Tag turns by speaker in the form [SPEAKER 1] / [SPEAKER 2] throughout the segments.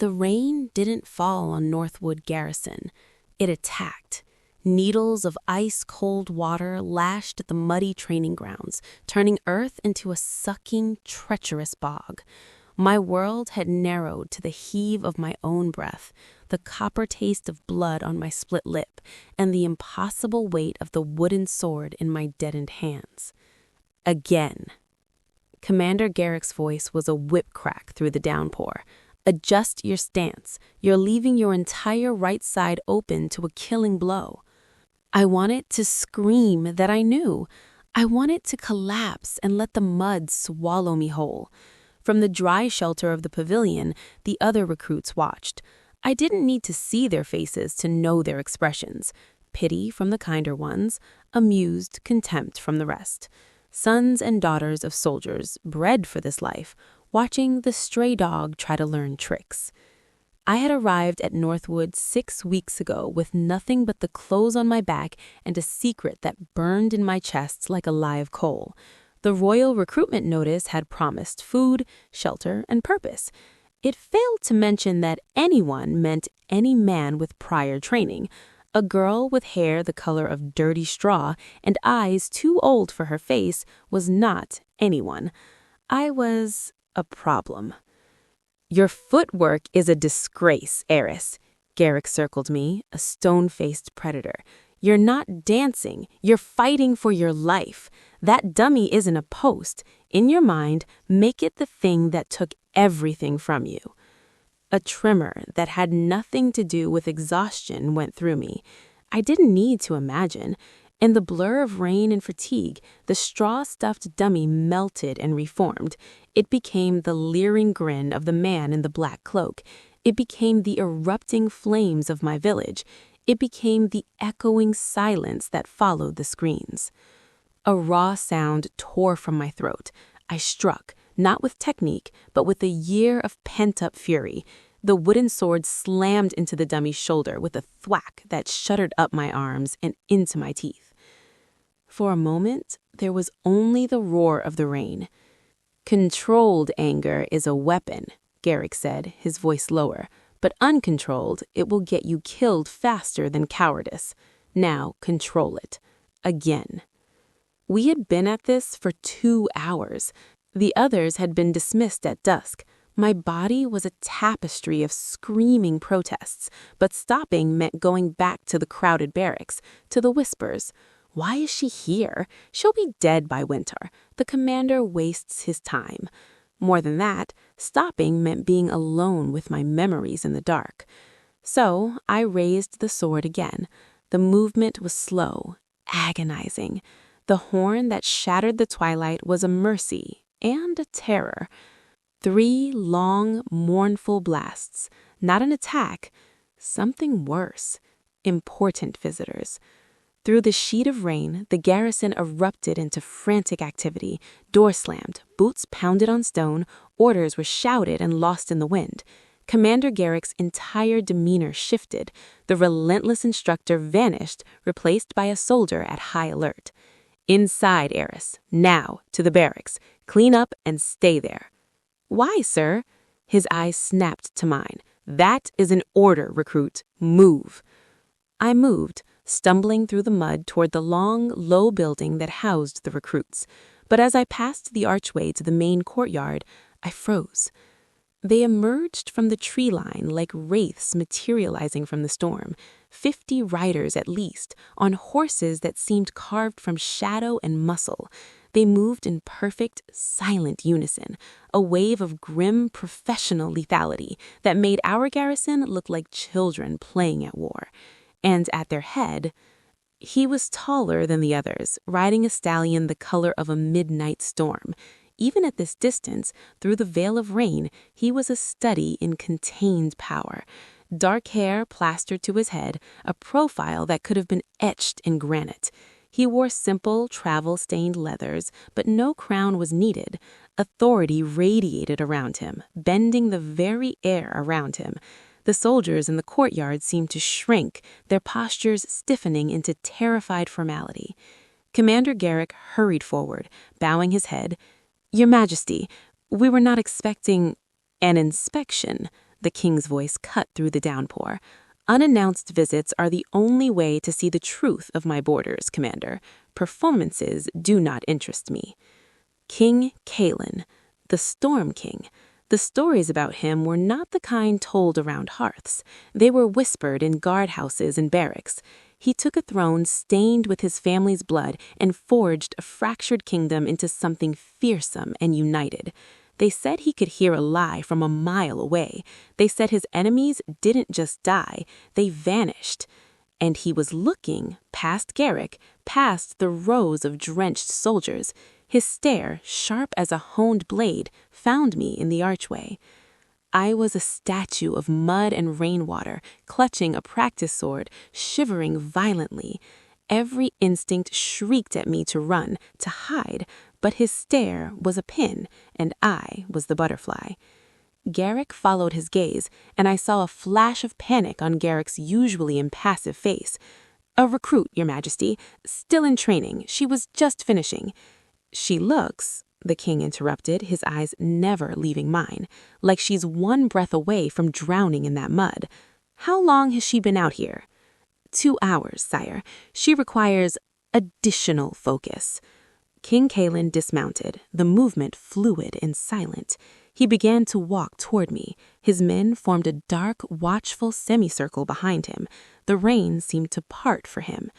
[SPEAKER 1] the rain didn't fall on Northwood Garrison. It attacked. Needles of ice-cold water lashed at the muddy training grounds, turning earth into a sucking, treacherous bog. My world had narrowed to the heave of my own breath, the copper taste of blood on my split lip, and the impossible weight of the wooden sword in my deadened hands. Again. Commander Garrick's voice was a whip crack through the downpour. Adjust your stance. You're leaving your entire right side open to a killing blow. I wanted to scream that I knew. I wanted to collapse and let the mud swallow me whole. From the dry shelter of the pavilion, the other recruits watched. I didn't need to see their faces to know their expressions. Pity from the kinder ones, amused contempt from the rest. Sons and daughters of soldiers, bred for this life, watching the stray dog try to learn tricks. I had arrived at Northwood 6 weeks ago with nothing but the clothes on my back and a secret that burned in my chest like a live coal. The royal recruitment notice had promised food, shelter, and purpose. It failed to mention that anyone meant any man with prior training. A girl with hair the color of dirty straw and eyes too old for her face was not anyone. I was a problem. Your footwork is a disgrace, Eris. Garrick circled me, a stone-faced predator. You're not dancing. You're fighting for your life. That dummy isn't a post. In your mind, make it the thing that took everything from you. A tremor that had nothing to do with exhaustion went through me. I didn't need to imagine. In the blur of rain and fatigue, the straw-stuffed dummy melted and reformed. It became the leering grin of the man in the black cloak. It became the erupting flames of my village. It became the echoing silence that followed the screens. A raw sound tore from my throat. I struck, not with technique, but with a year of pent-up fury. The wooden sword slammed into the dummy's shoulder with a thwack that shuddered up my arms and into my teeth. For a moment, there was only the roar of the rain. Controlled anger is a weapon, Garrick said, his voice lower. But uncontrolled, it will get you killed faster than cowardice. Now control it. Again. We had been at this for 2 hours. The others had been dismissed at dusk. My body was a tapestry of screaming protests, but stopping meant going back to the crowded barracks, to the whispers. Why is she here? She'll be dead by winter. The commander wastes his time. More than that, stopping meant being alone with my memories in the dark. So I raised the sword again. The movement was slow, agonizing. The horn that shattered the twilight was a mercy and a terror. 3 long, mournful blasts. Not an attack. Something worse. Important visitors. Through the sheet of rain, the garrison erupted into frantic activity. Door slammed, boots pounded on stone, orders were shouted and lost in the wind. Commander Garrick's entire demeanor shifted. The relentless instructor vanished, replaced by a soldier at high alert. Inside, Eris. Now, to the barracks. Clean up and stay there. Why, sir? His eyes snapped to mine. That is an order, recruit. Move. I moved, stumbling through the mud toward the long, low building that housed the recruits. But as I passed the archway to the main courtyard, I froze. They emerged from the tree line like wraiths materializing from the storm, 50 riders at least, on horses that seemed carved from shadow and muscle. They moved in perfect, silent unison, a wave of grim, professional lethality that made our garrison look like children playing at war. And at their head, he was taller than the others, riding a stallion the color of a midnight storm. Even at this distance, through the veil of rain, he was a study in contained power. Dark hair plastered to his head, a profile that could have been etched in granite. He wore simple, travel-stained leathers, but no crown was needed. Authority radiated around him, bending the very air around him. The soldiers in the courtyard seemed to shrink, their postures stiffening into terrified formality. Commander Garrick hurried forward, bowing his head. "Your Majesty, we were not expecting an inspection." The king's voice cut through the downpour. "Unannounced visits are the only way to see the truth of my borders, Commander. Performances do not interest me." King Kalen, the Storm King. The stories about him were not the kind told around hearths. They were whispered in guardhouses and barracks. He took a throne stained with his family's blood and forged a fractured kingdom into something fearsome and united. They said he could hear a lie from a mile away. They said his enemies didn't just die, they vanished. And he was looking past Garrick, past the rows of drenched soldiers. His stare, sharp as a honed blade, found me in the archway. I was a statue of mud and rainwater, clutching a practice sword, shivering violently. Every instinct shrieked at me to run, to hide, but his stare was a pin, and I was the butterfly. Garrick followed his gaze, and I saw a flash of panic on Garrick's usually impassive face. "A recruit, Your Majesty, still in training. She was just finishing." "She looks," the king interrupted, his eyes never leaving mine, "like she's one breath away from drowning in that mud. How long has she been out here?" 2 hours, sire. She requires additional focus." King Kalen dismounted, the movement fluid and silent. He began to walk toward me. His men formed a dark, watchful semicircle behind him. The rain seemed to part for him.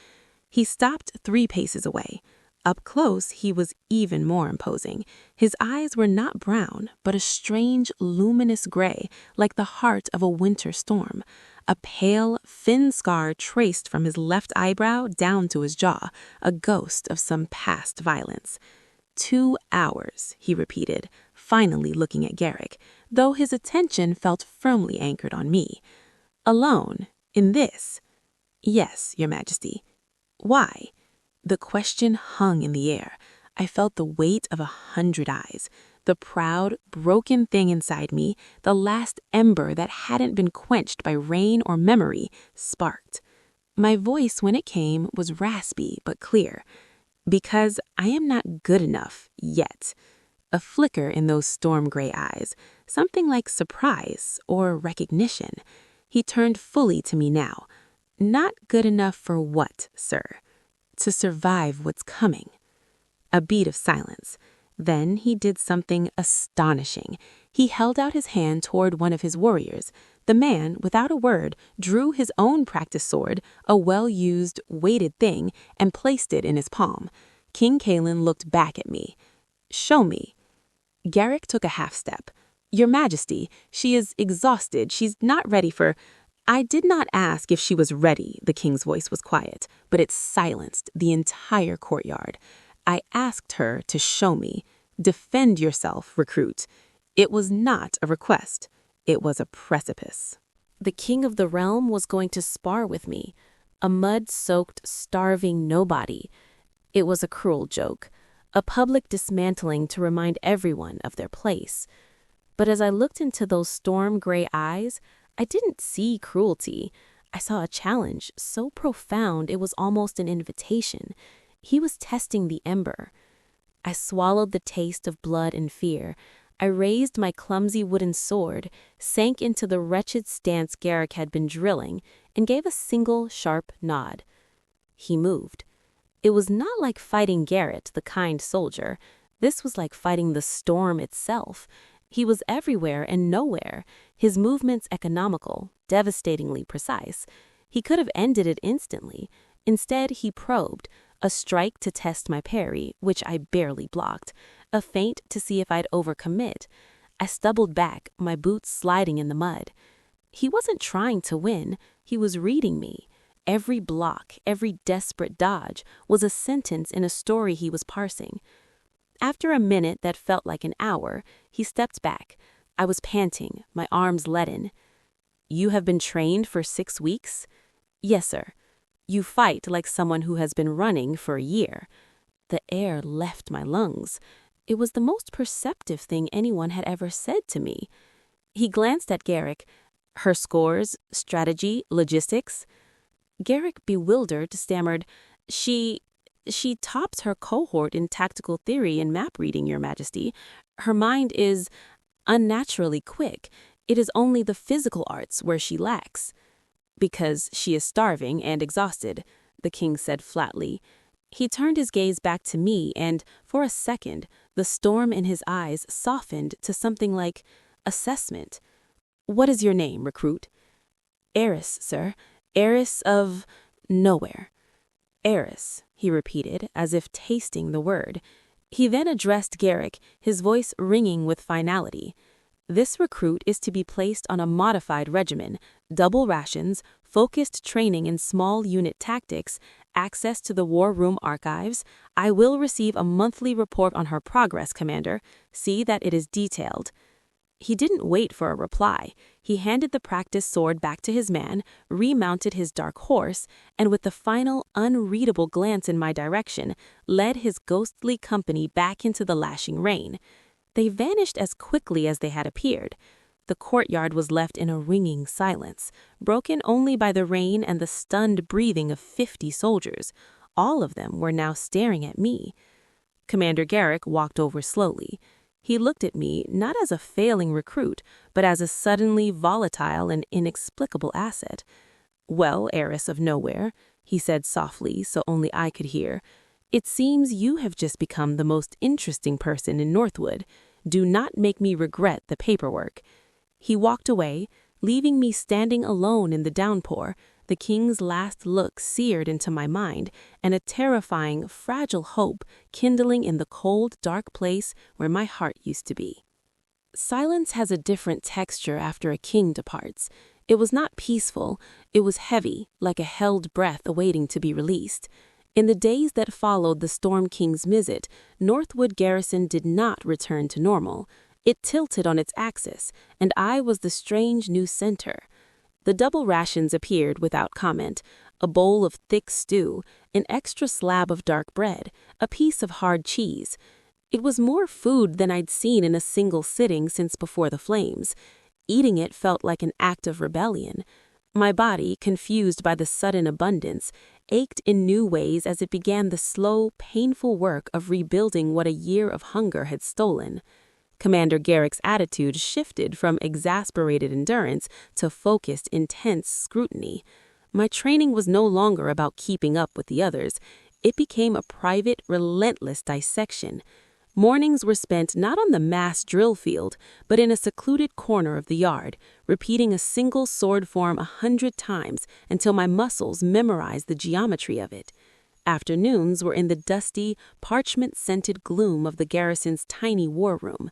[SPEAKER 1] He stopped 3 paces away. Up close, he was even more imposing. His eyes were not brown, but a strange, luminous gray, like the heart of a winter storm. A pale, thin scar traced from his left eyebrow down to his jaw, a ghost of some past violence. 2 hours, he repeated, finally looking at Garrick, though his attention felt firmly anchored on me. "Alone? In this?" "Yes, Your Majesty." "Why?" The question hung in the air. I felt the weight of 100 eyes. The proud, broken thing inside me, the last ember that hadn't been quenched by rain or memory, sparked. My voice, when it came, was raspy but clear. "Because I am not good enough yet." A flicker in those storm-gray eyes, something like surprise or recognition. He turned fully to me now. "Not good enough for what, sir?" "To survive what's coming." A beat of silence. Then he did something astonishing. He held out his hand toward one of his warriors. The man, without a word, drew his own practice sword, a well-used, weighted thing, and placed it in his palm. King Kalen looked back at me. "Show me." Garrick took a half-step. "Your Majesty, she is exhausted. She's not ready for—" I did not ask if she was ready, the king's voice was quiet, but it silenced the entire courtyard. I asked her to show me. Defend yourself, recruit. It was not a request. It was a precipice. The king of the realm was going to spar with me, a mud-soaked, starving nobody. It was a cruel joke, a public dismantling to remind everyone of their place. But as I looked into those storm-gray eyes, I didn't see cruelty. I saw a challenge so profound it was almost an invitation. He was testing the ember. I swallowed the taste of blood and fear. I raised my clumsy wooden sword, sank into the wretched stance Garrick had been drilling, and gave a single sharp nod. He moved. It was not like fighting Garrett, the kind soldier. This was like fighting the storm itself. He was everywhere and nowhere, his movements economical, devastatingly precise. He could have ended it instantly. Instead, he probed, a strike to test my parry, which I barely blocked, a feint to see if I'd overcommit. I stumbled back, my boots sliding in the mud. He wasn't trying to win, he was reading me. Every block, every desperate dodge was a sentence in a story he was parsing. After a minute that felt like an hour, he stepped back. I was panting, my arms leaden. "You have been trained for 6 weeks?" "Yes, sir." "You fight like someone who has been running for a year." The air left my lungs. It was the most perceptive thing anyone had ever said to me. He glanced at Garrick. "Her scores, strategy, logistics?" Garrick, bewildered, stammered, She tops her cohort in tactical theory and map reading, Your Majesty. Her mind is unnaturally quick. It is only the physical arts where she lacks. Because she is starving and exhausted, the king said flatly. He turned his gaze back to me, and, for a second, the storm in his eyes softened to something like assessment. What is your name, recruit? Eris, sir. Eris of nowhere. Eris, he repeated, as if tasting the word. He then addressed Garrick, his voice ringing with finality. This recruit is to be placed on a modified regimen, double rations, focused training in small unit tactics, access to the war room archives. I will receive a monthly report on her progress, Commander. See that it is detailed. He didn't wait for a reply. He handed the practice sword back to his man, remounted his dark horse, and with the final unreadable glance in my direction, led his ghostly company back into the lashing rain. They vanished as quickly as they had appeared. The courtyard was left in a ringing silence, broken only by the rain and the stunned breathing of 50 soldiers. All of them were now staring at me. Commander Garrick walked over slowly. He looked at me not as a failing recruit, but as a suddenly volatile and inexplicable asset. Well, Eris of nowhere, he said softly so only I could hear, it seems you have just become the most interesting person in Northwood. Do not make me regret the paperwork. He walked away, leaving me standing alone in the downpour, the king's last look seared into my mind, and a terrifying, fragile hope kindling in the cold, dark place where my heart used to be. Silence has a different texture after a king departs. It was not peaceful, it was heavy, like a held breath awaiting to be released. In the days that followed the Storm King's visit, Northwood Garrison did not return to normal. It tilted on its axis, and I was the strange new center. The double rations appeared without comment, a bowl of thick stew, an extra slab of dark bread, a piece of hard cheese. It was more food than I'd seen in a single sitting since before the flames. Eating it felt like an act of rebellion. My body, confused by the sudden abundance, ached in new ways as it began the slow, painful work of rebuilding what a year of hunger had stolen. Commander Garrick's attitude shifted from exasperated endurance to focused, intense scrutiny. My training was no longer about keeping up with the others. It became a private, relentless dissection. Mornings were spent not on the mass drill field, but in a secluded corner of the yard, repeating a single sword form 100 times until my muscles memorized the geometry of it. Afternoons were in the dusty, parchment-scented gloom of the garrison's tiny war room.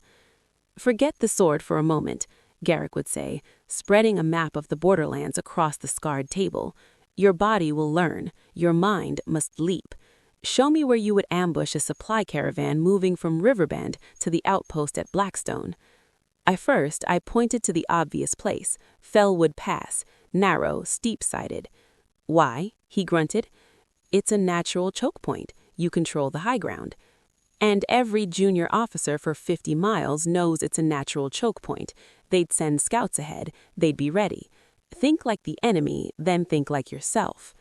[SPEAKER 1] Forget the sword for a moment, Garrick would say, spreading a map of the borderlands across the scarred table. Your body will learn. Your mind must leap. Show me where you would ambush a supply caravan moving from Riverbend to the outpost at Blackstone. I pointed to the obvious place, Fellwood Pass, narrow, steep-sided. Why? He grunted. It's a natural choke point. You control the high ground. And every junior officer for 50 miles knows it's a natural choke point. They'd send scouts ahead. They'd be ready. Think like the enemy, then think like yourself.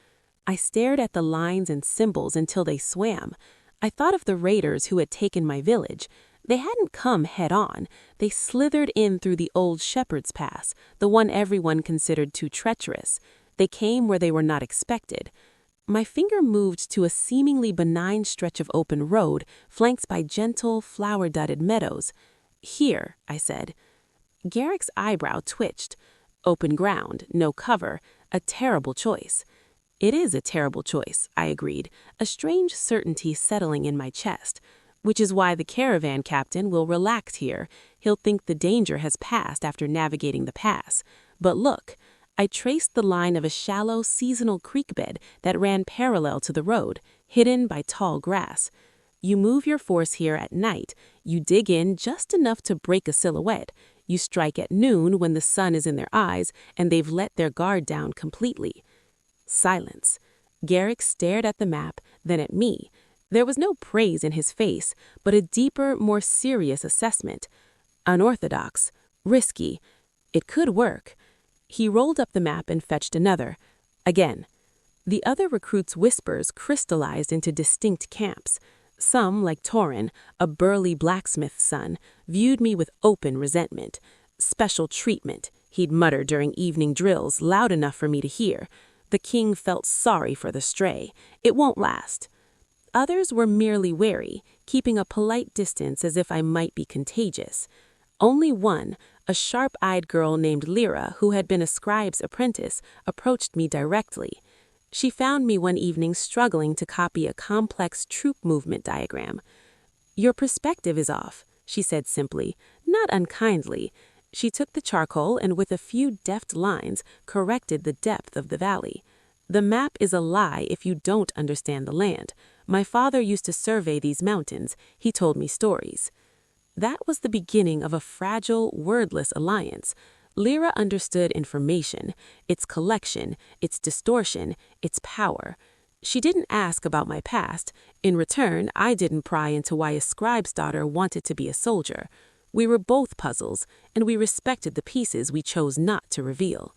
[SPEAKER 1] I stared at the lines and symbols until they swam. I thought of the raiders who had taken my village. They hadn't come head-on. They slithered in through the old Shepherd's Pass, the one everyone considered too treacherous. They came where they were not expected. My finger moved to a seemingly benign stretch of open road, flanked by gentle, flower-dotted meadows. Here, I said. Garrick's eyebrow twitched. Open ground, no cover, a terrible choice. It is a terrible choice, I agreed, a strange certainty settling in my chest. Which is why the caravan captain will relax here. He'll think the danger has passed after navigating the pass. But look, I traced the line of a shallow seasonal creek bed that ran parallel to the road, hidden by tall grass. You move your force here at night. You dig in just enough to break a silhouette. You strike at noon when the sun is in their eyes and they've let their guard down completely. Silence. Garrick stared at the map, then at me. There was no praise in his face, but a deeper, more serious assessment. Unorthodox. Risky. It could work. He rolled up the map and fetched another. Again. The other recruits' whispers crystallized into distinct camps. Some, like Torin, a burly blacksmith's son, viewed me with open resentment. "Special treatment," he'd mutter during evening drills, loud enough for me to hear. The king felt sorry for the stray. It won't last. Others were merely wary, keeping a polite distance as if I might be contagious. Only one, a sharp-eyed girl named Lyra, who had been a scribe's apprentice, approached me directly. She found me one evening struggling to copy a complex troop movement diagram. "Your perspective is off," she said simply, not unkindly. She took the charcoal and with a few deft lines corrected the depth of the valley. "The map is a lie if you don't understand the land. My father used to survey these mountains. He told me stories." That was the beginning of a fragile, wordless alliance. Lyra understood information, its collection, its distortion, its power. She didn't ask about my past. In return, I didn't pry into why a scribe's daughter wanted to be a soldier. We were both puzzles, and we respected the pieces we chose not to reveal.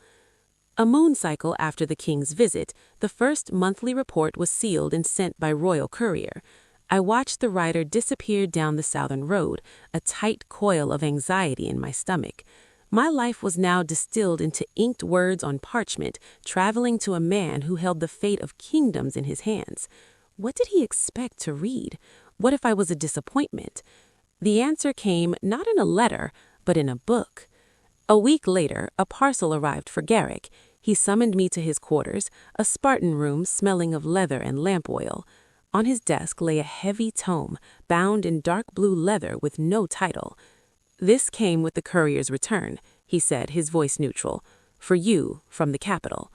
[SPEAKER 1] A moon cycle after the king's visit, the first monthly report was sealed and sent by royal courier. I watched the rider disappear down the southern road, a tight coil of anxiety in my stomach. My life was now distilled into inked words on parchment, traveling to a man who held the fate of kingdoms in his hands. What did he expect to read? What if I was a disappointment? The answer came not in a letter, but in a book. A week later, a parcel arrived for Garrick. He summoned me to his quarters, a Spartan room smelling of leather and lamp oil. On his desk lay a heavy tome, bound in dark blue leather with no title. "This came with the courier's return," he said, his voice neutral. "For you, from the capital."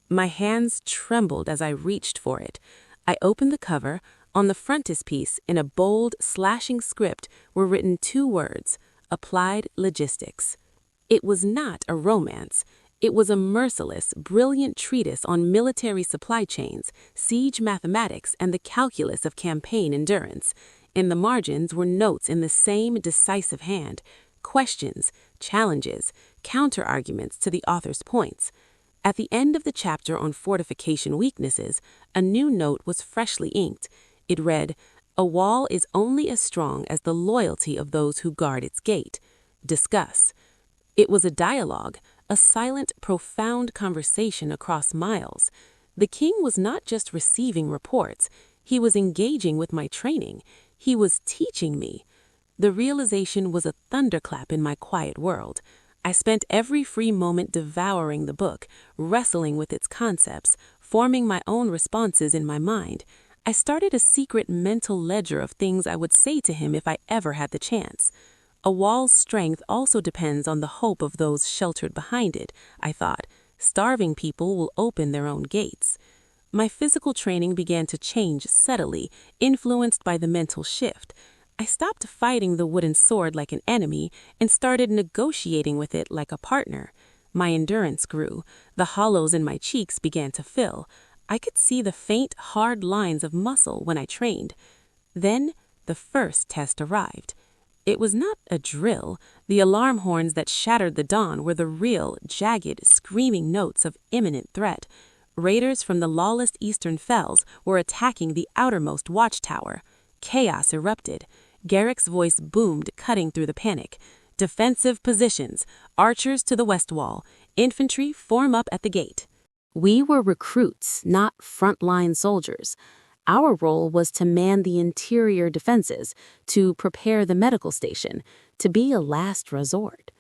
[SPEAKER 1] My hands trembled as I reached for it. I opened the cover. On the frontispiece, in a bold, slashing script, were written 2 words: Applied Logistics. It was not a romance. It was a merciless, brilliant treatise on military supply chains, siege mathematics, and the calculus of campaign endurance. In the margins were notes in the same decisive hand, questions, challenges, counter-arguments to the author's points. At the end of the chapter on fortification weaknesses, a new note was freshly inked. It read, "A wall is only as strong as the loyalty of those who guard its gate. Discuss." It was a dialogue, a silent, profound conversation across miles. The king was not just receiving reports. He was engaging with my training. He was teaching me. The realization was a thunderclap in my quiet world. I spent every free moment devouring the book, wrestling with its concepts, forming my own responses in my mind. I started a secret mental ledger of things I would say to him if I ever had the chance. A wall's strength also depends on the hope of those sheltered behind it, I thought. Starving people will open their own gates. My physical training began to change subtly, influenced by the mental shift. I stopped fighting the wooden sword like an enemy and started negotiating with it like a partner. My endurance grew. The hollows in my cheeks began to fill. I could see the faint, hard lines of muscle when I trained. Then the first test arrived. It was not a drill. The alarm horns that shattered the dawn were the real, jagged, screaming notes of imminent threat. Raiders from the lawless eastern fells were attacking the outermost watchtower. Chaos erupted. Garrick's voice boomed, cutting through the panic. "Defensive positions. Archers to the west wall. Infantry form up at the gate." We were recruits, not frontline soldiers. Our role was to man the interior defenses, to prepare the medical station, to be a last resort.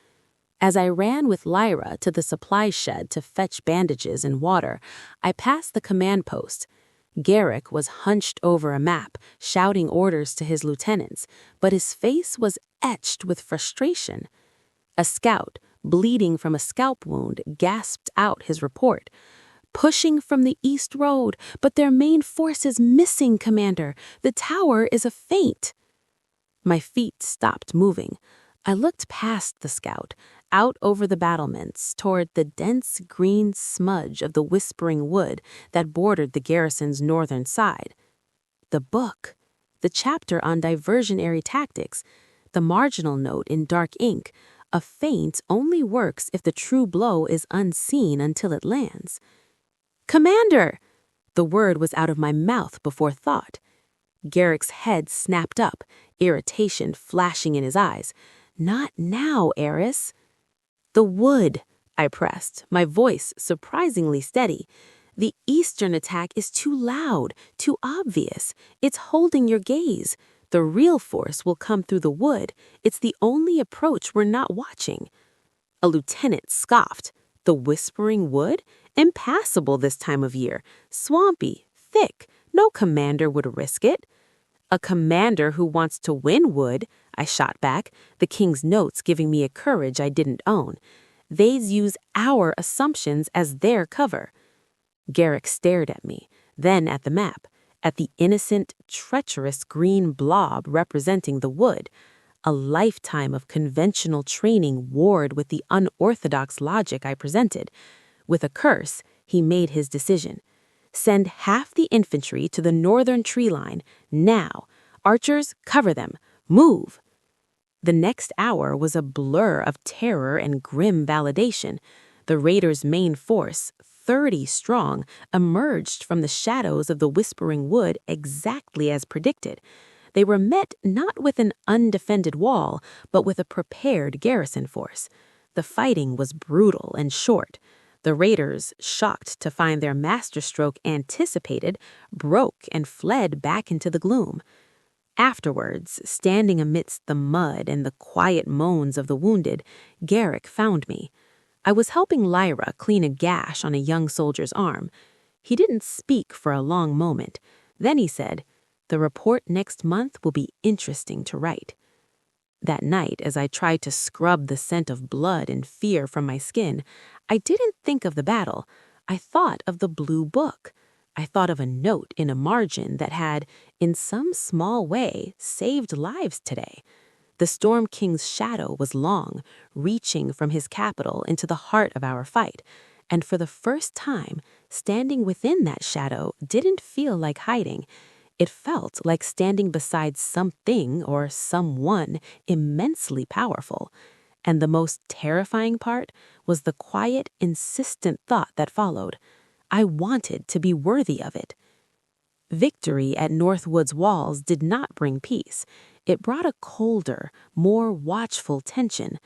[SPEAKER 1] As I ran with Lyra to the supply shed to fetch bandages and water, I passed the command post. Garrick was hunched over a map, shouting orders to his lieutenants, but his face was etched with frustration. A scout, bleeding from a scalp wound, gasped out his report. "Pushing from the east road, but their main force is missing, Commander. The tower is a feint." My feet stopped moving. I looked past the scout, out over the battlements, toward the dense green smudge of the whispering wood that bordered the garrison's northern side. The book, the chapter on diversionary tactics, the marginal note in dark ink, a feint only works if the true blow is unseen until it lands. "Commander!" The word was out of my mouth before thought. Garrick's head snapped up, irritation flashing in his eyes. "Not now, Eris." "The wood," I pressed, my voice surprisingly steady. "The eastern attack is too loud, too obvious. It's holding your gaze. The real force will come through the wood. It's the only approach we're not watching." A lieutenant scoffed. "The Whispering Wood? Impassable this time of year. Swampy, thick. No commander would risk it." "A commander who wants to win would," I shot back, the king's notes giving me a courage I didn't own. "They'd use our assumptions as their cover." Garrick stared at me, then at the map, at the innocent, treacherous green blob representing the wood. A lifetime of conventional training warred with the unorthodox logic I presented. With a curse, he made his decision. "Send half the infantry to the northern tree line, now. Archers, cover them. Move." The next hour was a blur of terror and grim validation. The raiders' main force, 30 strong, emerged from the shadows of the Whispering Wood exactly as predicted. They were met not with an undefended wall, but with a prepared garrison force. The fighting was brutal and short. The raiders, shocked to find their masterstroke anticipated, broke and fled back into the gloom. Afterwards, standing amidst the mud and the quiet moans of the wounded, Garrick found me. I was helping Lyra clean a gash on a young soldier's arm. He didn't speak for a long moment. Then he said, "The report next month will be interesting to write." That night, as I tried to scrub the scent of blood and fear from my skin, I didn't think of the battle. I thought of the blue book. I thought of a note in a margin that had, in some small way, saved lives today. The Storm King's shadow was long, reaching from his capital into the heart of our fight, and for the first time, standing within that shadow didn't feel like hiding. It felt like standing beside something or someone immensely powerful. And the most terrifying part was the quiet, insistent thought that followed. I wanted to be worthy of it. Victory at Northwood's walls did not bring peace. It brought a colder, more watchful tension.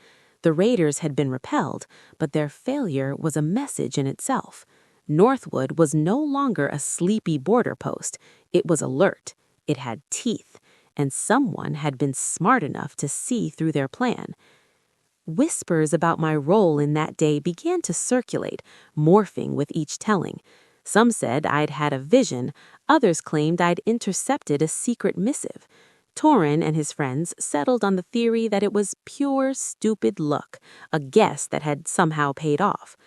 [SPEAKER 1] The raiders had been repelled, but their failure was a message in itself. Northwood was no longer a sleepy border post. It was alert. It had teeth, and someone had been smart enough to see through their plan. Whispers about my role in that day began to circulate, morphing with each telling. Some said I'd had a vision, others claimed I'd intercepted a secret missive. Torrin and his friends settled on the theory that it was pure, stupid luck, a guess that had somehow paid off.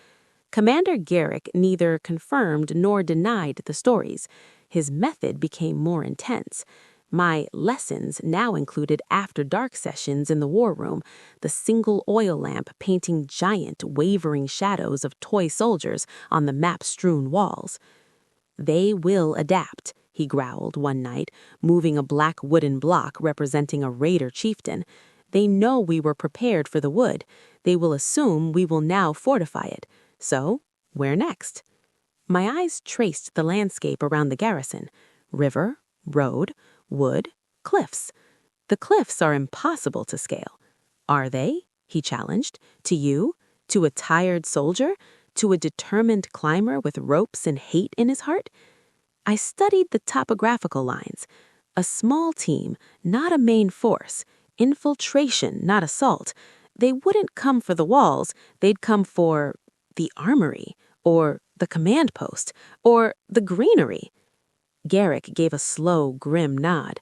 [SPEAKER 1] Commander Garrick neither confirmed nor denied the stories. His method became more intense. My lessons now included after-dark sessions in the war room, the single oil lamp painting giant, wavering shadows of toy soldiers on the map-strewn walls. "They will adapt," he growled one night, moving a black wooden block representing a raider chieftain. "They know we were prepared for the wood. They will assume we will now fortify it. So, where next?" My eyes traced the landscape around the garrison. River, road, wood, cliffs. The cliffs are impossible to scale. Are they? He challenged. To you? To a tired soldier? To a determined climber with ropes and hate in his heart? I studied the topographical lines. A small team, not a main force. Infiltration, not assault. They wouldn't come for the walls. They'd come for the armory, or the command post, or the greenery. Garrick gave a slow, grim nod.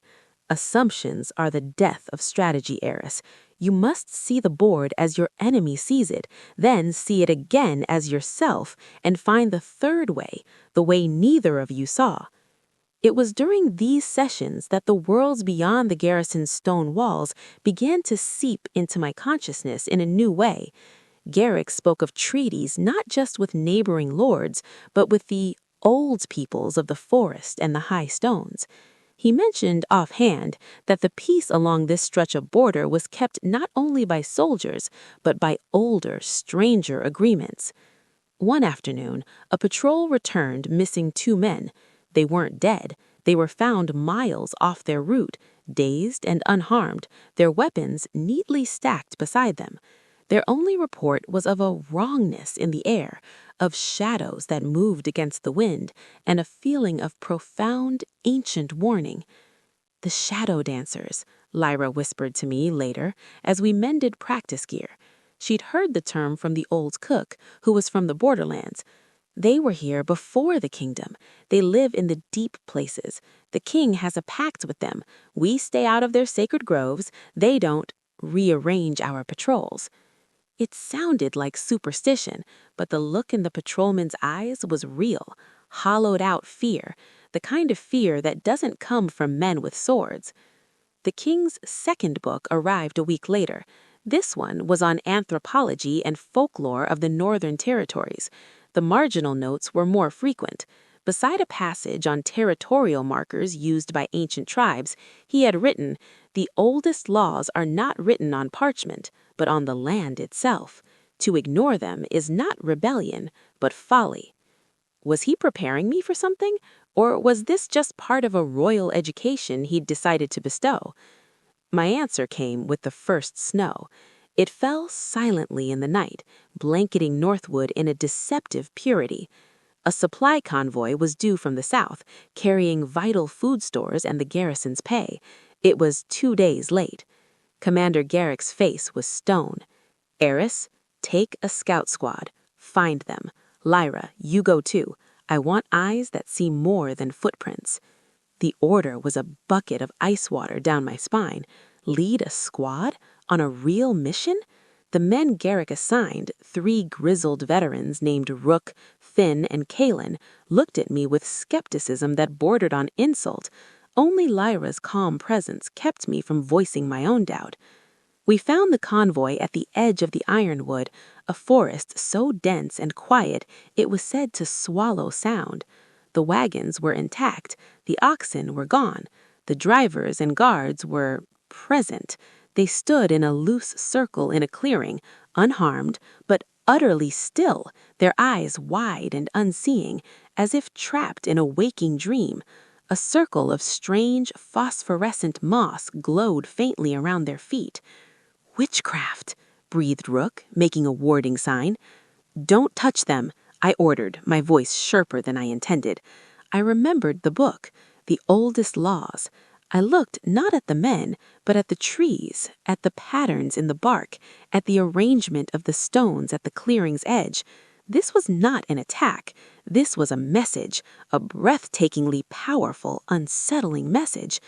[SPEAKER 1] Assumptions are the death of strategy, Eris. You must see the board as your enemy sees it, then see it again as yourself, and find the third way, the way neither of you saw. It was during these sessions that the worlds beyond the garrison's stone walls began to seep into my consciousness in a new way. Garrick spoke of treaties not just with neighboring lords, but with the old peoples of the forest and the high stones. He mentioned offhand that the peace along this stretch of border was kept not only by soldiers, but by older, stranger agreements. One afternoon, a patrol returned missing 2 men. They weren't dead. They were found miles off their route, dazed and unharmed, their weapons neatly stacked beside them. Their only report was of a wrongness in the air, of shadows that moved against the wind, and a feeling of profound, ancient warning. "The shadow dancers," Lyra whispered to me later as we mended practice gear. She'd heard the term from the old cook, who was from the borderlands. "They were here before the kingdom. They live in the deep places. The king has a pact with them. We stay out of their sacred groves. They don't rearrange our patrols." It sounded like superstition, but the look in the patrolman's eyes was real, hollowed out fear, the kind of fear that doesn't come from men with swords. The king's second book arrived a week later. This one was on anthropology and folklore of the Northern Territories. The marginal notes were more frequent. Beside a passage on territorial markers used by ancient tribes, he had written, "The oldest laws are not written on parchment, but on the land itself. To ignore them is not rebellion, but folly." Was he preparing me for something, or was this just part of a royal education he'd decided to bestow? My answer came with the first snow. It fell silently in the night, blanketing Northwood in a deceptive purity. A supply convoy was due from the south, carrying vital food stores and the garrison's pay. It was 2 days late. Commander Garrick's face was stone. "Eris, take a scout squad. Find them. Lyra, you go too. I want eyes that see more than footprints." The order was a bucket of ice water down my spine. Lead a squad? On a real mission? The men Garrick assigned, 3 grizzled veterans named Rook, Finn, and Kalen, looked at me with skepticism that bordered on insult. Only Lyra's calm presence kept me from voicing my own doubt. We found the convoy at the edge of the Ironwood, a forest so dense and quiet it was said to swallow sound. The wagons were intact, the oxen were gone, the drivers and guards were present. They stood in a loose circle in a clearing, unharmed, but utterly still, their eyes wide and unseeing, as if trapped in a waking dream. A circle of strange, phosphorescent moss glowed faintly around their feet. "Witchcraft," breathed Rook, making a warding sign. "Don't touch them," I ordered, my voice sharper than I intended. I remembered the book, The Oldest Laws. I looked not at the men, but at the trees, at the patterns in the bark, at the arrangement of the stones at the clearing's edge. This was not an attack. This was a message, a breathtakingly powerful, unsettling message.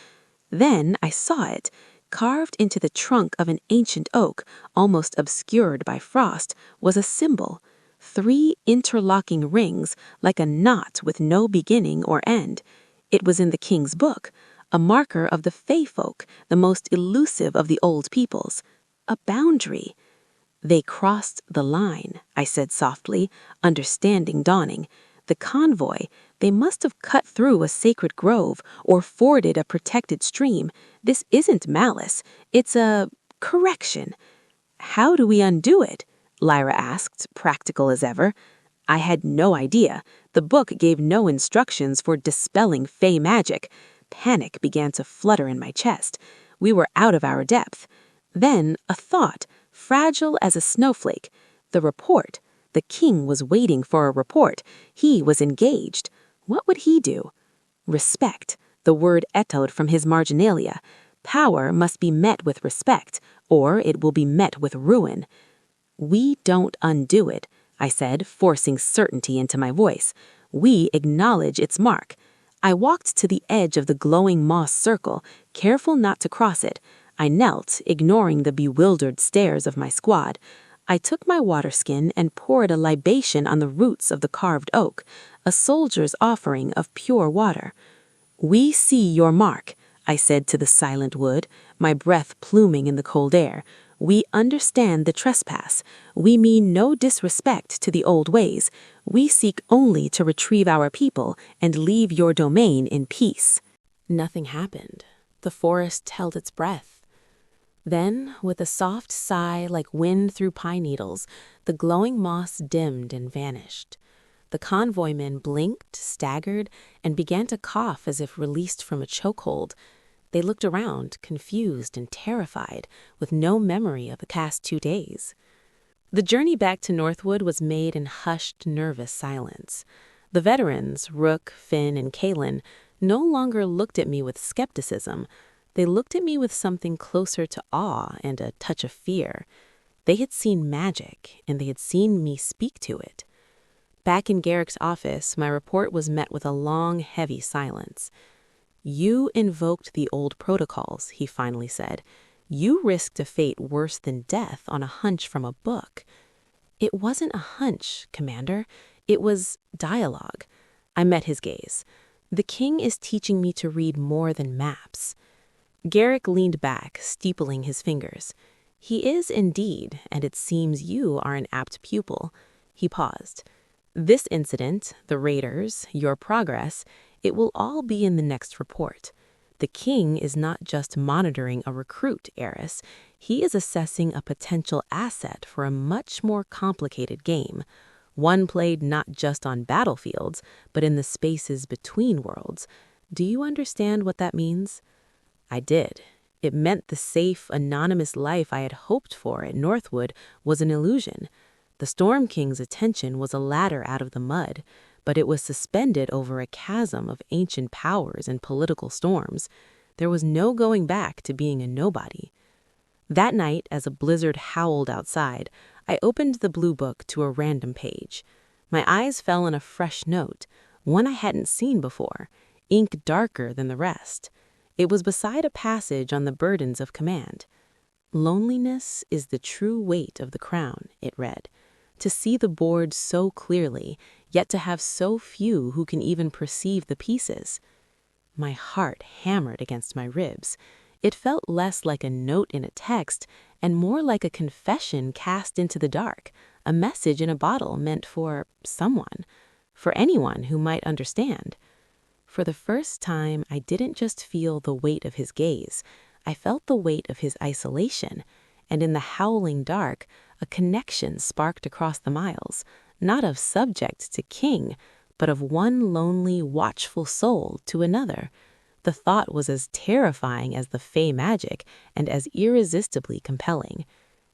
[SPEAKER 1] Then I saw it. Carved into the trunk of an ancient oak, almost obscured by frost, was a symbol. 3 interlocking rings, like a knot with no beginning or end. It was in the king's book, a marker of the Fey folk, the most elusive of the old peoples. A boundary. "They crossed the line," I said softly, understanding dawning. "The convoy, they must have cut through a sacred grove or forded a protected stream. This isn't malice. It's a correction." "How do we undo it?" Lyra asked, practical as ever. I had no idea. The book gave no instructions for dispelling Fey magic. Panic began to flutter in my chest. We were out of our depth. Then a thought, fragile as a snowflake. The report. The king was waiting for a report. He was engaged. What would he do? Respect. The word echoed from his marginalia. Power must be met with respect, or it will be met with ruin. "We don't undo it," I said, forcing certainty into my voice. "We acknowledge its mark." I walked to the edge of the glowing moss circle, careful not to cross it. I knelt, ignoring the bewildered stares of my squad. I took my water skin and poured a libation on the roots of the carved oak, a soldier's offering of pure water. "We see your mark," I said to the silent wood, my breath pluming in the cold air. "We understand the trespass. We mean no disrespect to the old ways. We seek only to retrieve our people and leave your domain in peace." Nothing happened. The forest held its breath. Then, with a soft sigh like wind through pine needles, the glowing moss dimmed and vanished. The convoymen blinked, staggered, and began to cough as if released from a chokehold. They looked around, confused and terrified, with no memory of the past 2 days. The journey back to Northwood was made in hushed, nervous silence. The veterans, Rook, Finn, and Kalen, no longer looked at me with skepticism. They looked at me with something closer to awe and a touch of fear. They had seen magic, and they had seen me speak to it. Back in Garrick's office, my report was met with a long, heavy silence. "You invoked the old protocols," he finally said. "You risked a fate worse than death on a hunch from a book." "It wasn't a hunch, Commander. It was dialogue." I met his gaze. "The king is teaching me to read more than maps." Garrick leaned back, steepling his fingers. "He is indeed, and it seems you are an apt pupil." He paused. "This incident, the raiders, your progress, it will all be in the next report. The king is not just monitoring a recruit, Eris. He is assessing a potential asset for a much more complicated game. One played not just on battlefields, but in the spaces between worlds. Do you understand what that means?" I did. It meant the safe, anonymous life I had hoped for at Northwood was an illusion. The Storm King's attention was a ladder out of the mud, but it was suspended over a chasm of ancient powers and political storms. There was no going back to being a nobody. That night, as a blizzard howled outside, I opened the blue book to a random page. My eyes fell on a fresh note, one I hadn't seen before, ink darker than the rest. It was beside a passage on the burdens of command. "Loneliness is the true weight of the crown," it read. "To see the board so clearly, yet to have so few who can even perceive the pieces." My heart hammered against my ribs. It felt less like a note in a text and more like a confession cast into the dark, a message in a bottle meant for someone, for anyone who might understand. For the first time, I didn't just feel the weight of his gaze. I felt the weight of his isolation, and in the howling dark, a connection sparked across the miles, not of subject to king, but of one lonely, watchful soul to another. The thought was as terrifying as the fey magic and as irresistibly compelling.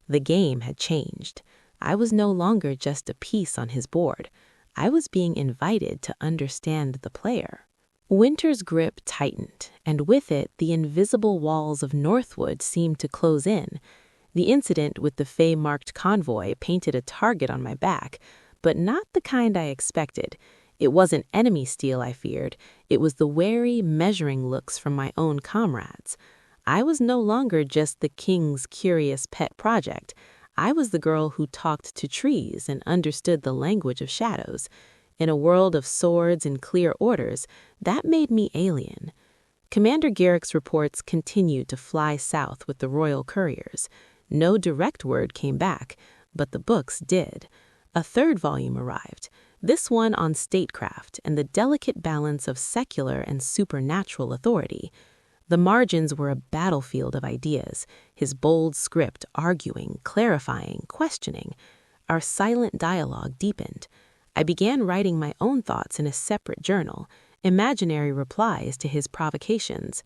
[SPEAKER 1] The game had changed. I was no longer just a piece on his board. I was being invited to understand the player. Winter's grip tightened, and with it, the invisible walls of Northwood seemed to close in. The incident with the fey-marked convoy painted a target on my back, but not the kind I expected. It wasn't enemy steel I feared. It was the wary, measuring looks from my own comrades. I was no longer just the king's curious pet project. I was the girl who talked to trees and understood the language of shadows. In a world of swords and clear orders, that made me alien. Commander Garrick's reports continued to fly south with the royal couriers. No direct word came back, but the books did. A third volume arrived, this one on statecraft and the delicate balance of secular and supernatural authority. The margins were a battlefield of ideas, his bold script arguing, clarifying, questioning. Our silent dialogue deepened. I began writing my own thoughts in a separate journal, imaginary replies to his provocations.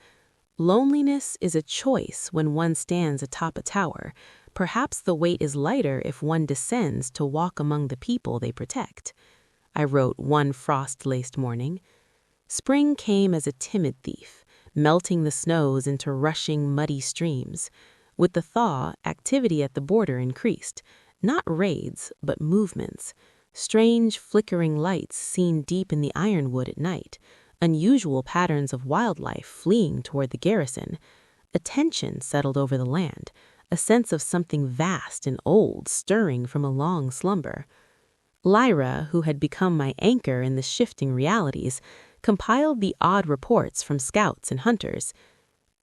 [SPEAKER 1] Loneliness is a choice when one stands atop a tower. Perhaps the weight is lighter if one descends to walk among the people they protect. I wrote one frost-laced morning. Spring came as a timid thief, melting the snows into rushing, muddy streams. With the thaw, activity at the border increased. Not raids, but movements. Strange, flickering lights seen deep in the ironwood at night. Unusual patterns of wildlife fleeing toward the garrison. A tension settled over the land, a sense of something vast and old stirring from a long slumber. Lyra, who had become my anchor in the shifting realities, compiled the odd reports from scouts and hunters.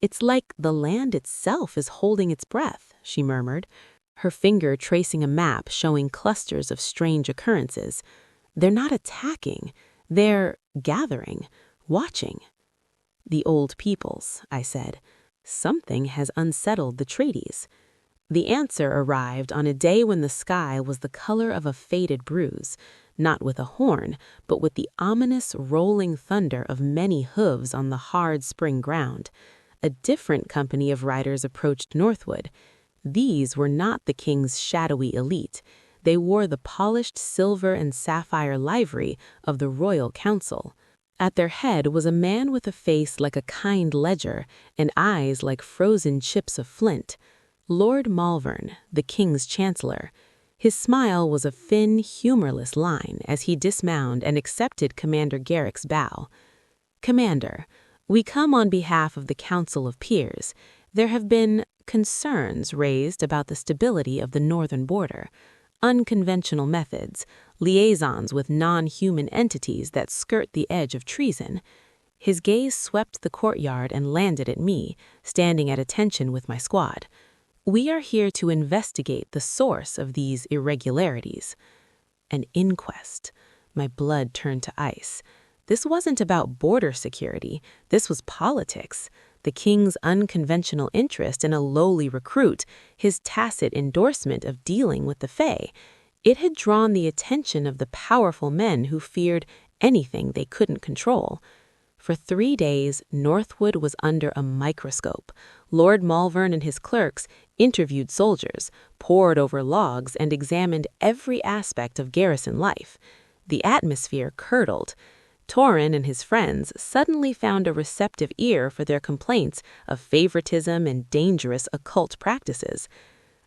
[SPEAKER 1] "It's like the land itself is holding its breath," she murmured, her finger tracing a map showing clusters of strange occurrences. "They're not attacking. They're gathering, watching." "The old peoples," I said. "Something has unsettled the Trades." The answer arrived on a day when the sky was the color of a faded bruise, not with a horn, but with the ominous rolling thunder of many hooves on the hard spring ground. A different company of riders approached Northwood. These were not the king's shadowy elite. They wore the polished silver and sapphire livery of the royal council. At their head was a man with a face like a kind ledger and eyes like frozen chips of flint. Lord Malvern, the king's chancellor. His smile was a thin, humorless line as he dismounted and accepted Commander Garrick's bow. "Commander, we come on behalf of the Council of Peers. There have been concerns raised about the stability of the northern border. Unconventional methods, liaisons with non-human entities that skirt the edge of treason." His gaze swept the courtyard and landed at me, standing at attention with my squad. "We are here to investigate the source of these irregularities." An inquest. My blood turned to ice. This wasn't about border security. This was politics. The king's unconventional interest in a lowly recruit, his tacit endorsement of dealing with the Fae. It had drawn the attention of the powerful men who feared anything they couldn't control. For 3 days, Northwood was under a microscope. Lord Malvern and his clerks interviewed soldiers, pored over logs, and examined every aspect of garrison life. The atmosphere curdled. Torrin and his friends suddenly found a receptive ear for their complaints of favoritism and dangerous occult practices.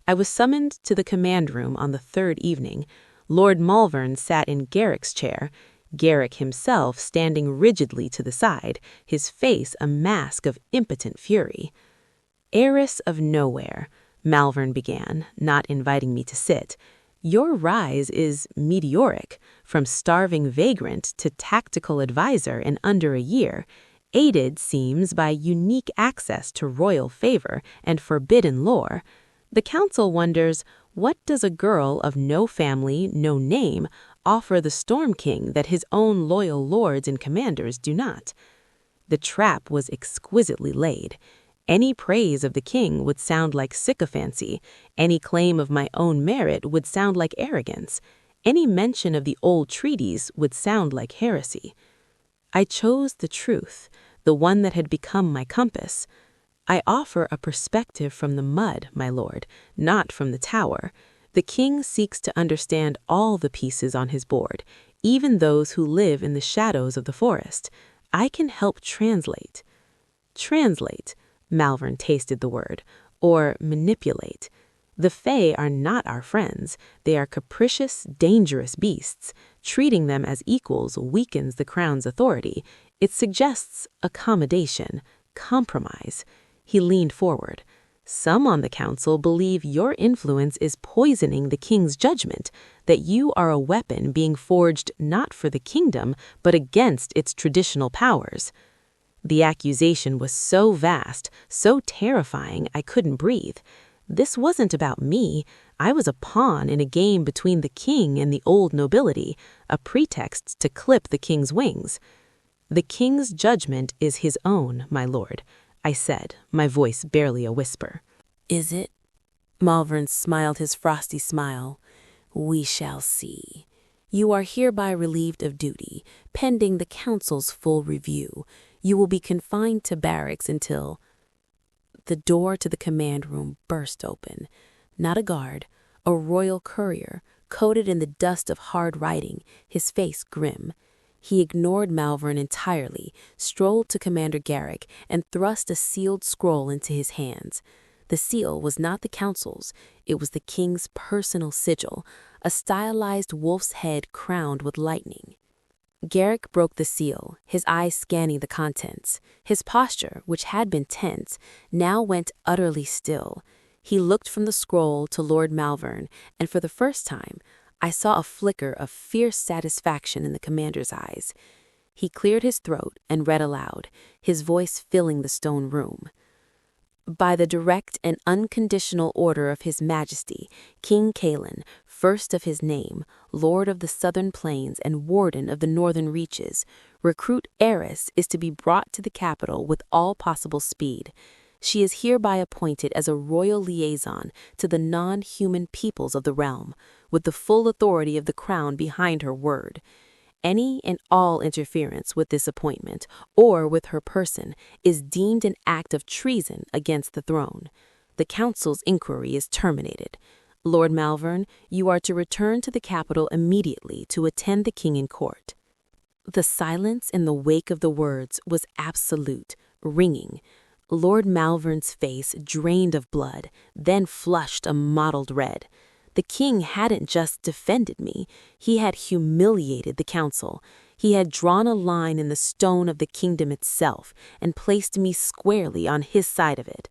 [SPEAKER 1] I was summoned to the command room on the 3rd evening. Lord Malvern sat in Garrick's chair, Garrick himself standing rigidly to the side, his face a mask of impotent fury. "Heiress of nowhere," Malvern began, not inviting me to sit. "Your rise is meteoric, from starving vagrant to tactical advisor in under a year, aided, seems, by unique access to royal favor and forbidden lore. The council wonders, what does a girl of no family, no name, offer the Storm King that his own loyal lords and commanders do not?" The trap was exquisitely laid. Any praise of the king would sound like sycophancy. Any claim of my own merit would sound like arrogance. Any mention of the old treaties would sound like heresy. I chose the truth, the one that had become my compass. "I offer a perspective from the mud, my lord, not from the tower. The king seeks to understand all the pieces on his board, even those who live in the shadows of the forest. I can help translate." Translate. Malvern tasted the word. Or manipulate. The Fae are not our friends. They are capricious, dangerous beasts. Treating them as equals weakens the crown's authority. It suggests accommodation, compromise. He leaned forward. "Some on the council believe your influence is poisoning the king's judgment, that you are a weapon being forged not for the kingdom, but against its traditional powers." The accusation was so vast, so terrifying, I couldn't breathe. This wasn't about me. I was a pawn in a game between the king and the old nobility, a pretext to clip the king's wings. "The king's judgment is his own, my lord," I said, my voice barely a whisper.
[SPEAKER 2] "Is it?" Malvern smiled his frosty smile. "We shall see. You are hereby relieved of duty, pending the council's full review. You will be confined to barracks until—" The door to the command room burst open. Not a guard, a royal courier, coated in the dust of hard riding, his face grim. He ignored Malvern entirely, strolled to Commander Garrick, and thrust a sealed scroll into his hands. The seal was not the council's, it was the king's personal sigil, a stylized wolf's head crowned with lightning. Garrick broke the seal, his eyes scanning the contents. His posture, which had been tense, now went utterly still. He looked from the scroll to Lord Malvern, and for the first time, I saw a flicker of fierce satisfaction in the commander's eyes. He cleared his throat and read aloud, his voice filling the stone room. "By the direct and unconditional order of His Majesty, King Cailan, first of his name, Lord of the Southern Plains and Warden of the Northern Reaches, recruit heiress is to be brought to the capital with all possible speed. She is hereby appointed as a royal liaison to the non-human peoples of the realm, with the full authority of the crown behind her word. Any and all interference with this appointment, or with her person, is deemed an act of treason against the throne. The council's inquiry is terminated. Lord Malvern, you are to return to the capital immediately to attend the king in court." The silence in the wake of the words was absolute, ringing. Lord Malvern's face drained of blood, then flushed a mottled red. The king hadn't just defended me, he had humiliated the council. He had drawn a line in the stone of the kingdom itself and placed me squarely on his side of it.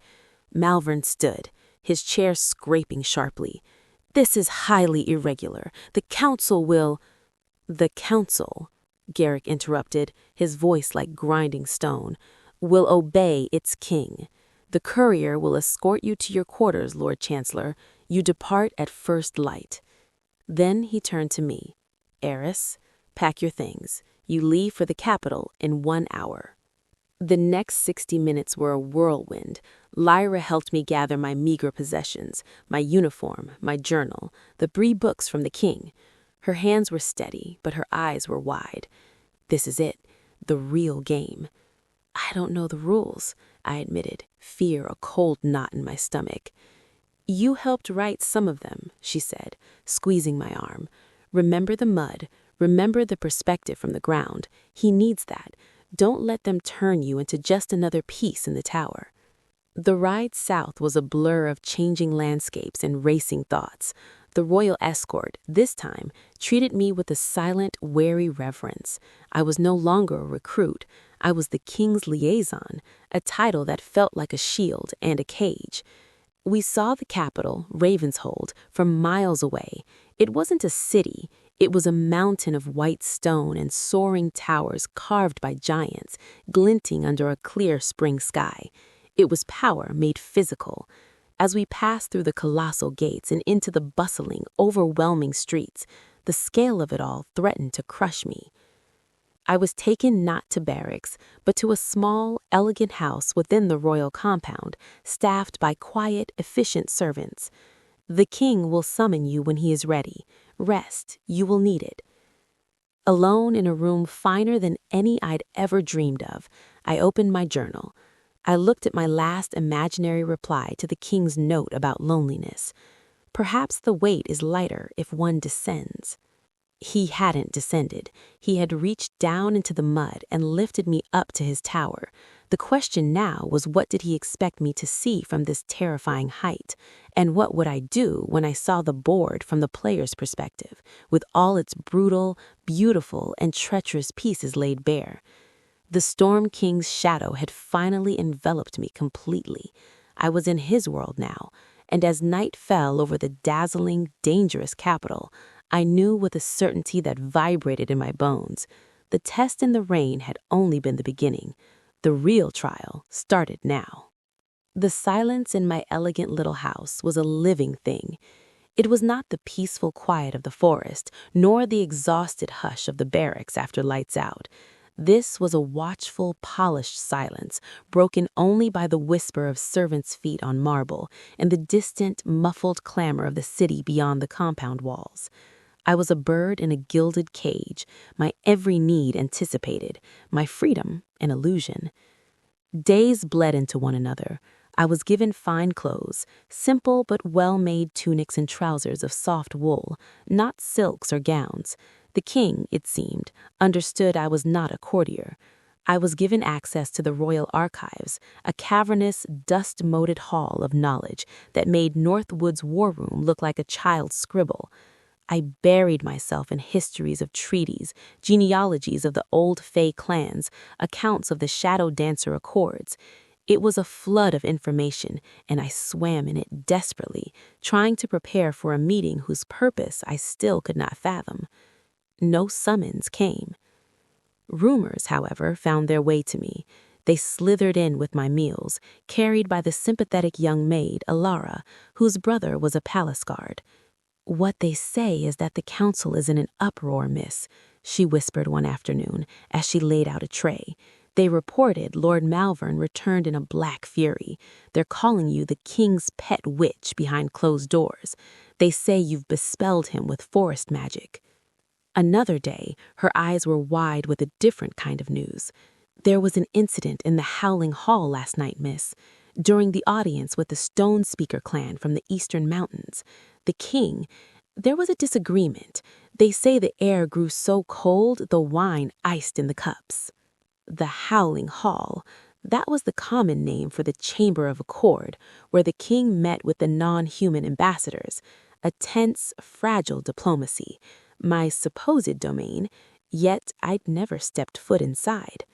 [SPEAKER 2] Malvern stood, his chair scraping sharply. "This is highly irregular. The council will—" "The council," Garrick interrupted, his voice like grinding stone, "will obey its king. The courier will escort you to your quarters, Lord Chancellor. You depart at first light." Then he turned to me. "Eris, pack your things. You leave for the capital in 1 hour." The next 60 minutes were a whirlwind. Lyra helped me gather my meager possessions, my uniform, my journal, the 3 books from the king. Her hands were steady, but her eyes were wide. This is it, the real game. "I don't know the rules," I admitted, fear a cold knot in my stomach. "You helped write some of them," she said, squeezing my arm. "Remember the mud. Remember the perspective from the ground. He needs that. Don't let them turn you into just another piece in the tower." The ride south was a blur of changing landscapes and racing thoughts. The royal escort, this time, treated me with a silent, wary reverence. I was no longer a recruit. I was the king's liaison, a title that felt like a shield and a cage. We saw the capital, Ravenshold, from miles away. It wasn't a city. It was a mountain of white stone and soaring towers carved by giants, glinting under a clear spring sky. It was power made physical. As we passed through the colossal gates and into the bustling, overwhelming streets, the scale of it all threatened to crush me. I was taken not to barracks, but to a small, elegant house within the royal compound, staffed by quiet, efficient servants. "The king will summon you when he is ready. Rest, you will need it." Alone in a room finer than any I'd ever dreamed of, I opened my journal. I looked at my last imaginary reply to the king's note about loneliness. Perhaps the weight is lighter if one descends. He hadn't descended. He had reached down into the mud and lifted me up to his tower. The question now was, what did he expect me to see from this terrifying height? And what would I do when I saw the board from the player's perspective, with all its brutal, beautiful, and treacherous pieces laid bare? The Storm King's shadow had finally enveloped me completely. I was in his world now, and as night fell over the dazzling, dangerous capital, I knew with a certainty that vibrated in my bones. The test in the rain had only been the beginning. The real trial started now. The silence in my elegant little house was a living thing. It was not the peaceful quiet of the forest, nor the exhausted hush of the barracks after lights out. This was a watchful, polished silence, broken only by the whisper of servants' feet on marble and the distant, muffled clamor of the city beyond the compound walls. I was a bird in a gilded cage, my every need anticipated, my freedom an illusion. Days bled into one another. I was given fine clothes, simple but well-made tunics and trousers of soft wool, not silks or gowns. The king, it seemed, understood I was not a courtier. I was given access to the royal archives, a cavernous, dust-moated hall of knowledge that made Northwood's war room look like a child's scribble. I buried myself in histories of treaties, genealogies of the old Fey clans, accounts of the Shadow Dancer Accords. It was a flood of information, and I swam in it desperately, trying to prepare for a meeting whose purpose I still could not fathom. No summons came. Rumors, however, found their way to me. They slithered in with my meals, carried by the sympathetic young maid, Alara, whose brother was a palace guard. "What they say is that the council is in an uproar, miss," she whispered one afternoon as she laid out a tray. "They reported Lord Malvern returned in a black fury. They're calling you the king's pet witch behind closed doors. They say you've bespelled him with forest magic." Another day, her eyes were wide with a different kind of news. "There was an incident in the Howling Hall last night, miss. During the audience with the Stone Speaker clan from the Eastern Mountains, the king, there was a disagreement. They say the air grew so cold the wine iced in the cups. The Howling Hall, that was the common name for the Chamber of Accord, where the king met with the non-human ambassadors. A tense, fragile diplomacy, my supposed domain, yet I'd never stepped foot inside.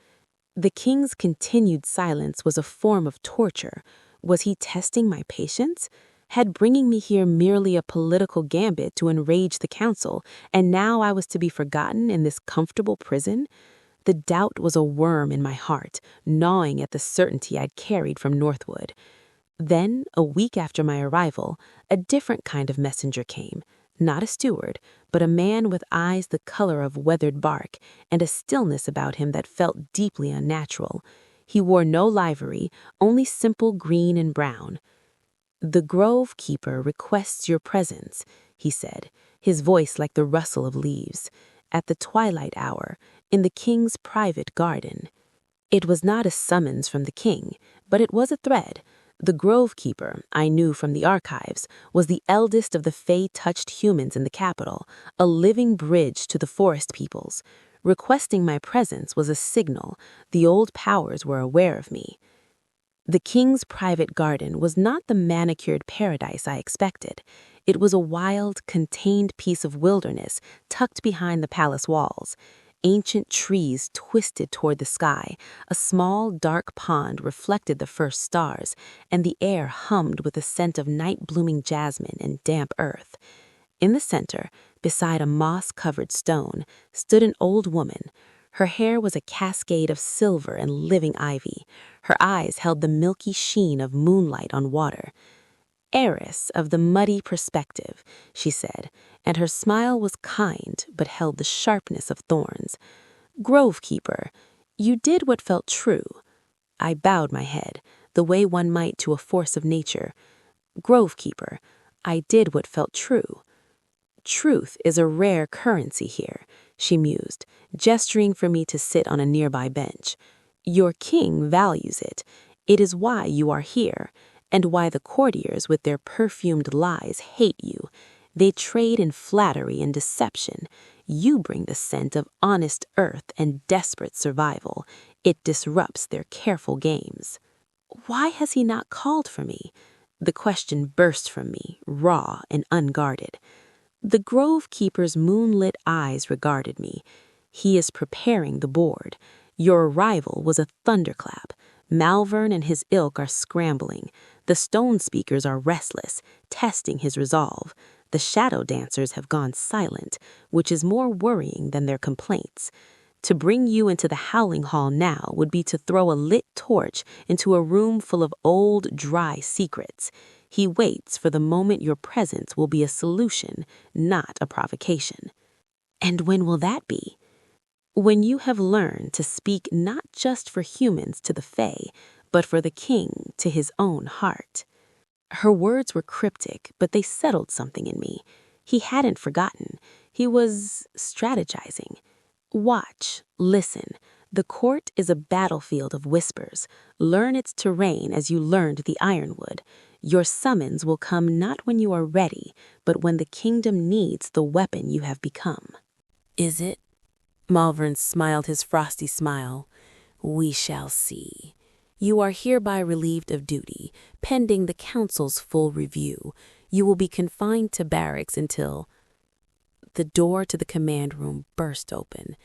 [SPEAKER 2] The king's continued silence was a form of torture. Was he testing my patience? Had bringing me here merely a political gambit to enrage the council, and now I was to be forgotten in this comfortable prison? The doubt was a worm in my heart, gnawing at the certainty I'd carried from Northwood. Then, a week after my arrival, a different kind of messenger came. Not a steward, but a man with eyes the color of weathered bark and a stillness about him that felt deeply unnatural. He wore no livery, only simple green and brown. "The Grove Keeper requests your presence," he said, his voice like the rustle of leaves, "at the twilight hour, in the king's private garden." It was not a summons from the king, but it was a thread. The Grove Keeper, I knew from the archives, was the eldest of the Fae-touched humans in the capital, a living bridge to the forest peoples. Requesting my presence was a signal. The old powers were aware of me. The king's private garden was not the manicured paradise I expected. It was a wild, contained piece of wilderness tucked behind the palace walls. Ancient trees twisted toward the sky, a small, dark pond reflected the first stars, and the air hummed with the scent of night-blooming jasmine and damp earth. In the center, beside a moss-covered stone, stood an old woman. Her hair was a cascade of silver and living ivy. Her eyes held the milky sheen of moonlight on water. "Heiress of the muddy perspective," she said, and her smile was kind but held the sharpness of thorns. "Grove Keeper, you did what felt true." I bowed my head, the way one might to a force of nature. "Grove Keeper, I did what felt true." "Truth is a rare currency here," she mused, gesturing for me to sit on a nearby bench. "Your king values it. It is why you are here, and why the courtiers with their perfumed lies hate you. They trade in flattery and deception. You bring the scent of honest earth and desperate survival. It disrupts their careful games." Why has he not called for me? The question burst from me, raw and unguarded. The Grove Keeper's moonlit eyes regarded me. "He is preparing the board. Your arrival was a thunderclap. Malvern and his ilk are scrambling. The Stone Speakers are restless, testing his resolve. The Shadow Dancers have gone silent, which is more worrying than their complaints. To bring you into the Howling Hall now would be to throw a lit torch into a room full of old, dry secrets. He waits for the moment your presence will be a solution, not a provocation." "And when will that be?" "When you have learned to speak not just for humans to the Fae, but for the king to his own heart." Her words were cryptic, but they settled something in me. He hadn't forgotten. He was strategizing. "Watch, listen. The court is a battlefield of whispers. Learn its terrain as you learned the ironwood. Your summons will come not when you are ready, but when the kingdom needs the weapon you have become."
[SPEAKER 1] "Is it?" Malvern smiled his frosty smile. "We shall see. You are hereby relieved of duty, pending the council's full review. You will be confined to barracks until—" The door to the command room burst open.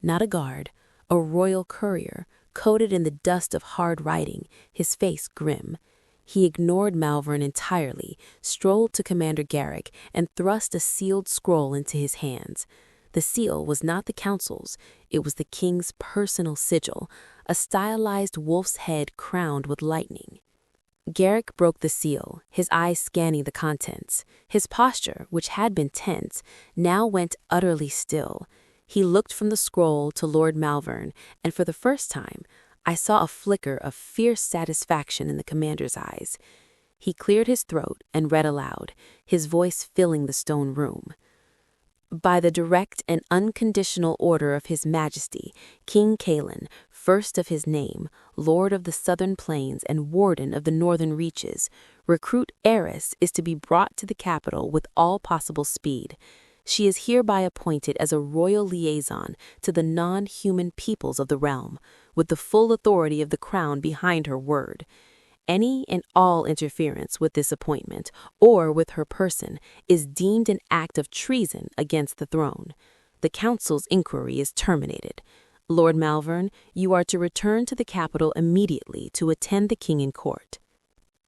[SPEAKER 1] Not a guard, a royal courier, coated in the dust of hard riding, his face grim. He ignored Malvern entirely, strolled to Commander Garrick, and thrust a sealed scroll into his hands. The seal was not the council's, it was the king's personal sigil, a stylized wolf's head crowned with lightning. Garrick broke the seal, his eyes scanning the contents. His posture, which had been tense, now went utterly still. He looked from the scroll to Lord Malvern, and for the first time, I saw a flicker of fierce satisfaction in the commander's eyes. He cleared his throat and read aloud, his voice filling the stone room.
[SPEAKER 2] By the direct and unconditional order of His Majesty, King Kalen, first of his name, Lord of the Southern Plains and Warden of the Northern Reaches, recruit Eris is to be brought to the capital with all possible speed. She is hereby appointed as a royal liaison to the non-human peoples of the realm, with the full authority of the crown behind her word. Any and all interference with this appointment, or with her person, is deemed an act of treason against the throne. The council's inquiry is terminated. Lord Malvern, you are to return to the capital immediately to attend the king in court.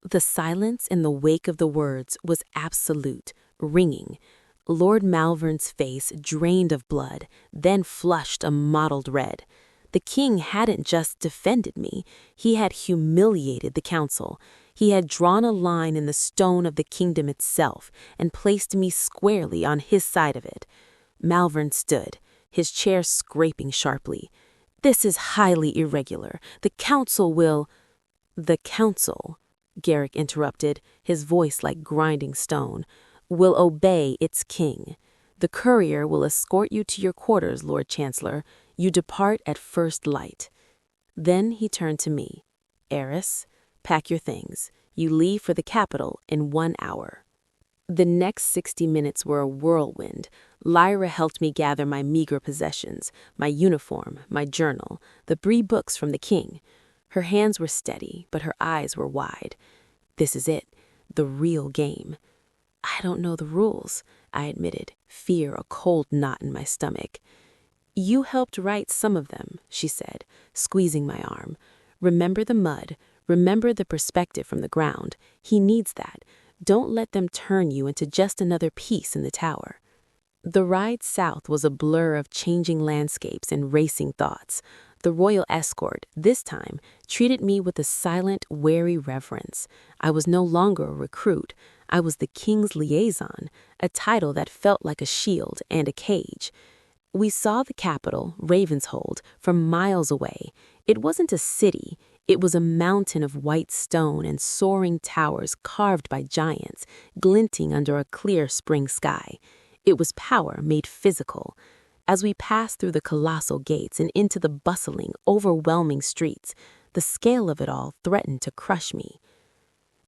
[SPEAKER 2] The silence in the wake of the words was absolute, ringing. Lord Malvern's face drained of blood, then flushed a mottled red. The king hadn't just defended me, he had humiliated the council. He had drawn a line in the stone of the kingdom itself and placed me squarely on his side of it. Malvern stood, his chair scraping sharply. "This is highly irregular. The council will—" "The council," Garrick interrupted, his voice like grinding stone, "will obey its king. The courier will escort you to your quarters, Lord Chancellor. You depart at first light." Then he turned to me. "Eris, pack your things. You leave for the capital in 1 hour." The next 60 minutes were a whirlwind. Lyra helped me gather my meager possessions, my uniform, my journal, the 3 books from the king. Her hands were steady, but her eyes were wide. This is it, the real game. "I don't know the rules," I admitted, fear a cold knot in my stomach. "You helped write some of them," she said, squeezing my arm. "Remember the mud. Remember the perspective from the ground. He needs that. Don't let them turn you into just another piece in the tower." The ride south was a blur of changing landscapes and racing thoughts. The royal escort, this time, treated me with a silent, wary reverence. I was no longer a recruit. I was the king's liaison, a title that felt like a shield and a cage. We saw the capital, Ravenshold, from miles away. It wasn't a city. It was a mountain of white stone and soaring towers carved by giants, glinting under a clear spring sky. It was power made physical. As we passed through the colossal gates and into the bustling, overwhelming streets, the scale of it all threatened to crush me.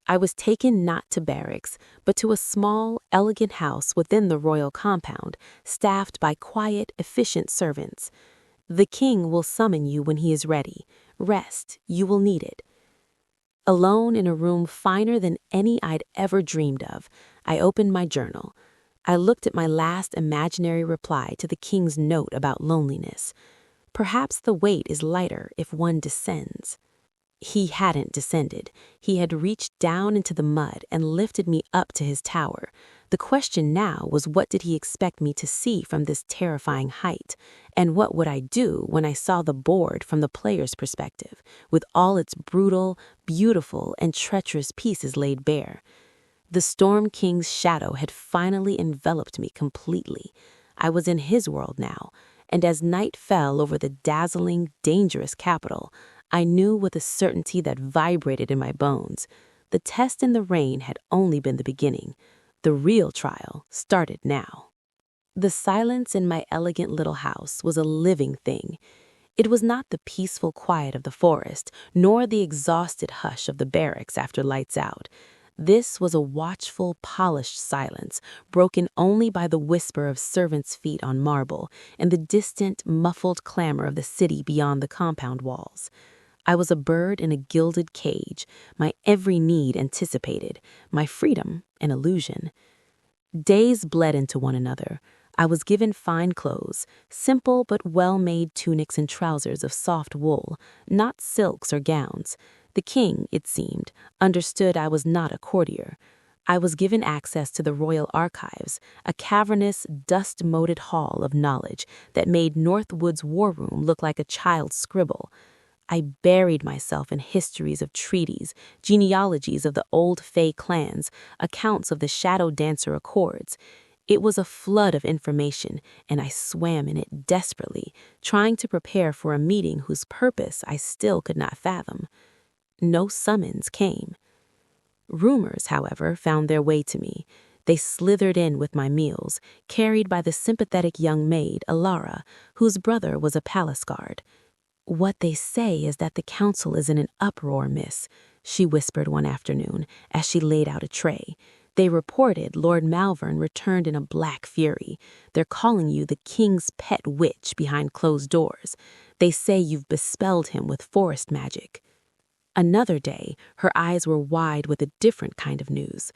[SPEAKER 2] I was taken not to barracks, but to a small, elegant house within the royal compound, staffed by quiet, efficient servants. "The king will summon you when he is ready. Rest, you will need it." Alone in a room finer than any I'd ever dreamed of, I opened my journal. I looked at my last imaginary reply to the king's note about loneliness. Perhaps the weight is lighter if one descends. He hadn't descended. He had reached down into the mud and lifted me up to his tower. The question now was, what did he expect me to see from this terrifying height? And what would I do when I saw the board from the player's perspective, with all its brutal, beautiful, and treacherous pieces laid bare? The Storm King's shadow had finally enveloped me completely. I was in his world now, and as night fell over the dazzling, dangerous capital, I knew with a certainty that vibrated in my bones. The test in the rain had only been the beginning. The real trial started now. The silence in my elegant little house was a living thing. It was not the peaceful quiet of the forest, nor the exhausted hush of the barracks after lights out. This was a watchful, polished silence, broken only by the whisper of servants' feet on marble and the distant, muffled clamor of the city beyond the compound walls. I was a bird in a gilded cage, my every need anticipated, my freedom an illusion. Days bled into one another. I was given fine clothes, simple but well-made tunics and trousers of soft wool, not silks or gowns. The king, it seemed, understood I was not a courtier. I was given access to the royal archives, a cavernous, dust-moated hall of knowledge that made Northwood's war room look like a child's scribble. I buried myself in histories of treaties, genealogies of the old Fey clans, accounts of the Shadow Dancer Accords. It was a flood of information, and I swam in it desperately, trying to prepare for a meeting whose purpose I still could not fathom. No summons came. Rumors, however, found their way to me. They slithered in with my meals, carried by the sympathetic young maid, Alara, whose brother was a palace guard. "What they say is that the council is in an uproar, miss," she whispered one afternoon as she laid out a tray. "They reported Lord Malvern returned in a black fury. They're calling you the king's pet witch behind closed doors. They say you've bespelled him with forest magic." Another day, her eyes were wide with a different kind of news.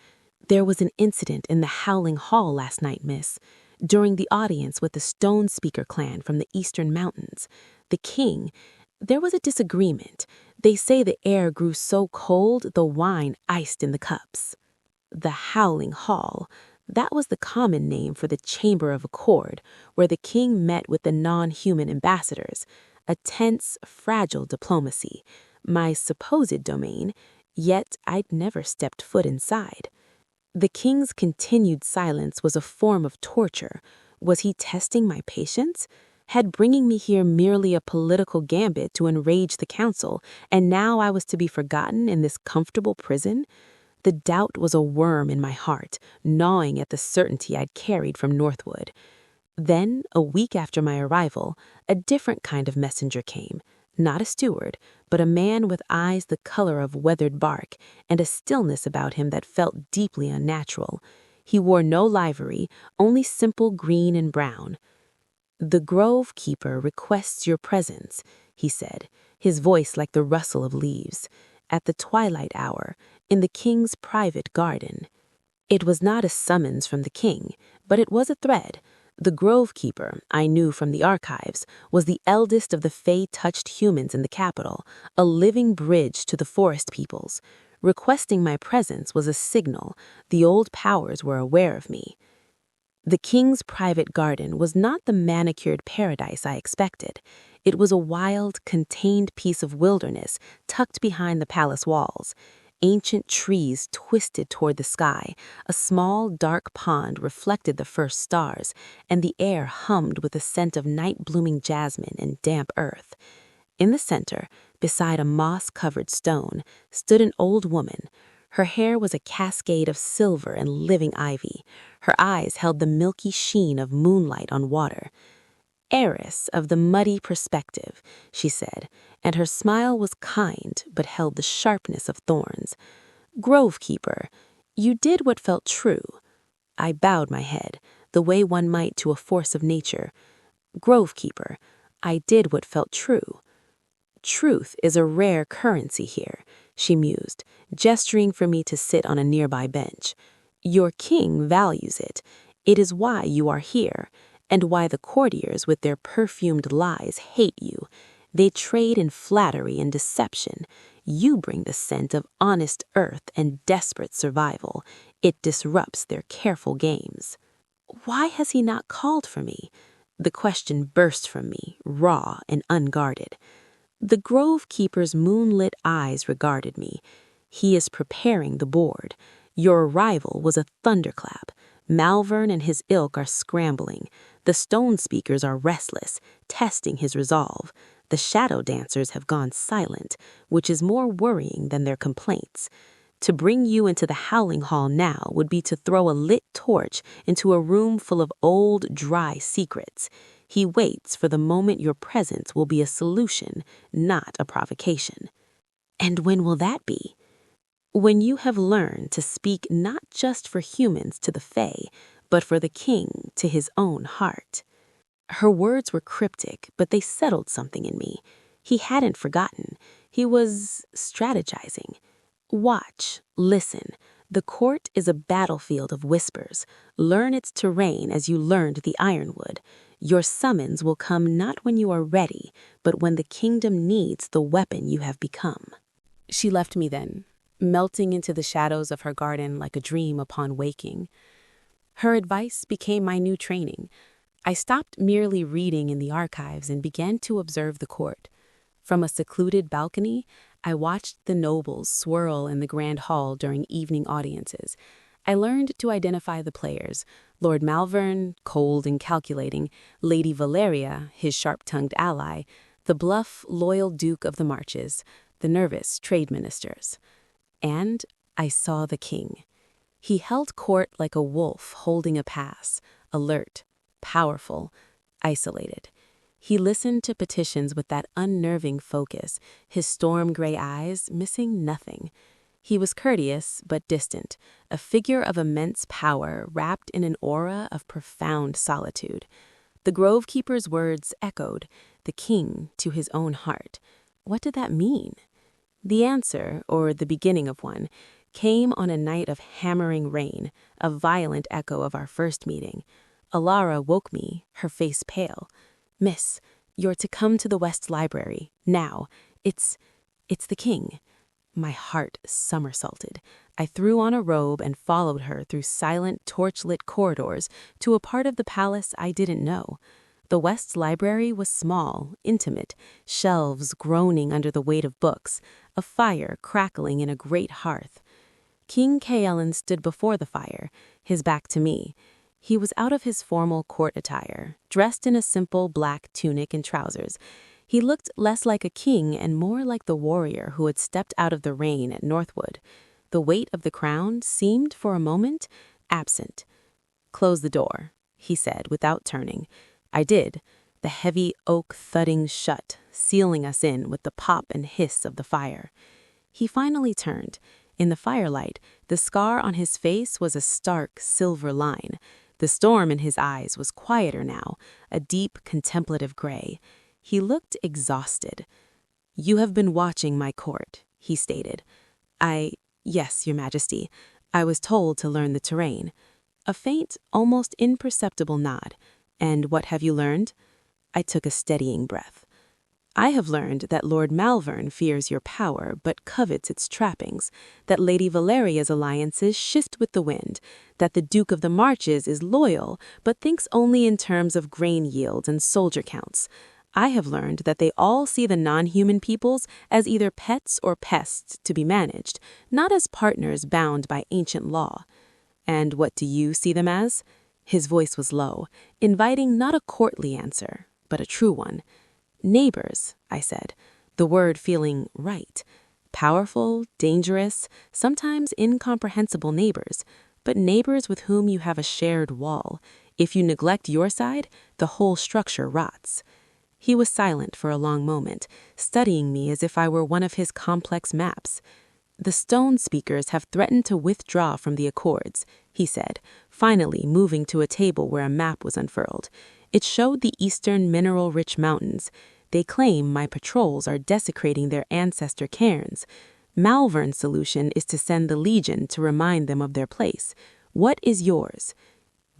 [SPEAKER 2] "There was an incident in the Howling Hall last night, miss. During the audience with the Stone Speaker clan from the Eastern Mountains, the king, there was a disagreement. They say the air grew so cold the wine iced in the cups." The Howling Hall, that was the common name for the Chamber of Accord, where the king met with the non-human ambassadors. A tense, fragile diplomacy, my supposed domain, yet I'd never stepped foot inside. The king's continued silence was a form of torture. Was he testing my patience? Had bringing me here merely a political gambit to enrage the council, and now I was to be forgotten in this comfortable prison? The doubt was a worm in my heart, gnawing at the certainty I'd carried from Northwood. Then, a week after my arrival, a different kind of messenger came. Not a steward, but a man with eyes the color of weathered bark and a stillness about him that felt deeply unnatural. He wore no livery, only simple green and brown. "The Grove Keeper requests your presence," he said, his voice like the rustle of leaves, "at the twilight hour, in the king's private garden." It was not a summons from the king, but it was a thread. The Grove Keeper, I knew from the archives, was the eldest of the Fae-touched humans in the capital, a living bridge to the forest peoples. Requesting my presence was a signal. The old powers were aware of me. The king's private garden was not the manicured paradise I expected. It was a wild, contained piece of wilderness tucked behind the palace walls. Ancient trees twisted toward the sky, a small, dark pond reflected the first stars, and the air hummed with the scent of night-blooming jasmine and damp earth. In the center, beside a moss-covered stone, stood an old woman. Her hair was a cascade of silver and living ivy. Her eyes held the milky sheen of moonlight on water. "Heiress of the muddy perspective," she said, and her smile was kind but held the sharpness of thorns. "Grove Keeper, you did what felt true." I bowed my head, the way one might to a force of nature. "Grove Keeper, I did what felt true." "Truth is a rare currency here," she mused, gesturing for me to sit on a nearby bench. "Your king values it. It is why you are here, and why the courtiers with their perfumed lies hate you. They trade in flattery and deception. You bring the scent of honest earth and desperate survival. It disrupts their careful games." Why has he not called for me? The question burst from me, raw and unguarded. The Grove Keeper's moonlit eyes regarded me. "He is preparing the board. Your arrival was a thunderclap. Malvern and his ilk are scrambling. The Stone Speakers are restless, testing his resolve. The Shadow Dancers have gone silent, which is more worrying than their complaints. To bring you into the Howling Hall now would be to throw a lit torch into a room full of old, dry secrets. He waits for the moment your presence will be a solution, not a provocation." "And when will that be?" "When you have learned to speak not just for humans to the Fae, but for the king to his own heart." Her words were cryptic, but they settled something in me. He hadn't forgotten. He was strategizing. "Watch, listen. The court is a battlefield of whispers. Learn its terrain as you learned the ironwood. Your summons will come not when you are ready, but when the kingdom needs the weapon you have become." She left me then, melting into the shadows of her garden like a dream upon waking. Her advice became my new training. I stopped merely reading in the archives and began to observe the court. From a secluded balcony, I watched the nobles swirl in the grand hall during evening audiences. I learned to identify the players: Lord Malvern, cold and calculating; Lady Valeria, his sharp-tongued ally; the bluff, loyal Duke of the Marches; the nervous trade ministers. And I saw the king. He held court like a wolf holding a pass, alert, powerful, isolated. He listened to petitions with that unnerving focus, his storm-gray eyes missing nothing. He was courteous but distant, a figure of immense power wrapped in an aura of profound solitude. The Grovekeeper's words echoed, the king to his own heart. What did that mean? The answer, or the beginning of one, came on a night of hammering rain, a violent echo of our first meeting. Alara woke me, her face pale. "Miss, you're to come to the West Library, now. It's the king." My heart somersaulted. I threw on a robe and followed her through silent, torch-lit corridors to a part of the palace I didn't know. The West Library was small, intimate, shelves groaning under the weight of books, a fire crackling in a great hearth. King Kaelen stood before the fire, his back to me. He was out of his formal court attire, dressed in a simple black tunic and trousers. He looked less like a king and more like the warrior who had stepped out of the rain at Northwood. The weight of the crown seemed, for a moment, absent. "Close the door," he said without turning. I did, the heavy oak thudding shut, sealing us in with the pop and hiss of the fire. He finally turned. In the firelight, the scar on his face was a stark silver line. The storm in his eyes was quieter now, a deep, contemplative gray. He looked exhausted. "You have been watching my court," he stated. Yes, Your Majesty. I was told to learn the terrain." A faint, almost imperceptible nod. "And what have you learned?" I took a steadying breath. "I have learned that Lord Malvern fears your power but covets its trappings, that Lady Valeria's alliances shift with the wind, that the Duke of the Marches is loyal but thinks only in terms of grain yields and soldier counts. I have learned that they all see the non-human peoples as either pets or pests to be managed, not as partners bound by ancient law. And what do you see them as?" His voice was low, inviting not a courtly answer, but a true one. "Neighbors," I said, the word feeling right. Powerful, dangerous, sometimes incomprehensible neighbors, but neighbors with whom you have a shared wall. If you neglect your side, the whole structure rots. He was silent for a long moment, studying me as if I were one of his complex maps. "The stone speakers have threatened to withdraw from the accords," he said, finally moving to a table where a map was unfurled. It showed the eastern mineral-rich mountains. "They claim my patrols are desecrating their ancestor cairns. Malvern's solution is to send the Legion to remind them of their place. What is yours?"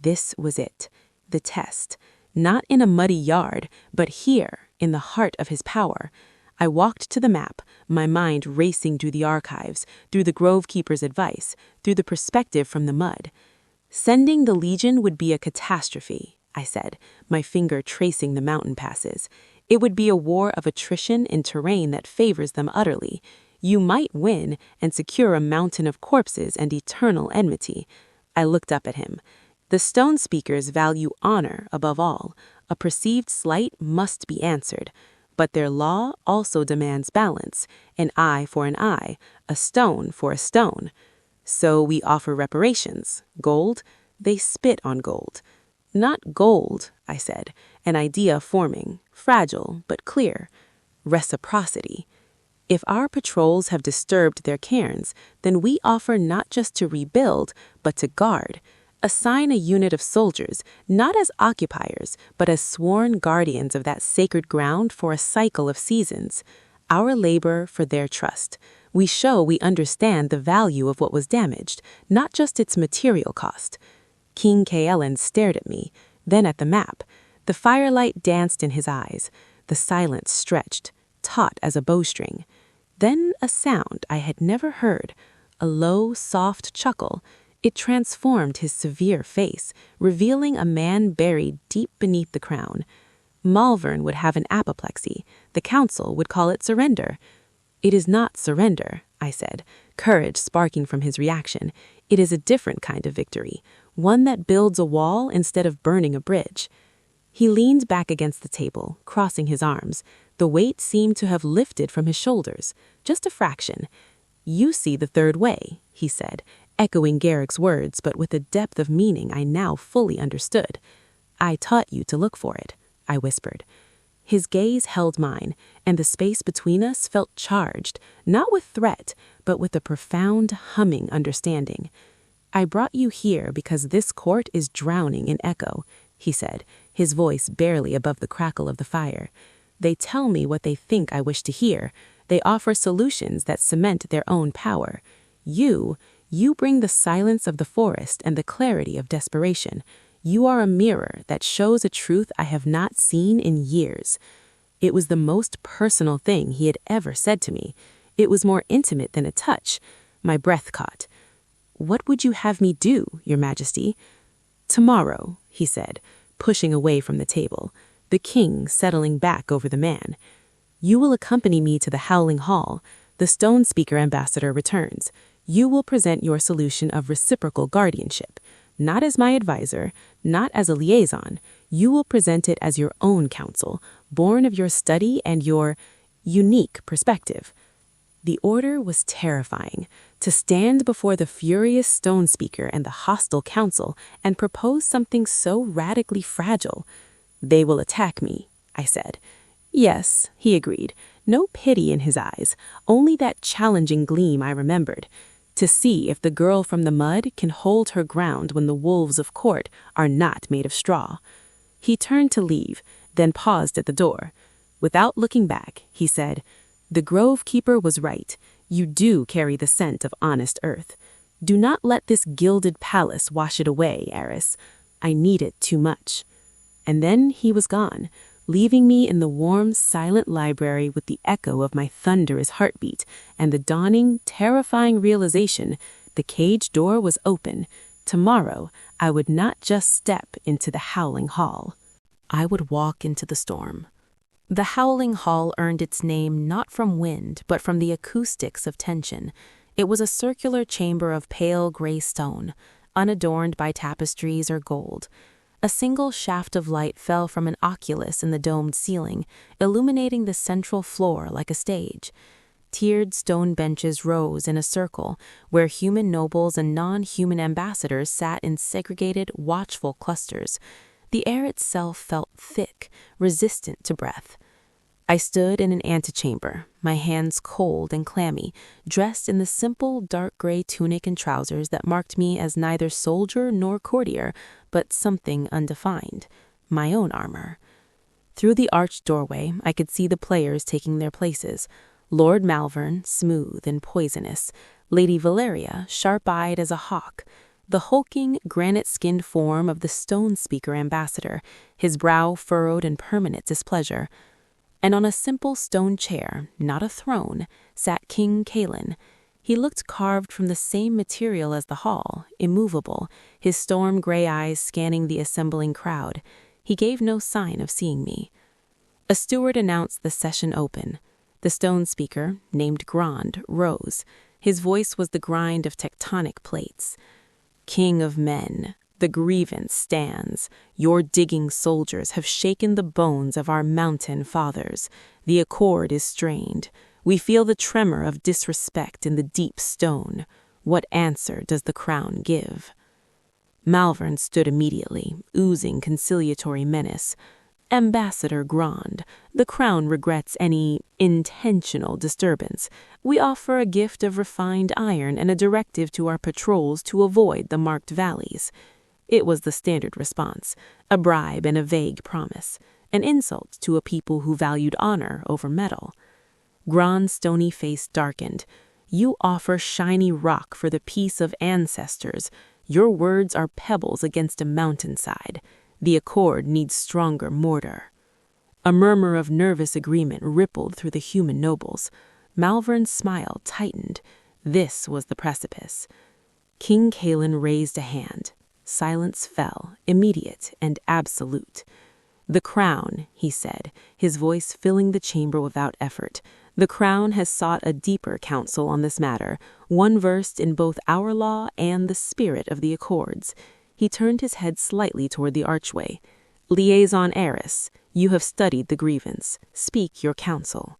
[SPEAKER 2] This was it, the test. Not in a muddy yard, but here, in the heart of his power. I walked to the map, my mind racing through the archives, through the Grovekeeper's advice, through the perspective from the mud. "Sending the Legion would be a catastrophe," I said, my finger tracing the mountain passes. "It would be a war of attrition in terrain that favors them utterly. You might win and secure a mountain of corpses and eternal enmity." I looked up at him. "The stone speakers value honor above all. A perceived slight must be answered. But their law also demands balance, an eye for an eye, a stone for a stone. So we offer reparations. Gold? They spit on gold." "Not gold," I said, an idea forming, fragile but clear. "Reciprocity. If our patrols have disturbed their cairns, then we offer not just to rebuild, but to guard. Assign a unit of soldiers, not as occupiers, but as sworn guardians of that sacred ground for a cycle of seasons. Our labor for their trust. We show we understand the value of what was damaged, not just its material cost." King Kaelen stared at me, then at the map. The firelight danced in his eyes. The silence stretched, taut as a bowstring. Then a sound I had never heard, a low, soft chuckle. It transformed his severe face, revealing a man buried deep beneath the crown. Malvern would have an apoplexy. The council would call it surrender. "It is not surrender," I said, courage sparking from his reaction. "It is a different kind of victory, one that builds a wall instead of burning a bridge." He leaned back against the table, crossing his arms. The weight seemed to have lifted from his shoulders, just a fraction. "You see the third way," he said, echoing Garrick's words, but with a depth of meaning I now fully understood. "I taught you to look for it," I whispered. His gaze held mine, and the space between us felt charged, not with threat, but with a profound, humming understanding. "I brought you here because this court is drowning in echo," he said, his voice barely above the crackle of the fire. "They tell me what they think I wish to hear. They offer solutions that cement their own power. You bring the silence of the forest and the clarity of desperation. You are a mirror that shows a truth I have not seen in years." It was the most personal thing he had ever said to me. It was more intimate than a touch. My breath caught. "What would you have me do, Your Majesty?" "Tomorrow," he said, pushing away from the table, the king settling back over the man. "You will accompany me to the Howling Hall. The Stone Speaker ambassador returns. You will present your solution of reciprocal guardianship. Not as my advisor, not as a liaison. You will present it as your own counsel, born of your study and your unique perspective." The order was terrifying. To stand before the furious Stone Speaker and the hostile council and propose something so radically fragile. "They will attack me," I said. "Yes," he agreed. No pity in his eyes, only that challenging gleam I remembered. To see if the girl from the mud can hold her ground when the wolves of court are not made of straw. He turned to leave, then paused at the door. Without looking back, he said, "The Grove Keeper was right. You do carry the scent of honest earth. Do not let this gilded palace wash it away, Eris. I need it too much." And then he was gone, leaving me in the warm, silent library with the echo of my thunderous heartbeat and the dawning, terrifying realization the cage door was open. Tomorrow, I would not just step into the Howling Hall. I would walk into the storm. The Howling Hall earned its name not from wind, but from the acoustics of tension. It was a circular chamber of pale gray stone, unadorned by tapestries or gold. A single shaft of light fell from an oculus in the domed ceiling, illuminating the central floor like a stage. Tiered stone benches rose in a circle, where human nobles and non-human ambassadors sat in segregated, watchful clusters. The air itself felt thick, resistant to breath. I stood in an antechamber, my hands cold and clammy, dressed in the simple dark gray tunic and trousers that marked me as neither soldier nor courtier, but something undefined, my own armor. Through the arched doorway, I could see the players taking their places. Lord Malvern, smooth and poisonous. Lady Valeria, sharp-eyed as a hawk. The hulking, granite-skinned form of the Stone Speaker ambassador, his brow furrowed in permanent displeasure. And on a simple stone chair, not a throne, sat King Cailan. He looked carved from the same material as the hall, immovable, his storm-gray eyes scanning the assembling crowd. He gave no sign of seeing me. A steward announced the session open. The Stone Speaker, named Grond, rose. His voice was the grind of tectonic plates. "King of men, the grievance stands. Your digging soldiers have shaken the bones of our mountain fathers. The accord is strained. We feel the tremor of disrespect in the deep stone. What answer does the crown give?" Malvern stood immediately, oozing conciliatory menace. "Ambassador Grond, the crown regrets any intentional disturbance. We offer a gift of refined iron and a directive to our patrols to avoid the marked valleys." It was the standard response, a bribe and a vague promise, an insult to a people who valued honor over metal. Grond's stony face darkened. "You offer shiny rock for the peace of ancestors. Your words are pebbles against a mountainside. The accord needs stronger mortar." A murmur of nervous agreement rippled through the human nobles. Malvern's smile tightened. This was the precipice. King Cailan raised a hand. Silence fell, immediate and absolute. "The crown," he said, his voice filling the chamber without effort. "The crown has sought a deeper counsel on this matter, one versed in both our law and the spirit of the accords." He turned his head slightly toward the archway. "Liaison Eris, you have studied the grievance. Speak your counsel."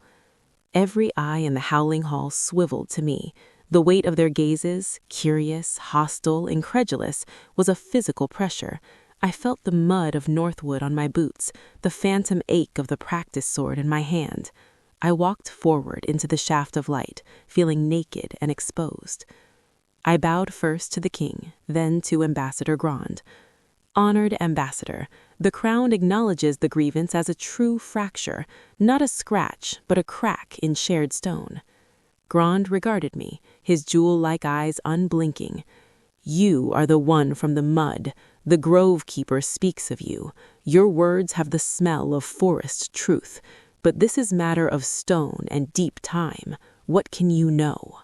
[SPEAKER 2] Every eye in the Howling Hall swiveled to me. The weight of their gazes, curious, hostile, incredulous, was a physical pressure. I felt the mud of Northwood on my boots, the phantom ache of the practice sword in my hand. I walked forward into the shaft of light, feeling naked and exposed. I bowed first to the king, then to Ambassador Grand. Honored ambassador, the crown acknowledges the grievance as a true fracture, not a scratch, but a crack in shared stone. Grand regarded me, his jewel-like eyes unblinking. You are the one from the mud. The grove keeper speaks of you. Your words have the smell of forest truth. But this is matter of stone and deep time. What can you know?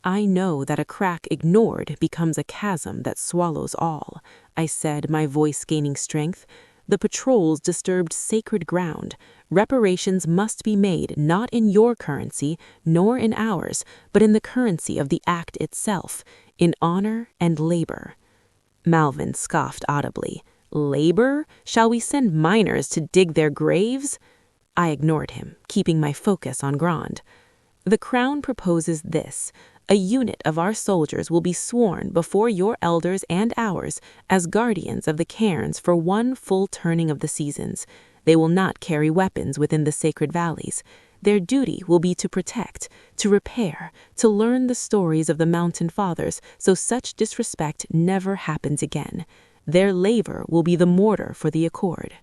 [SPEAKER 2] I know that a crack ignored becomes a chasm that swallows all, I said, my voice gaining strength. The patrols disturbed sacred ground. Reparations must be made not in your currency, nor in ours, but in the currency of the act itself, in honor and labor. Malvin scoffed audibly. Labor? Shall we send miners to dig their graves? I ignored him, keeping my focus on Grand. The crown proposes this. A unit of our soldiers will be sworn before your elders and ours as guardians of the cairns for one full turning of the seasons. They will not carry weapons within the sacred valleys. Their duty will be to protect, to repair, to learn the stories of the mountain fathers so such disrespect never happens again. Their labor will be the mortar for the accord.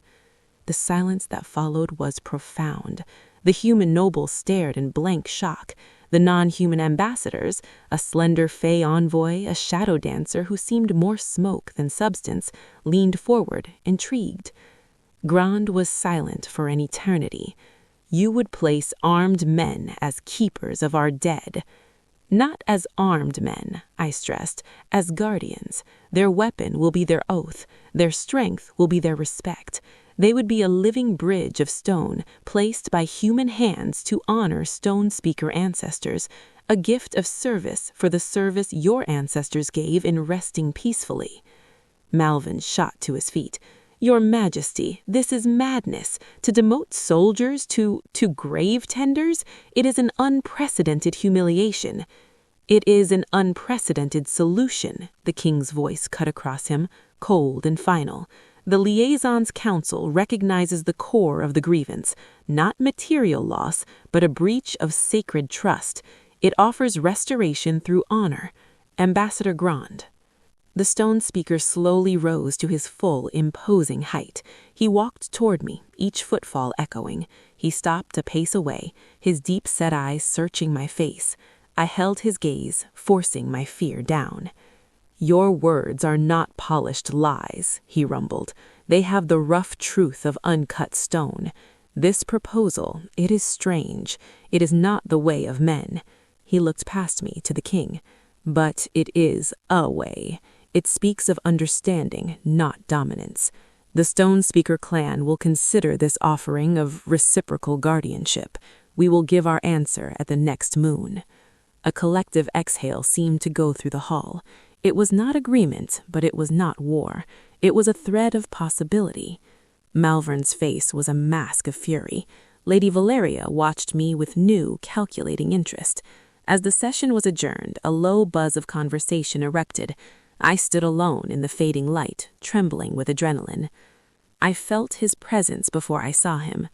[SPEAKER 2] The silence that followed was profound. The human nobles stared in blank shock. The non-human ambassadors, a slender fey envoy, a shadow dancer who seemed more smoke than substance, leaned forward, intrigued. Grand was silent for an eternity. You would place armed men as keepers of our dead. Not as armed men, I stressed, as guardians. Their weapon will be their oath. Their strength will be their respect. They would be a living bridge of stone placed by human hands to honor stone speaker ancestors, a gift of service for the service your ancestors gave in resting peacefully. Malvin shot to his feet. Your Majesty, this is madness. To demote soldiers to grave tenders? It is an unprecedented humiliation. It is an unprecedented solution, the king's voice cut across him, cold and final. The Liaisons Council recognizes the core of the grievance, not material loss, but a breach of sacred trust. It offers restoration through honor. Ambassador Grand. The stone speaker slowly rose to his full, imposing height. He walked toward me, each footfall echoing. He stopped a pace away, his deep-set eyes searching my face. I held his gaze, forcing my fear down. Your words are not polished lies, he rumbled. They have the rough truth of uncut stone. This proposal, it is strange. It is not the way of men. He looked past me to the king. But it is a way. It speaks of understanding, not dominance. The Stone Speaker clan will consider this offering of reciprocal guardianship. We will give our answer at the next moon. A collective exhale seemed to go through the hall. It was not agreement, but it was not war. It was a thread of possibility. Malvern's face was a mask of fury. Lady Valeria watched me with new, calculating interest. As the session was adjourned, a low buzz of conversation erupted. I stood alone in the fading light, trembling with adrenaline. I felt his presence before I saw him.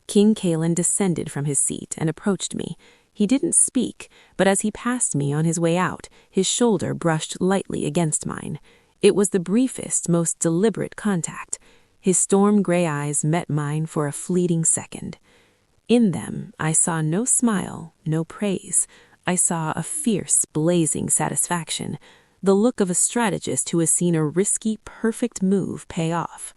[SPEAKER 2] King Kalen descended from his seat and approached me. He didn't speak, but as he passed me on his way out, his shoulder brushed lightly against mine. It was the briefest, most deliberate contact. His storm-gray eyes met mine for a fleeting second. In them, I saw no smile, no praise. I saw a fierce, blazing satisfaction, the look of a strategist who has seen a risky, perfect move pay off.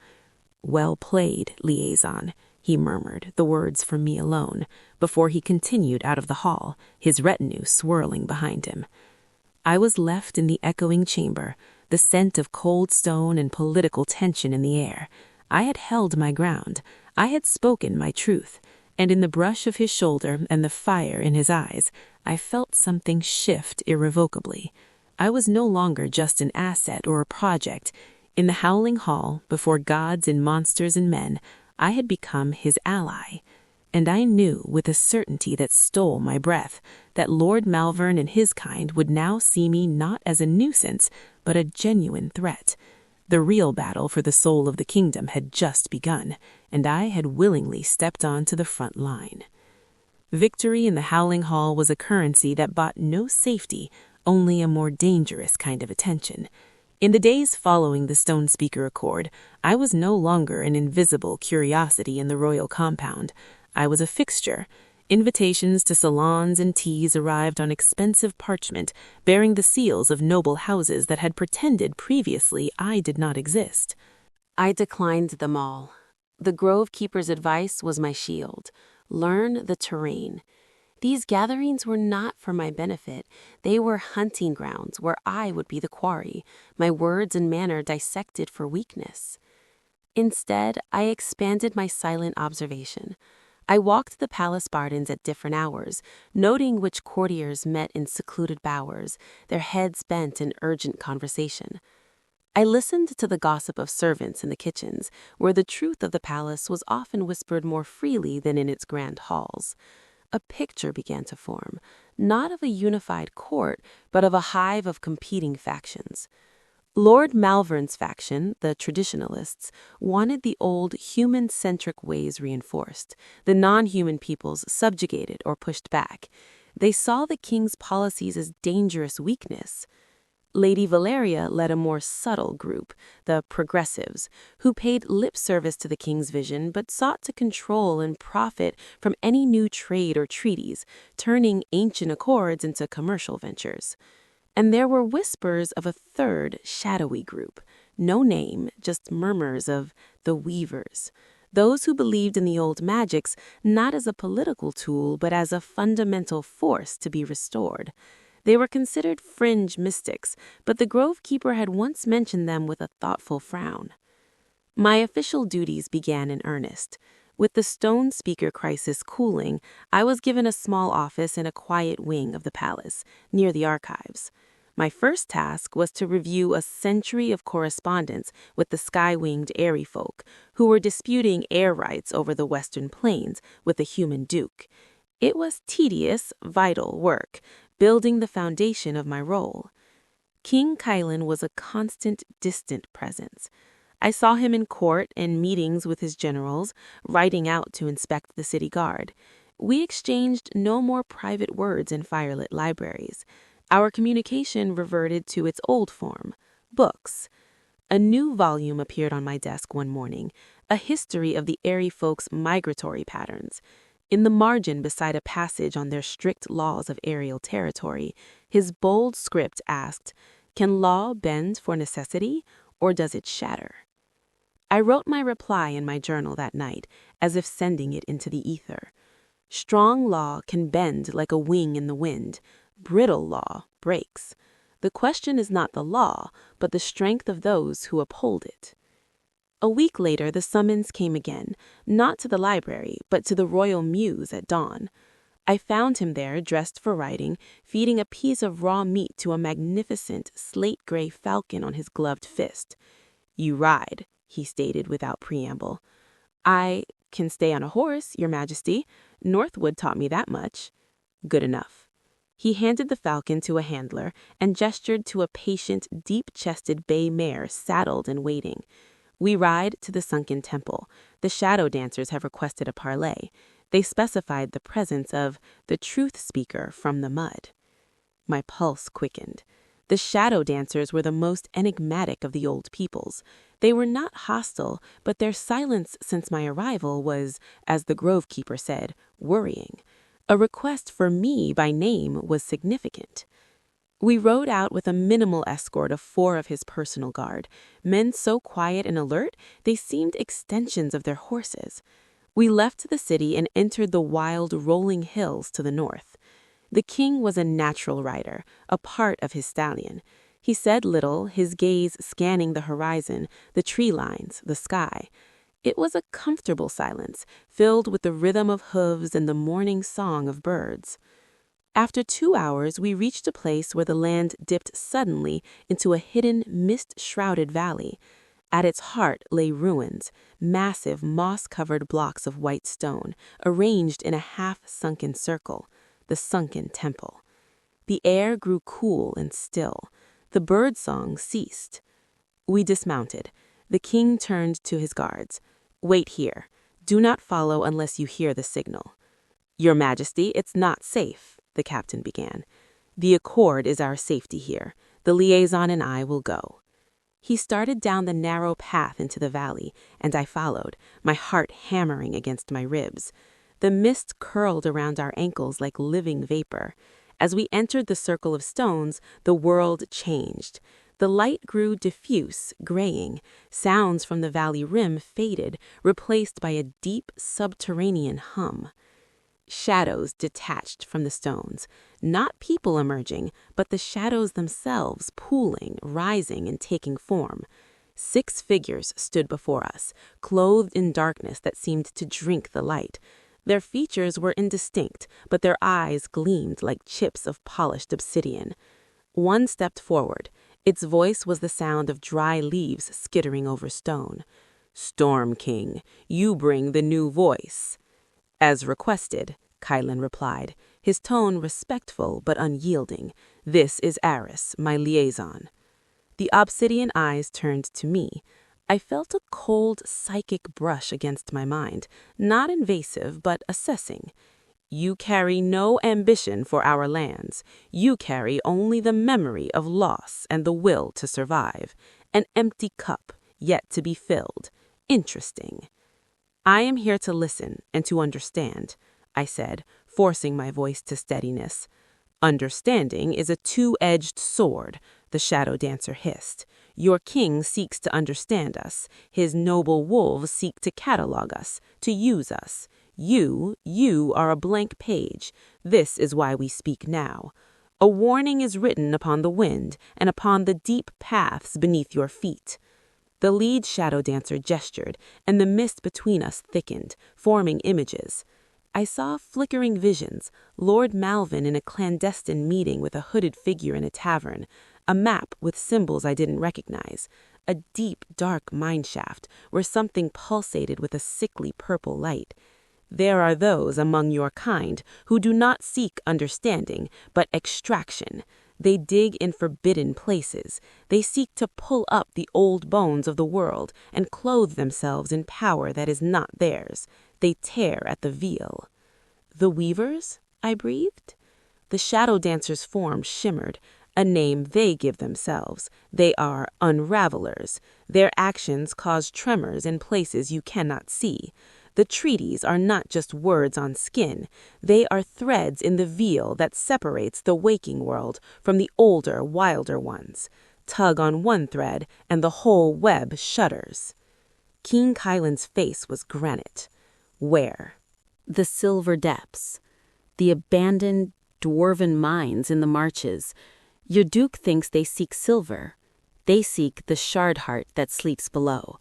[SPEAKER 2] Well played, liaison, he murmured, the words for me alone, before he continued out of the hall, his retinue swirling behind him. I was left in the echoing chamber, the scent of cold stone and political tension in the air. I had held my ground. I had spoken my truth. And in the brush of his shoulder and the fire in his eyes, I felt something shift irrevocably. I was no longer just an asset or a project. In the howling hall, before gods and monsters and men, I had become his ally. and I knew with a certainty that stole my breath that Lord Malvern and his kind would now see me not as a nuisance, but a genuine threat. The real battle for the soul of the kingdom had just begun, and I had willingly stepped on to the front line. Victory in the Howling Hall was a currency that bought no safety, only a more dangerous kind of attention. In the days following the Stone Speaker Accord, I was no longer an invisible curiosity in the royal compound. I was a fixture. Invitations to salons and teas arrived on expensive parchment, bearing the seals of noble houses that had pretended previously I did not exist.
[SPEAKER 1] I declined them all. The Grove Keeper's advice was my shield. Learn the terrain. These gatherings were not for my benefit. They were hunting grounds where I would be the quarry, my words and manner dissected for weakness. Instead, I expanded my silent observation. I walked the palace gardens at different hours, noting which courtiers met in secluded bowers, their heads bent in urgent conversation. I listened to the gossip of servants in the kitchens, where the truth of the palace was often whispered more freely than in its grand halls. A picture began to form, not of a unified court, but of a hive of competing factions. Lord Malvern's faction, the traditionalists, wanted the old human-centric ways reinforced, the non-human peoples subjugated or pushed back. They saw the king's policies as dangerous weakness. Lady Valeria led a more subtle group, the progressives, who paid lip service to the king's vision but sought to control and profit from any new trade or treaties, turning ancient accords into commercial ventures. And there were whispers of a third, shadowy group, no name, just murmurs of the Weavers, those who believed in the old magics not as a political tool but as a fundamental force to be restored. They were considered fringe mystics, but the Grove Keeper had once mentioned them with a thoughtful frown. My official duties began in earnest. With the Stone Speaker crisis cooling, I was given a small office in a quiet wing of the palace, near the archives. My first task was to review a century of correspondence with the sky-winged airy folk, who were disputing air rights over the Western Plains with the human duke. It was tedious, vital work, building the foundation of my role. King Kylan was a constant, distant presence. I saw him in court and meetings with his generals, riding out to inspect the city guard. We exchanged no more private words in firelit libraries. Our communication reverted to its old form, books. A new volume appeared on my desk one morning, a history of the airy folks' migratory patterns. In the margin beside a passage on their strict laws of aerial territory, his bold script asked, "Can law bend for necessity, or does it shatter?" I wrote my reply in my journal that night, as if sending it into the ether. Strong law can bend like a wing in the wind. Brittle law breaks. The question is not the law, but the strength of those who uphold it. A week later, the summons came again, not to the library, but to the Royal Mews at dawn. I found him there, dressed for riding, feeding a piece of raw meat to a magnificent slate-gray falcon on his gloved fist. "You ride," he stated without preamble. "I can stay on a horse, Your Majesty. Northwood taught me that much." "Good enough." He handed the falcon to a handler and gestured to a patient, deep-chested bay mare saddled and waiting. "We ride to the sunken temple. The shadow dancers have requested a parley. They specified the presence of the truth speaker from the mud." My pulse quickened. The shadow dancers were the most enigmatic of the old peoples. They were not hostile, but their silence since my arrival was, as the Grove Keeper said, worrying. A request for me by name was significant. We rode out with a minimal escort of 4 of his personal guard, men so quiet and alert they seemed extensions of their horses. We left the city and entered the wild, rolling hills to the north. The king was a natural rider, a part of his stallion. He said little, his gaze scanning the horizon, the tree lines, the sky. It was a comfortable silence, filled with the rhythm of hooves and the morning song of birds. After 2 hours, we reached a place where the land dipped suddenly into a hidden, mist-shrouded valley.
[SPEAKER 2] At its heart lay ruins, massive moss-covered blocks of white stone, arranged in a half-sunken circle, the sunken temple. The air grew cool and still. The birdsong ceased. We dismounted. The king turned to his guards. "Wait here. Do not follow unless you hear the signal." "Your Majesty, it's not safe," the captain began. "The accord is our safety here. The liaison and I will go." He started down the narrow path into the valley, and I followed, my heart hammering against my ribs. The mist curled around our ankles like living vapor. As we entered the circle of stones, the world changed. The light grew diffuse, graying. Sounds from the valley rim faded, replaced by a deep subterranean hum. Shadows detached from the stones. Not people emerging, but the shadows themselves pooling, rising, and taking form. 6 figures stood before us, clothed in darkness that seemed to drink the light. Their features were indistinct, but their eyes gleamed like chips of polished obsidian. One stepped forward. Its voice was the sound of dry leaves skittering over stone. "Storm King, you bring the new voice." "As requested," Kylan replied, his tone respectful but unyielding. "This is Aris, my liaison." The obsidian eyes turned to me. I felt a cold, psychic brush against my mind, not invasive but assessing. "You carry no ambition for our lands. You carry only the memory of loss and the will to survive. An empty cup, yet to be filled. Interesting." "I am here to listen and to understand," I said, forcing my voice to steadiness. "Understanding is a two-edged sword," the shadow dancer hissed. "Your king seeks to understand us. His noble wolves seek to catalog us, to use us. You are a blank page. This is why we speak now. A warning is written upon the wind and upon the deep paths beneath your feet." The lead shadow dancer gestured, and the mist between us thickened, forming images. I saw flickering visions, Lord Malvin in a clandestine meeting with a hooded figure in a tavern, a map with symbols I didn't recognize, a deep, dark mineshaft where something pulsated with a sickly purple light. There are those among your kind who do not seek understanding, but extraction. They dig in forbidden places. They seek to pull up the old bones of the world and clothe themselves in power that is not theirs. They tear at the veil. "The Weavers?" I breathed. The shadow dancer's form shimmered, a name they give themselves. They are unravelers. Their actions cause tremors in places you cannot see. The treaties are not just words on skin. They are threads in the veil that separates the waking world from the older, wilder ones. Tug on one thread, and the whole web shudders. King Kylan's face was granite. "Where?"
[SPEAKER 1] The silver depths. The abandoned, dwarven mines in the marches. Your duke thinks they seek silver. They seek the shard heart that sleeps below.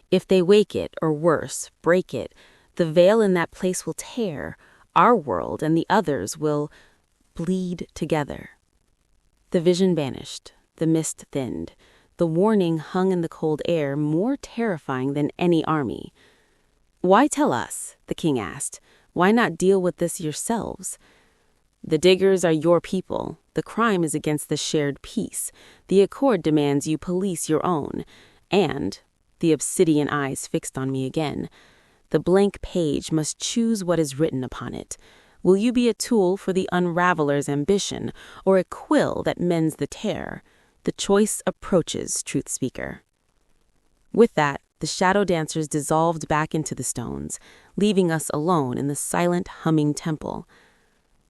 [SPEAKER 1] If they wake it, or worse, break it, the veil in that place will tear. Our world and the others will bleed together. The vision vanished. The mist thinned. The warning hung in the cold air, more terrifying than any army. "Why tell us?" the king asked. "Why not deal with this yourselves? The diggers are your people. The crime is against the shared peace. The accord demands you police your own. And," the obsidian eyes fixed on me again, "the blank page must choose what is written upon it. Will you be a tool for the unraveler's ambition, or a quill that mends the tear? The choice approaches, truth speaker." With that, the shadow dancers dissolved back into the stones, leaving us alone in the silent, humming temple.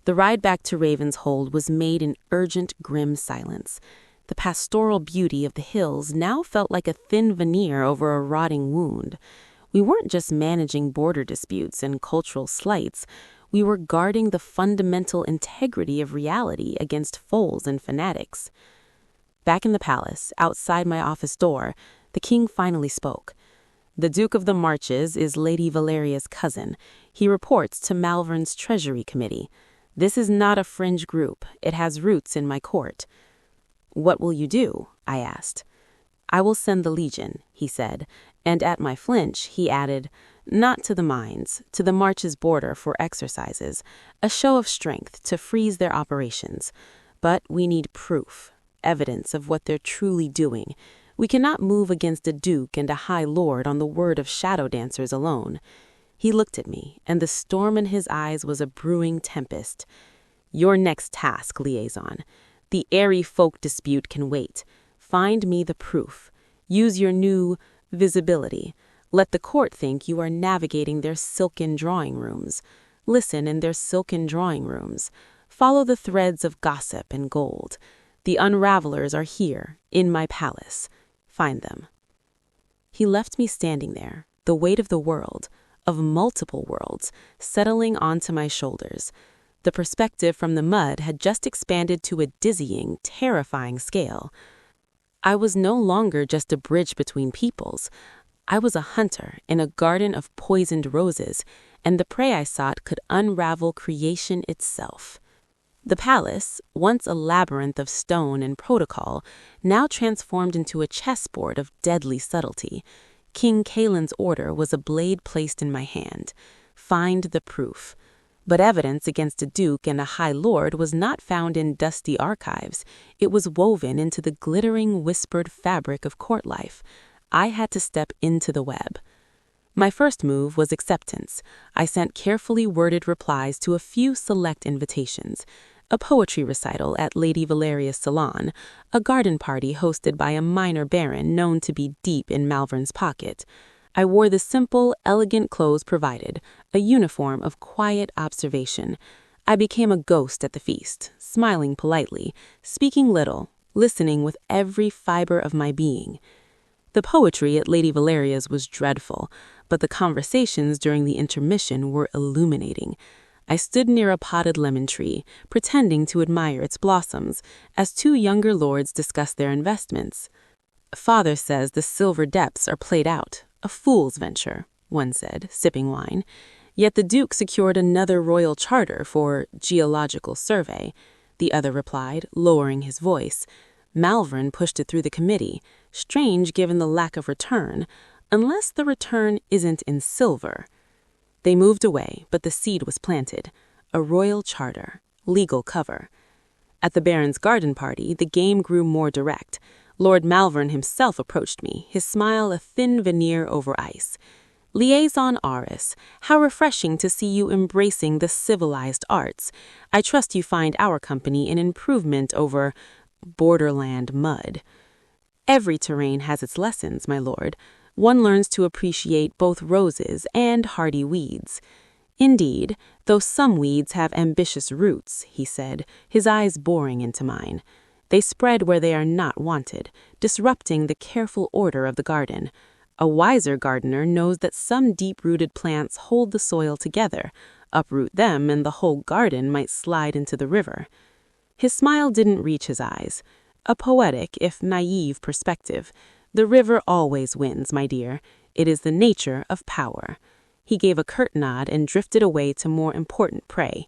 [SPEAKER 1] The ride back to Ravenshold was made in urgent, grim silence. The pastoral beauty of the hills now felt like a thin veneer over a rotting wound. We weren't just managing border disputes and cultural slights. We were guarding the fundamental integrity of reality against foes and fanatics. Back in the palace, outside my office door, the king finally spoke. "The Duke of the Marches is Lady Valeria's cousin. He reports to Malvern's Treasury Committee. This is not a fringe group. It has roots in my court." "What will you do?" I asked.
[SPEAKER 2] I will send the legion, he said, and at my flinch, he added, not to the mines, to the march's border for exercises, a show of strength to freeze their operations. But we need proof, evidence of what they're truly doing. We cannot move against a duke and a high lord on the word of shadow dancers alone. He looked at me, and the storm in his eyes was a brewing tempest. Your next task, liaison. The airy folk dispute can wait. Find me the proof. Use your new visibility. Let the court think you are navigating their silken drawing rooms. Listen in their silken drawing rooms. Follow the threads of gossip and gold. The unravelers are here, in my palace. Find them. He left me standing there, the weight of the world, of multiple worlds, settling onto my shoulders. The perspective from the mud had just expanded to a dizzying, terrifying scale. I was no longer just a bridge between peoples. I was a hunter in a garden of poisoned roses, and the prey I sought could unravel creation itself. The palace, once a labyrinth of stone and protocol, now transformed into a chessboard of deadly subtlety. King Kaelin's order was a blade placed in my hand. Find the proof. But evidence against a duke and a high lord was not found in dusty archives. It was woven into the glittering, whispered fabric of court life. I had to step into the web. My first move was acceptance. I sent carefully worded replies to a few select invitations. A poetry recital at Lady Valeria's salon, a garden party hosted by a minor baron known to be deep in Malvern's pocket. I wore the simple, elegant clothes provided, a uniform of quiet observation. I became a ghost at the feast, smiling politely, speaking little, listening with every fiber of my being. The poetry at Lady Valeria's was dreadful, but the conversations during the intermission were illuminating. I stood near a potted lemon tree, pretending to admire its blossoms, as two younger lords discussed their investments. Father says the silver depths are played out, a fool's venture, one said, sipping wine. Yet the Duke secured another royal charter for geological survey, the other replied, lowering his voice. Malvern pushed it through the committee. Strange given the lack of return, unless the return isn't in silver. They moved away, but the seed was planted. A royal charter, legal cover. At the Baron's garden party, the game grew more direct. Lord Malvern himself approached me, his smile a thin veneer over ice. Liaison Aris, how refreshing to see you embracing the civilized arts. I trust you find our company an improvement over borderland mud. Every terrain has its lessons, my lord. One learns to appreciate both roses and hardy weeds. Indeed, though some weeds have ambitious roots, he said, his eyes boring into mine. They spread where they are not wanted, disrupting the careful order of the garden. A wiser gardener knows that some deep-rooted plants hold the soil together. Uproot them and the whole garden might slide into the river. His smile didn't reach his eyes. A poetic, if naive, perspective. The river always wins, my dear. It is the nature of power. He gave a curt nod and drifted away to more important prey.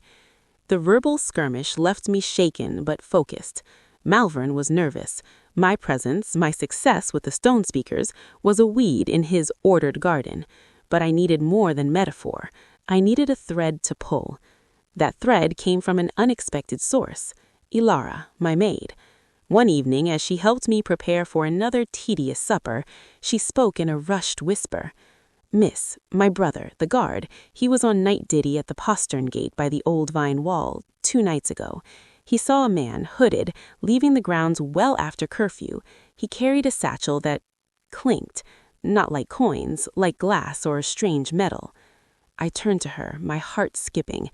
[SPEAKER 2] The verbal skirmish left me shaken but focused. Malvern was nervous. My presence, my success with the stone speakers, was a weed in his ordered garden. But I needed more than metaphor. I needed a thread to pull. That thread came from an unexpected source. Ilara, my maid. One evening, as she helped me prepare for another tedious supper, she spoke in a rushed whisper. Miss, my brother, the guard, he was on night ditty at the postern gate by the old vine wall 2 nights ago. He saw a man, hooded, leaving the grounds well after curfew. He carried a satchel that clinked, not like coins, like glass or strange metal. I turned to her, my heart skipping.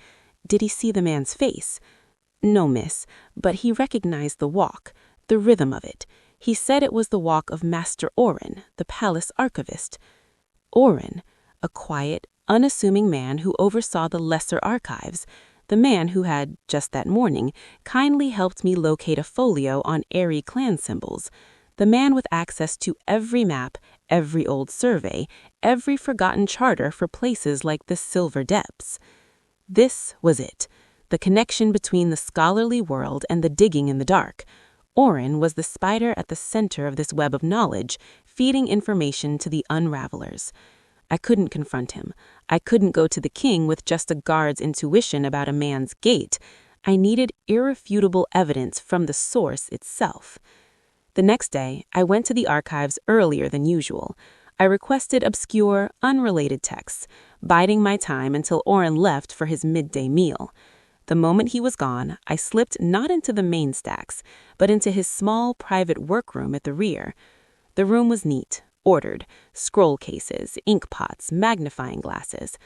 [SPEAKER 2] Did he see the man's face? No, miss, but he recognized the walk, the rhythm of it. He said it was the walk of Master Oren, the palace archivist. Oren, a quiet, unassuming man who oversaw the lesser archives, the man who had, just that morning, kindly helped me locate a folio on airy clan symbols, the man with access to every map, every old survey, every forgotten charter for places like the Silver Depths. This was it. The connection between the scholarly world and the digging in the dark. Orin was the spider at the center of this web of knowledge, feeding information to the unravelers. I couldn't confront him. I couldn't go to the king with just a guard's intuition about a man's gait. I needed irrefutable evidence from the source itself. The next day, I went to the archives earlier than usual. I requested obscure, unrelated texts, biding my time until Orin left for his midday meal. The moment he was gone, I slipped not into the main stacks, but into his small private workroom at the rear. The room was neat, ordered, scroll cases, ink pots, magnifying glasses.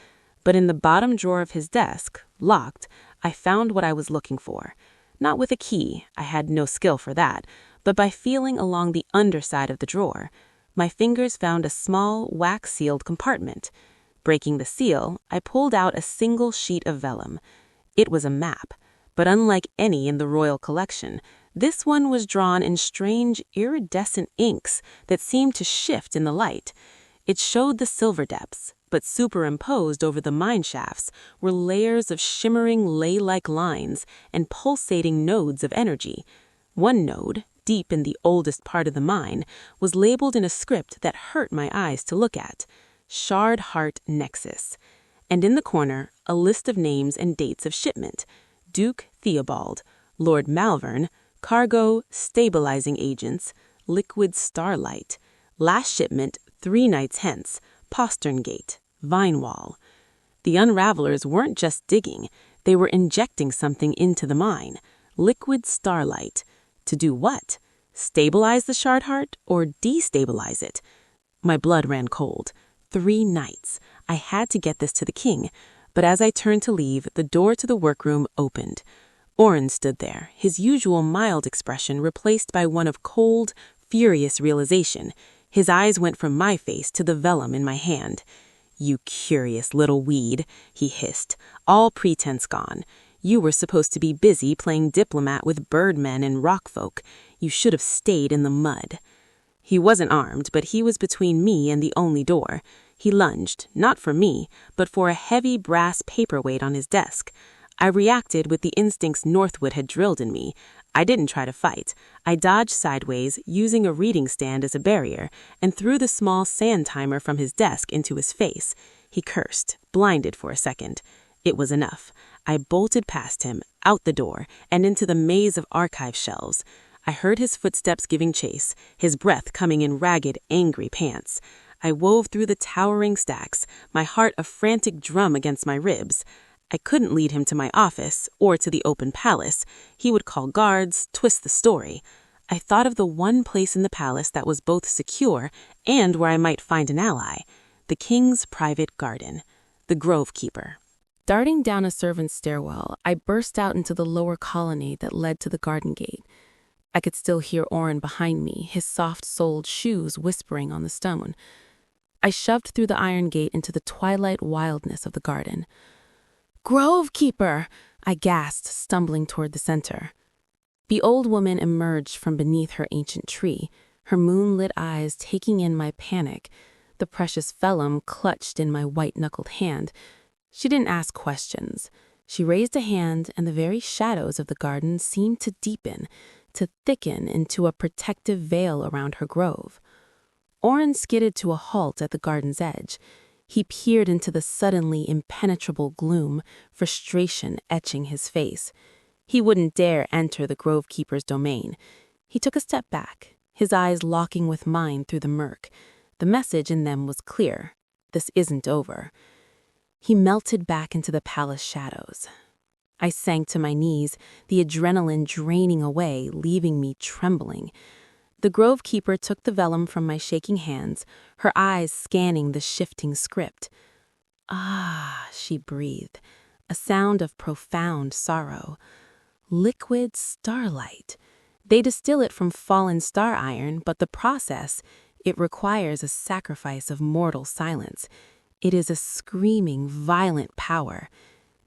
[SPEAKER 2] But in the bottom drawer of his desk, locked, I found what I was looking for. Not with a key, I had no skill for that, but by feeling along the underside of the drawer. My fingers found a small, wax-sealed compartment. Breaking the seal, I pulled out a single sheet of vellum. It was a map, but unlike any in the royal collection, this one was drawn in strange, iridescent inks that seemed to shift in the light. It showed the silver depths, but superimposed over the mine shafts were layers of shimmering ley-like lines and pulsating nodes of energy. One node, deep in the oldest part of the mine, was labeled in a script that hurt my eyes to look at: Shard Heart Nexus. And in the corner, a list of names and dates of shipment: Duke Theobald, Lord Malvern, Cargo Stabilizing Agents, Liquid Starlight. Last shipment 3 nights hence, Postern Gate, Vinewall. The unravelers weren't just digging, they were injecting something into the mine. Liquid Starlight. To do what? Stabilize the Shard Heart or destabilize it? My blood ran cold. 3 nights. I had to get this to the king, but as I turned to leave, the door to the workroom opened. Orin stood there, his usual mild expression replaced by one of cold, furious realization. His eyes went from my face to the vellum in my hand. "You curious little weed," he hissed, "all pretense gone. You were supposed to be busy playing diplomat with birdmen and rockfolk. You should have stayed in the mud." He wasn't armed, but he was between me and the only door. He lunged, not for me, but for a heavy brass paperweight on his desk. I reacted with the instincts Northwood had drilled in me. I didn't try to fight. I dodged sideways, using a reading stand as a barrier, and threw the small sand timer from his desk into his face. He cursed, blinded for a second. It was enough. I bolted past him, out the door, and into the maze of archive shelves. I heard his footsteps giving chase, his breath coming in ragged, angry pants. I wove through the towering stacks, my heart a frantic drum against my ribs. I couldn't lead him to my office or to the open palace. He would call guards, twist the story. I thought of the one place in the palace that was both secure and where I might find an ally: the king's private garden, the Grove Keeper.
[SPEAKER 1] Darting down a servant's stairwell, I burst out into the lower colonnade that led to the garden gate. I could still hear Orin behind me, his soft-soled shoes whispering on the stone. I shoved through the iron gate into the twilight wildness of the garden. "Grove Keeper!" I gasped, stumbling toward the center. The old woman emerged from beneath her ancient tree, her moonlit eyes taking in my panic, the precious vellum clutched in my white-knuckled hand. She didn't ask questions. She raised a hand, and the very shadows of the garden seemed to deepen, to thicken into a protective veil around her grove. Orin skidded to a halt at the garden's edge. He peered into the suddenly impenetrable gloom, frustration etching his face. He wouldn't dare enter the Grove Keeper's domain. He took a step back, his eyes locking with mine through the murk. The message in them was clear. This isn't over. He melted back into the palace shadows. I sank to my knees, the adrenaline draining away, leaving me trembling. The Grove Keeper took the vellum from my shaking hands, her eyes scanning the shifting script. "Ah," she breathed, a sound of profound sorrow. "Liquid starlight. They distill it from fallen star iron, but the process, it requires a sacrifice of mortal silence. It is a screaming, violent power.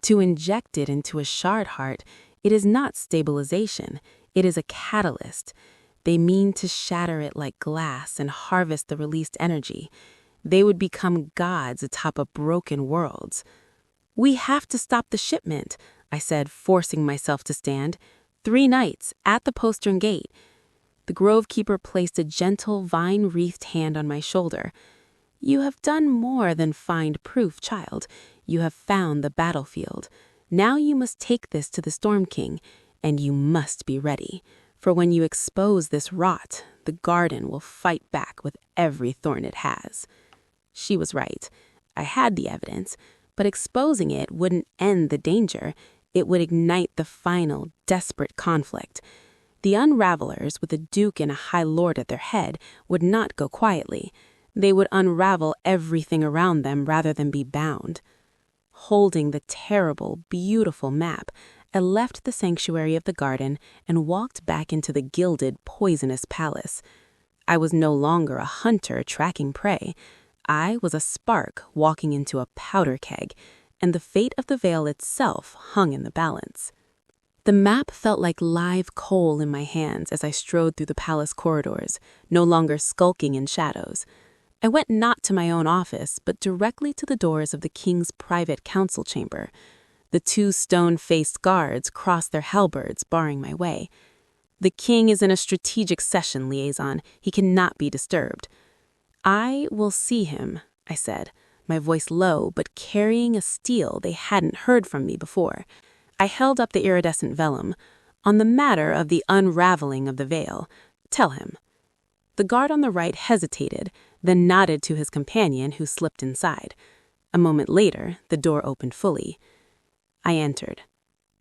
[SPEAKER 1] To inject it into a shard heart, it is not stabilization, it is a catalyst. They mean to shatter it like glass and harvest the released energy. They would become gods atop a broken worlds." "We have to stop the shipment," I said, forcing myself to stand. 3 nights, at the postern gate. The grovekeeper placed a gentle, vine-wreathed hand on my shoulder. "You have done more than find proof, child. You have found the battlefield. Now you must take this to the Storm King, and you must be ready. For when you expose this rot, the garden will fight back with every thorn it has." She was right. I had the evidence, but exposing it wouldn't end the danger. It would ignite the final, desperate conflict. The Unravelers, with a duke and a high lord at their head, would not go quietly. They would unravel everything around them rather than be bound. Holding the terrible, beautiful map, I left the sanctuary of the garden and walked back into the gilded, poisonous palace. I was no longer a hunter tracking prey. I was a spark walking into a powder keg, and the fate of the veil itself hung in the balance. The map felt like live coal in my hands as I strode through the palace corridors, no longer skulking in shadows. I went not to my own office, but directly to the doors of the king's private council chamber. The 2 stone-faced guards crossed their halberds, barring my way. "The king is in a strategic session, liaison. He cannot be disturbed." "I will see him," I said, my voice low, but carrying a steel they hadn't heard from me before. I held up the iridescent vellum. "On the matter of the unraveling of the veil, tell him." The guard on the right hesitated, then nodded to his companion, who slipped inside. A moment later, the door opened fully. I entered.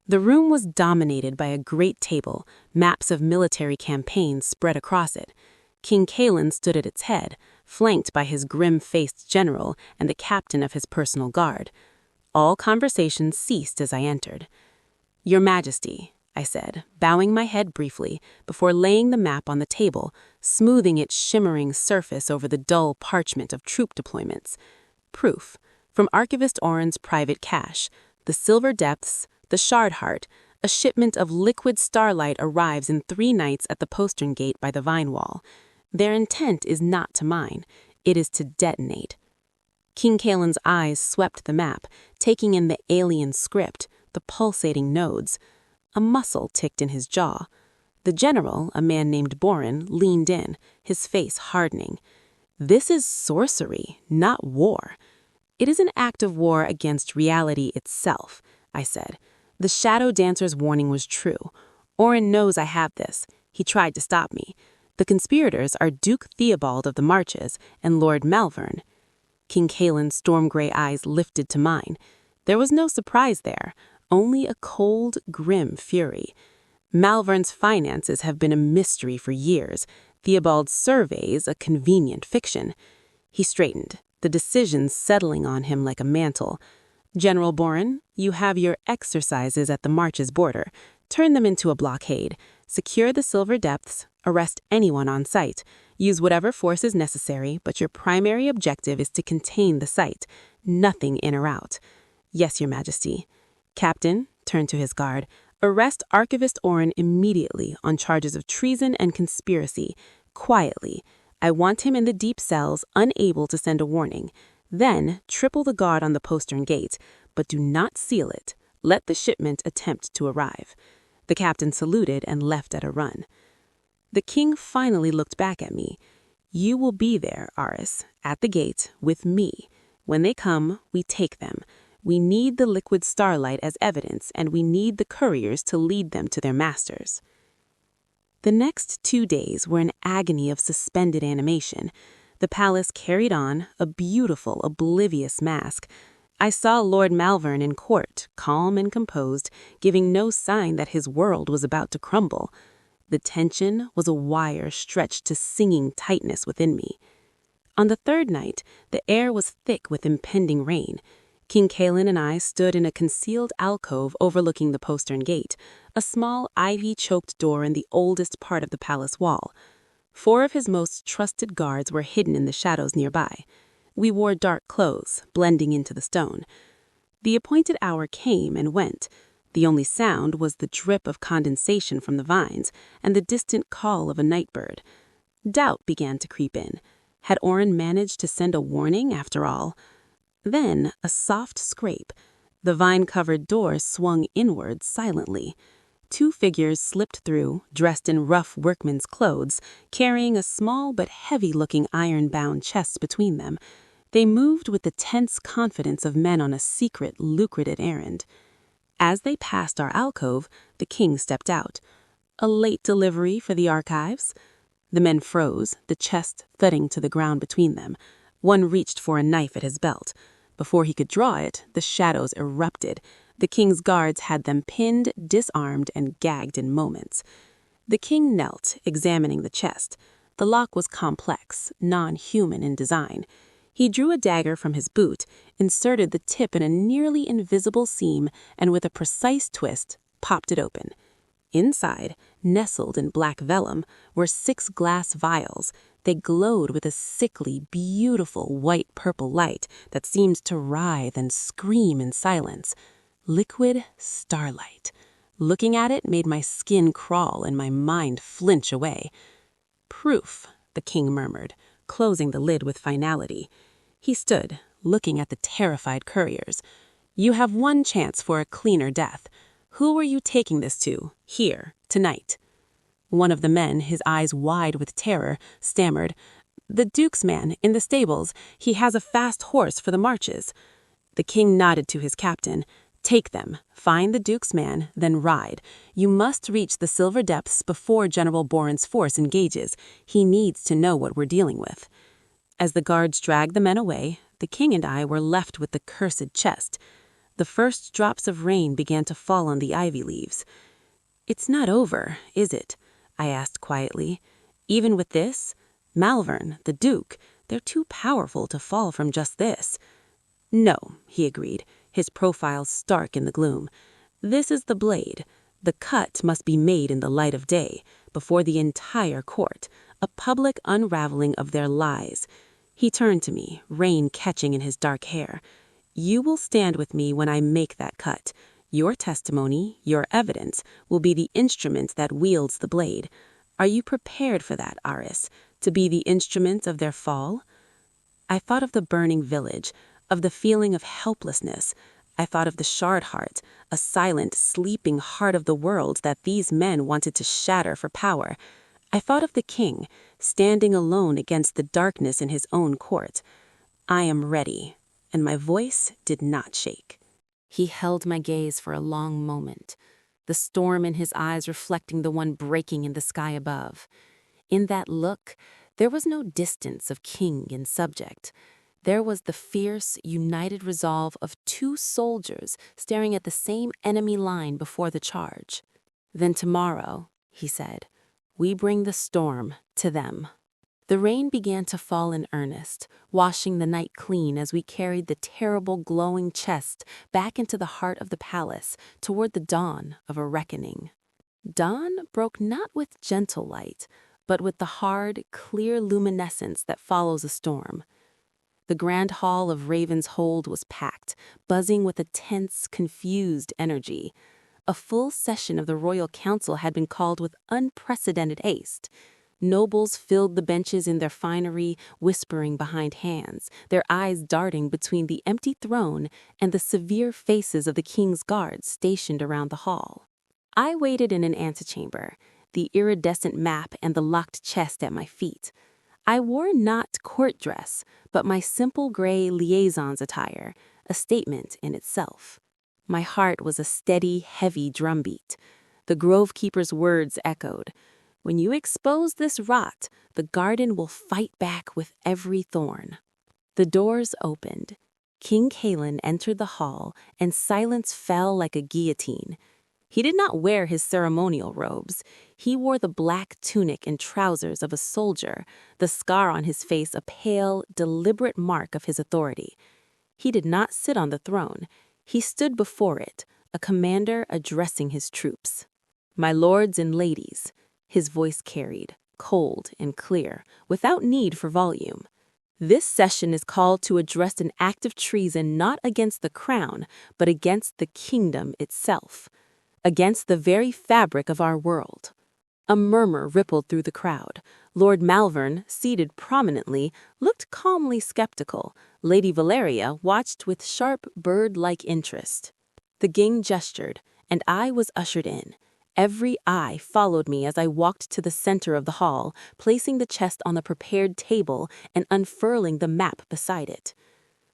[SPEAKER 1] The room was dominated by a great table, maps of military campaigns spread across it. King Kalen stood at its head, flanked by his grim-faced general and the captain of his personal guard. All conversation ceased as I entered. "Your Majesty," I said, bowing my head briefly before laying the map on the table, smoothing its shimmering surface over the dull parchment of troop deployments. "Proof. From Archivist Oren's private cache. The Silver Depths, the Shard Heart. A shipment of liquid starlight arrives in 3 nights at the postern gate by the Vine Wall. Their intent is not to mine. It is to detonate." King Kalen's eyes swept the map, taking in the alien script, the pulsating nodes. A muscle ticked in his jaw. The general, a man named Boren, leaned in, his face hardening. "This is sorcery, not war." "It is an act of war against reality itself," I said. "The Shadow Dancer's warning was true. Oren knows I have this. He tried to stop me. The conspirators are Duke Theobald of the Marches and Lord Malvern." King Kalen's storm-gray eyes lifted to mine. There was no surprise there, only a cold, grim fury. "Malvern's finances have been a mystery for years. Theobald's surveys a convenient fiction." He straightened, the decisions settling on him like a mantle. "General Boren, you have your exercises at the March's border. Turn them into a blockade. Secure the Silver Depths. Arrest anyone on site. Use whatever force is necessary, but your primary objective is to contain the site. Nothing in or out." "Yes, Your Majesty." "Captain," turned to his guard, "arrest Archivist Oren immediately on charges of treason and conspiracy. Quietly. I want him in the deep cells, unable to send a warning. Then triple the guard on the postern gate, but do not seal it. Let the shipment attempt to arrive." The captain saluted and left at a run. The king finally looked back at me. "You will be there, Aris, at the gate, with me. When they come, we take them. We need the liquid starlight as evidence, and we need the couriers to lead them to their masters." The next 2 days were an agony of suspended animation. The palace carried on, a beautiful, oblivious mask. I saw Lord Malvern in court, calm and composed, giving no sign that his world was about to crumble. The tension was a wire stretched to singing tightness within me. On the 3rd night, the air was thick with impending rain. King Kalen and I stood in a concealed alcove overlooking the postern gate, a small ivy-choked door in the oldest part of the palace wall. 4 of his most trusted guards were hidden in the shadows nearby. We wore dark clothes, blending into the stone. The appointed hour came and went. The only sound was the drip of condensation from the vines and the distant call of a nightbird. Doubt began to creep in. Had Oren managed to send a warning after all? Then a soft scrape. The vine-covered door swung inward silently.
[SPEAKER 2] 2 figures slipped through, dressed in rough workmen's clothes, carrying a small but heavy-looking iron-bound chest between them. They moved with the tense confidence of men on a secret, lucrative errand. As they passed our alcove, the king stepped out. A late delivery for the archives? The men froze, the chest thudding to the ground between them. One reached for a knife at his belt. Before he could draw it, the shadows erupted. The king's guards had them pinned, disarmed, and gagged in moments. The king knelt, examining the chest. The lock was complex, non-human in design. He drew a dagger from his boot, inserted the tip in a nearly invisible seam, and with a precise twist, popped it open. Inside, nestled in black vellum, were 6 glass vials. They glowed with a sickly, beautiful white-purple light that seemed to writhe and scream in silence. Liquid starlight. Looking at it made my skin crawl and my mind flinch away. "Proof," the king murmured, closing the lid with finality. He stood, looking at the terrified couriers. "You have one chance for a cleaner death. Who are you taking this to, here, tonight?" One of the men, his eyes wide with terror, stammered, "The Duke's man, in the stables. He has a fast horse for the marches." The king nodded to his captain. "Take them, find the Duke's man, then ride. You must reach the Silver Depths before General Boren's force engages. He needs to know what we're dealing with." As the guards dragged the men away, the king and I were left with the cursed chest. The first drops of rain began to fall on the ivy leaves. "It's not over, is it?" I asked quietly. "Even with this? Malvern, the Duke, they're too powerful to fall from just this." "No," he agreed, his profile stark in the gloom. "This is the blade. The cut must be made in the light of day, before the entire court, a public unraveling of their lies." He turned to me, rain catching in his dark hair. "You will stand with me when I make that cut. Your testimony, your evidence, will be the instrument that wields the blade. Are you prepared for that, Aris, to be the instrument of their fall?" I thought of the burning village, of the feeling of helplessness. I thought of the Shard Heart, a silent, sleeping heart of the world that these men wanted to shatter for power. I thought of the king, standing alone against the darkness in his own court. "I am ready," and my voice did not shake. He held my gaze for a long moment, the storm in his eyes reflecting the one breaking in the sky above. In that look, there was no distance of king and subject. There was the fierce, united resolve of 2 soldiers staring at the same enemy line before the charge. "Then tomorrow," he said, "we bring the storm to them." The rain began to fall in earnest, washing the night clean as we carried the terrible glowing chest back into the heart of the palace toward the dawn of a reckoning. Dawn broke not with gentle light, but with the hard, clear luminescence that follows a storm. The grand hall of Raven's Hold was packed, buzzing with a tense, confused energy. A full session of the royal council had been called with unprecedented haste. Nobles filled the benches in their finery, whispering behind hands, their eyes darting between the empty throne and the severe faces of the king's guards stationed around the hall. I waited in an antechamber, the iridescent map and the locked chest at my feet. I wore not court dress, but my simple gray liaison's attire, a statement in itself. My heart was a steady, heavy drumbeat. The Grovekeeper's words echoed. "When you expose this rot, the garden will fight back with every thorn." The doors opened. King Cailan entered the hall, and silence fell like a guillotine. He did not wear his ceremonial robes. He wore the black tunic and trousers of a soldier, the scar on his face a pale, deliberate mark of his authority. He did not sit on the throne. He stood before it, a commander addressing his troops. "My lords and ladies," his voice carried, cold and clear, without need for volume. "This session is called to address an act of treason not against the crown, but against the kingdom itself, against the very fabric of our world." A murmur rippled through the crowd. Lord Malvern, seated prominently, looked calmly skeptical. Lady Valeria watched with sharp, bird-like interest. The king gestured, and I was ushered in. Every eye followed me as I walked to the center of the hall, placing the chest on the prepared table and unfurling the map beside it.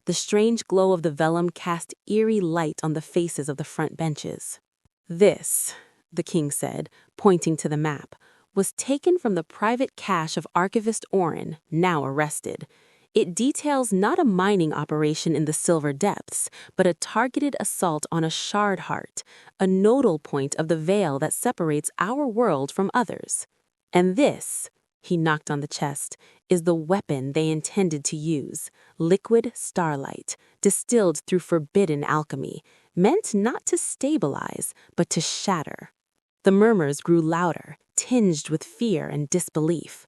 [SPEAKER 2] The strange glow of the vellum cast eerie light on the faces of the front benches. "This," the king said, pointing to the map, "was taken from the private cache of Archivist Orin, now arrested. It details not a mining operation in the Silver Depths, but a targeted assault on a shard heart, a nodal point of the veil that separates our world from others. And this," he knocked on the chest, "is the weapon they intended to use, liquid starlight, distilled through forbidden alchemy, meant not to stabilize, but to shatter." The murmurs grew louder, tinged with fear and disbelief.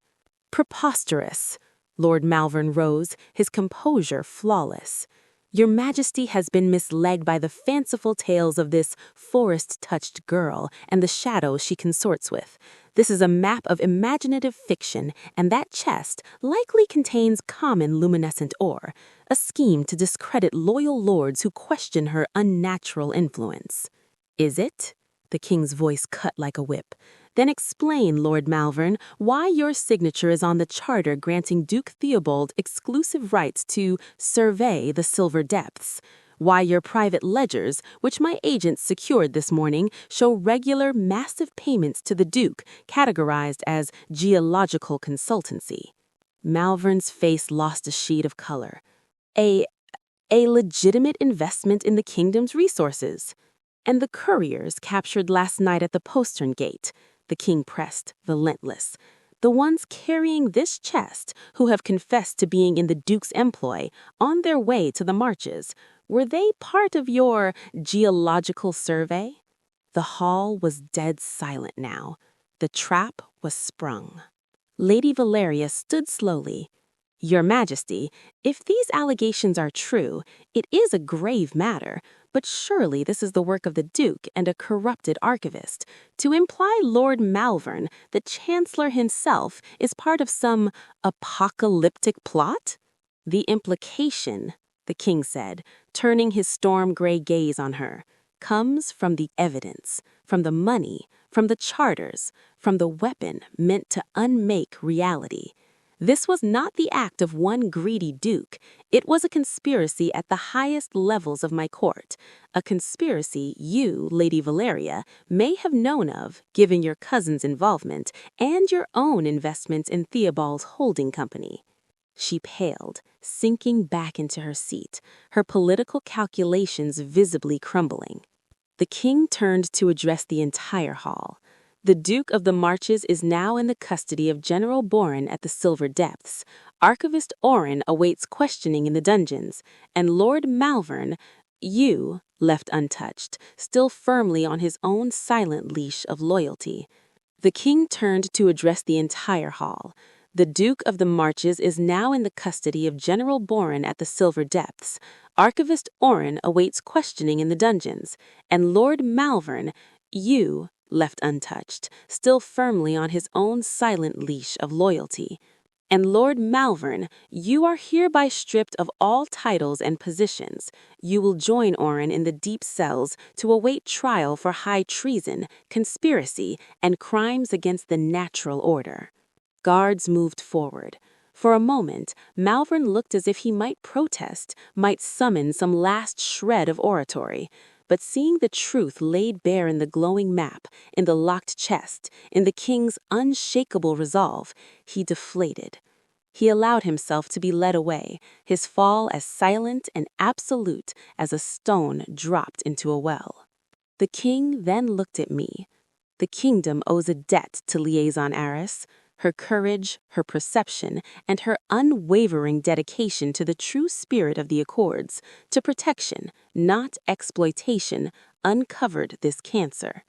[SPEAKER 2] "Preposterous!" Lord Malvern rose, his composure flawless. "Your Majesty has been misled by the fanciful tales of this forest-touched girl and the shadows she consorts with. This is a map of imaginative fiction, and that chest likely contains common luminescent ore, a scheme to discredit loyal lords who question her unnatural influence." "Is it?" The king's voice cut like a whip. "Then explain, Lord Malvern, why your signature is on the charter granting Duke Theobald exclusive rights to survey the Silver Depths. Why your private ledgers, which my agents secured this morning, show regular, massive payments to the Duke, categorized as geological consultancy." Malvern's face lost a sheet of color. A legitimate investment in the kingdom's resources. "And the couriers captured last night at the postern gate," the king pressed, relentless. "The ones carrying this chest, who have confessed to being in the Duke's employ, on their way to the marches, were they part of your geological survey?" The hall was dead silent now. The trap was sprung. Lady Valeria stood slowly. "Your Majesty, if these allegations are true, it is a grave matter, but surely this is the work of the Duke and a corrupted archivist. To imply Lord Malvern, the Chancellor himself, is part of some apocalyptic plot?" "The implication," the king said, turning his storm-gray gaze on her, "comes from the evidence, from the money, from the charters, from the weapon meant to unmake reality. This was not the act of one greedy duke. It was a conspiracy at the highest levels of my court, a conspiracy you, Lady Valeria, may have known of, given your cousin's involvement and your own investments in Theobald's holding company." She paled, sinking back into her seat, her political calculations visibly crumbling. The king turned to address the entire hall. "The Duke of the Marches is now in the custody of General Boren at the Silver Depths. Archivist Orin awaits questioning in the dungeons, and Lord Malvern, you, left untouched, still firmly on his own silent leash of loyalty." The king turned to address the entire hall. "The Duke of the Marches is now in the custody of General Boren at the Silver Depths. Archivist Orin awaits questioning in the dungeons, and Lord Malvern, you, left untouched, still firmly on his own silent leash of loyalty. And Lord Malvern, you are hereby stripped of all titles and positions. You will join Orin in the deep cells to await trial for high treason, conspiracy, and crimes against the natural order." Guards moved forward. For a moment, Malvern looked as if he might protest, might summon some last shred of oratory. But seeing the truth laid bare in the glowing map, in the locked chest, in the king's unshakable resolve, he deflated. He allowed himself to be led away, his fall as silent and absolute as a stone dropped into a well. The king then looked at me. The kingdom owes a debt to Liaison Aris. Her courage, her perception, and her unwavering dedication to the true spirit of the Accords, to protection, not exploitation, uncovered this cancer.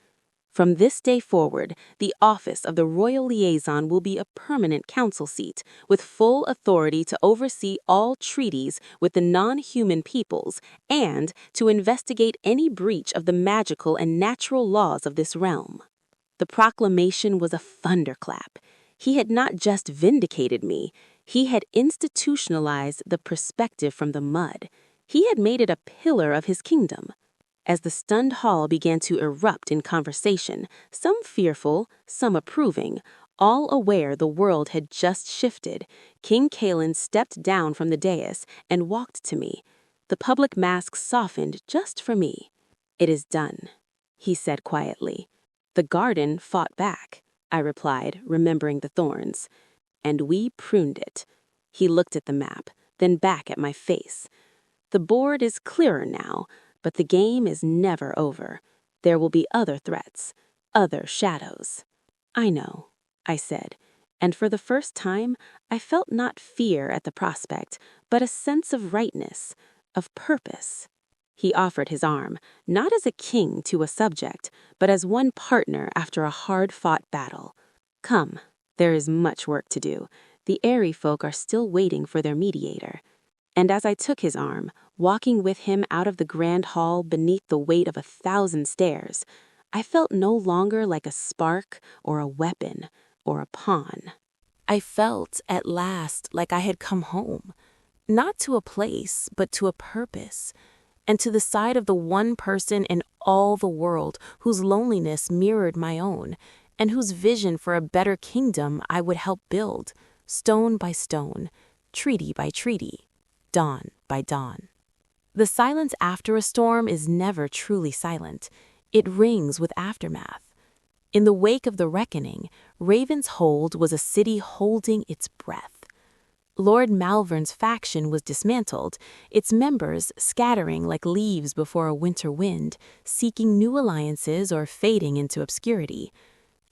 [SPEAKER 2] From this day forward, the office of the Royal Liaison will be a permanent council seat, with full authority to oversee all treaties with the non-human peoples and to investigate any breach of the magical and natural laws of this realm. The proclamation was a thunderclap. He had not just vindicated me, he had institutionalized the perspective from the mud. He had made it a pillar of his kingdom. As the stunned hall began to erupt in conversation, some fearful, some approving, all aware the world had just shifted, King Kalen stepped down from the dais and walked to me. The public mask softened just for me. "It is done," he said quietly. "The garden fought back," I replied, remembering the thorns. "And we pruned it." He looked at the map, then back at my face. "The board is clearer now, but the game is never over. There will be other threats, other shadows." "I know," I said, and for the first time I felt not fear at the prospect, but a sense of rightness, of purpose. He offered his arm, not as a king to a subject, but as one partner after a hard-fought battle. "Come, there is much work to do. The Airy folk are still waiting for their mediator." And as I took his arm, walking with him out of the grand hall beneath the weight of 1,000 stairs, I felt no longer like a spark or a weapon or a pawn. I felt, at last, like I had come home, not to a place, but to a purpose, and to the side of the one person in all the world whose loneliness mirrored my own, and whose vision for a better kingdom I would help build, stone by stone, treaty by treaty, dawn by dawn. The silence after a storm is never truly silent. It rings with aftermath. In the wake of the reckoning, Ravenshold was a city holding its breath. Lord Malvern's faction was dismantled, its members scattering like leaves before a winter wind, seeking new alliances or fading into obscurity.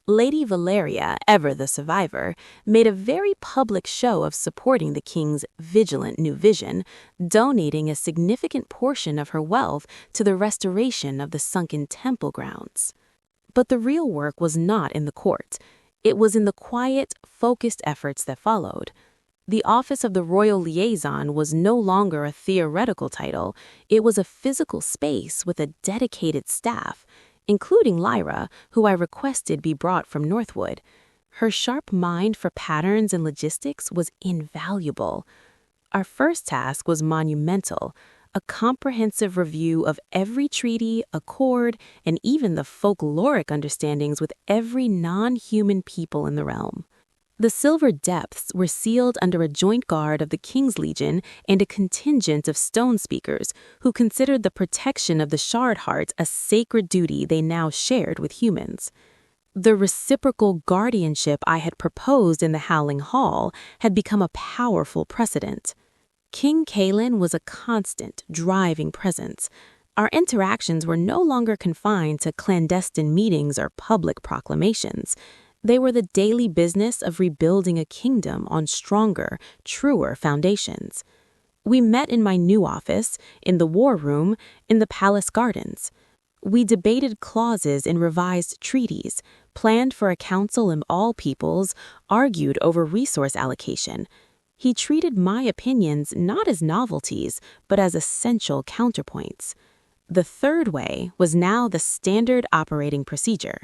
[SPEAKER 2] Lady Valeria, ever the survivor, made a very public show of supporting the king's vigilant new vision, donating a significant portion of her wealth to the restoration of the sunken temple grounds. But the real work was not in the court. It was in the quiet, focused efforts that followed. The office of the royal liaison was no longer a theoretical title. It was a physical space with a dedicated staff, including Lyra, who I requested be brought from Northwood. Her sharp mind for patterns and logistics was invaluable. Our first task was monumental, a comprehensive review of every treaty, accord, and even the folkloric understandings with every non-human people in the realm. The Silver Depths were sealed under a joint guard of the King's Legion and a contingent of stone speakers who considered the protection of the Shard Heart a sacred duty they now shared with humans. The reciprocal guardianship I had proposed in the Howling Hall had become a powerful precedent. King Kalen was a constant, driving presence. Our interactions were no longer confined to clandestine meetings or public proclamations. They were the daily business of rebuilding a kingdom on stronger, truer foundations. We met in my new office, in the war room, in the palace gardens. We debated clauses in revised treaties, planned for a council of all peoples, argued over resource allocation. He treated my opinions not as novelties, but as essential counterpoints. The third way was now the standard operating procedure.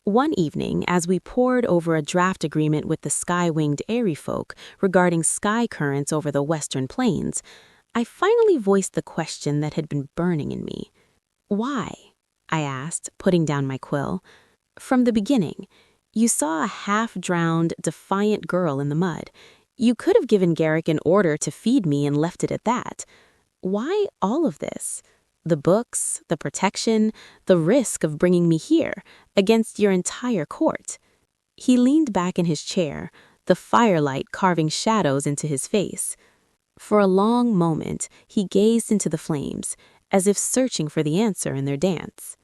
[SPEAKER 2] One evening, as we pored over a draft agreement with the sky-winged Airy folk regarding sky currents over the western plains, I finally voiced the question that had been burning in me. "Why?" I asked, putting down my quill. "From the beginning, you saw a half-drowned, defiant girl in the mud. You could have given Garrick an order to feed me and left it at that. Why all of this? The books, the protection, the risk of bringing me here, against your entire court." He leaned back in his chair, the firelight carving shadows into his face. For a long moment, he gazed into the flames, as if searching for the answer in their dance.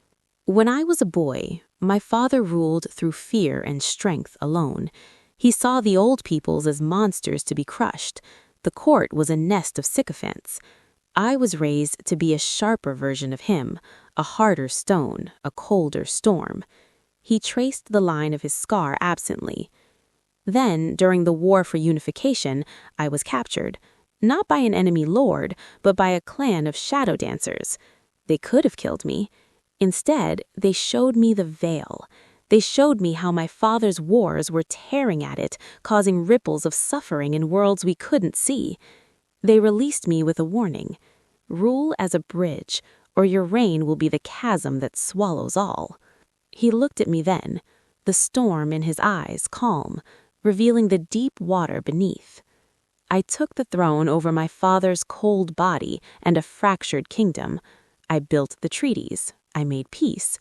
[SPEAKER 2] "When I was a boy, my father ruled through fear and strength alone. He saw the old peoples as monsters to be crushed. The court was a nest of sycophants. I was raised to be a sharper version of him, a harder stone, a colder storm." He traced the line of his scar absently. "Then, during the War for Unification, I was captured, not by an enemy lord, but by a clan of shadow dancers. They could have killed me. Instead, they showed me the veil. They showed me how my father's wars were tearing at it, causing ripples of suffering in worlds we couldn't see. They released me with a warning: rule as a bridge,
[SPEAKER 1] or your reign will be the chasm that swallows all." He looked at me then, the storm in his eyes calm, revealing the deep water beneath. I took the throne over my father's cold body and a fractured kingdom. I built the treaties. I made peace.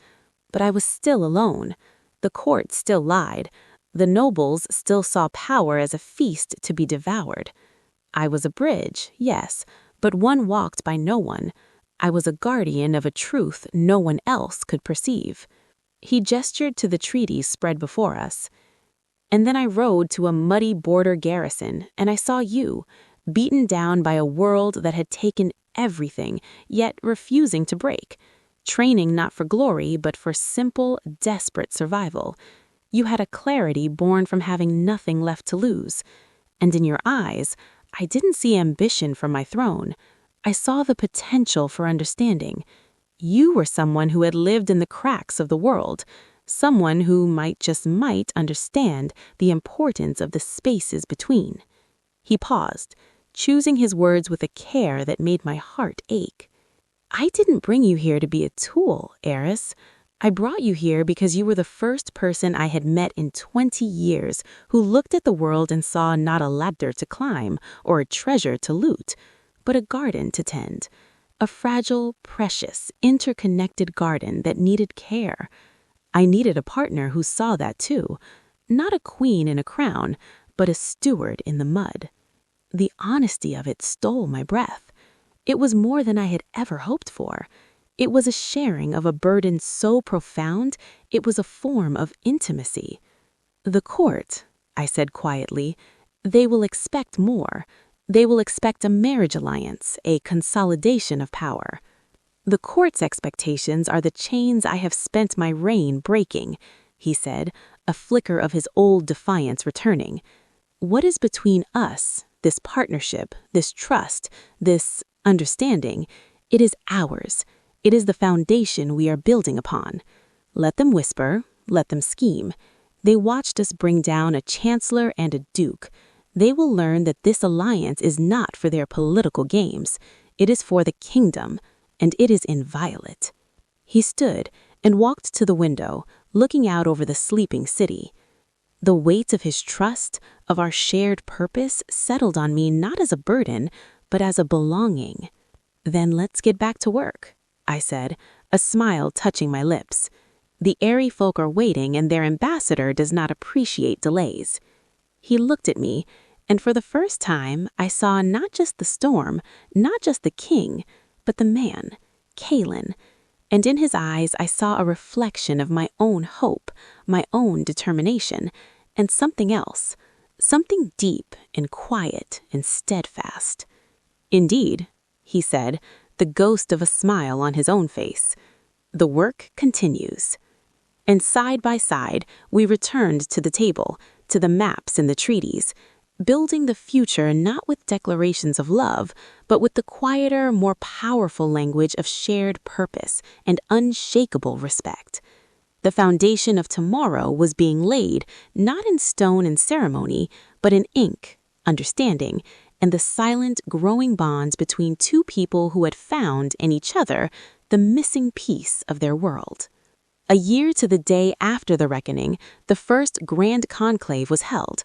[SPEAKER 1] But I was still alone. The court still lied. The nobles still saw power as a feast to be devoured. I was a bridge, yes, but one walked by no one. I was a guardian of a truth no one else could perceive. He gestured to the treaties spread before us. And then I rode to a muddy border garrison, and I saw you, beaten down by a world that had taken everything, yet refusing to break, training not for glory, but for simple, desperate survival. You had a clarity born from having nothing left to lose. And in your eyes, I didn't see ambition for my throne. I saw the potential for understanding. You were someone who had lived in the cracks of the world, someone who might understand the importance of the spaces between. He paused, choosing his words with a care that made my heart ache. "I didn't bring you here to be a tool, Eris. I brought you here because you were the first person I had met in 20 years who looked at the world and saw not a ladder to climb or a treasure to loot, but a garden to tend. A fragile, precious, interconnected garden that needed care. I needed a partner who saw that too. Not a queen in a crown, but a steward in the mud." The honesty of it stole my breath. It was more than I had ever hoped for. It was a sharing of a burden so profound, it was a form of intimacy. "The court," I said quietly, "they will expect more. They will expect a marriage alliance, a consolidation of power. The court's expectations are the chains I have spent my reign breaking," he said, a flicker of his old defiance returning. "What is between us, this partnership, this trust, this understanding? It is ours. It is the foundation we are building upon. Let them whisper, let them scheme. They watched us bring down a chancellor and a duke. They will learn that this alliance is not for their political games. It is for the kingdom, and it is inviolate." He stood and walked to the window, looking out over the sleeping city. The weight of his trust, of our shared purpose, settled on me not as a burden, but as a belonging. "Then let's get back to work," I said, a smile touching my lips. "The airy folk are waiting, and their ambassador does not appreciate delays." He looked at me, and for the first time, I saw not just the storm, not just the king, but the man, Kaelin. And in his eyes, I saw a reflection of my own hope, my own determination, and something else, something deep and quiet and steadfast. "Indeed," he said, the ghost of a smile on his own face. "The work continues." And side by side, we returned to the table, to the maps and the treaties, building the future not with declarations of love, but with the quieter, more powerful language of shared purpose and unshakable respect. The foundation of tomorrow was being laid, not in stone and ceremony, but in ink, understanding, and the silent, growing bonds between two people who had found in each other the missing piece of their world. A year to the day after the reckoning, the first grand conclave was held,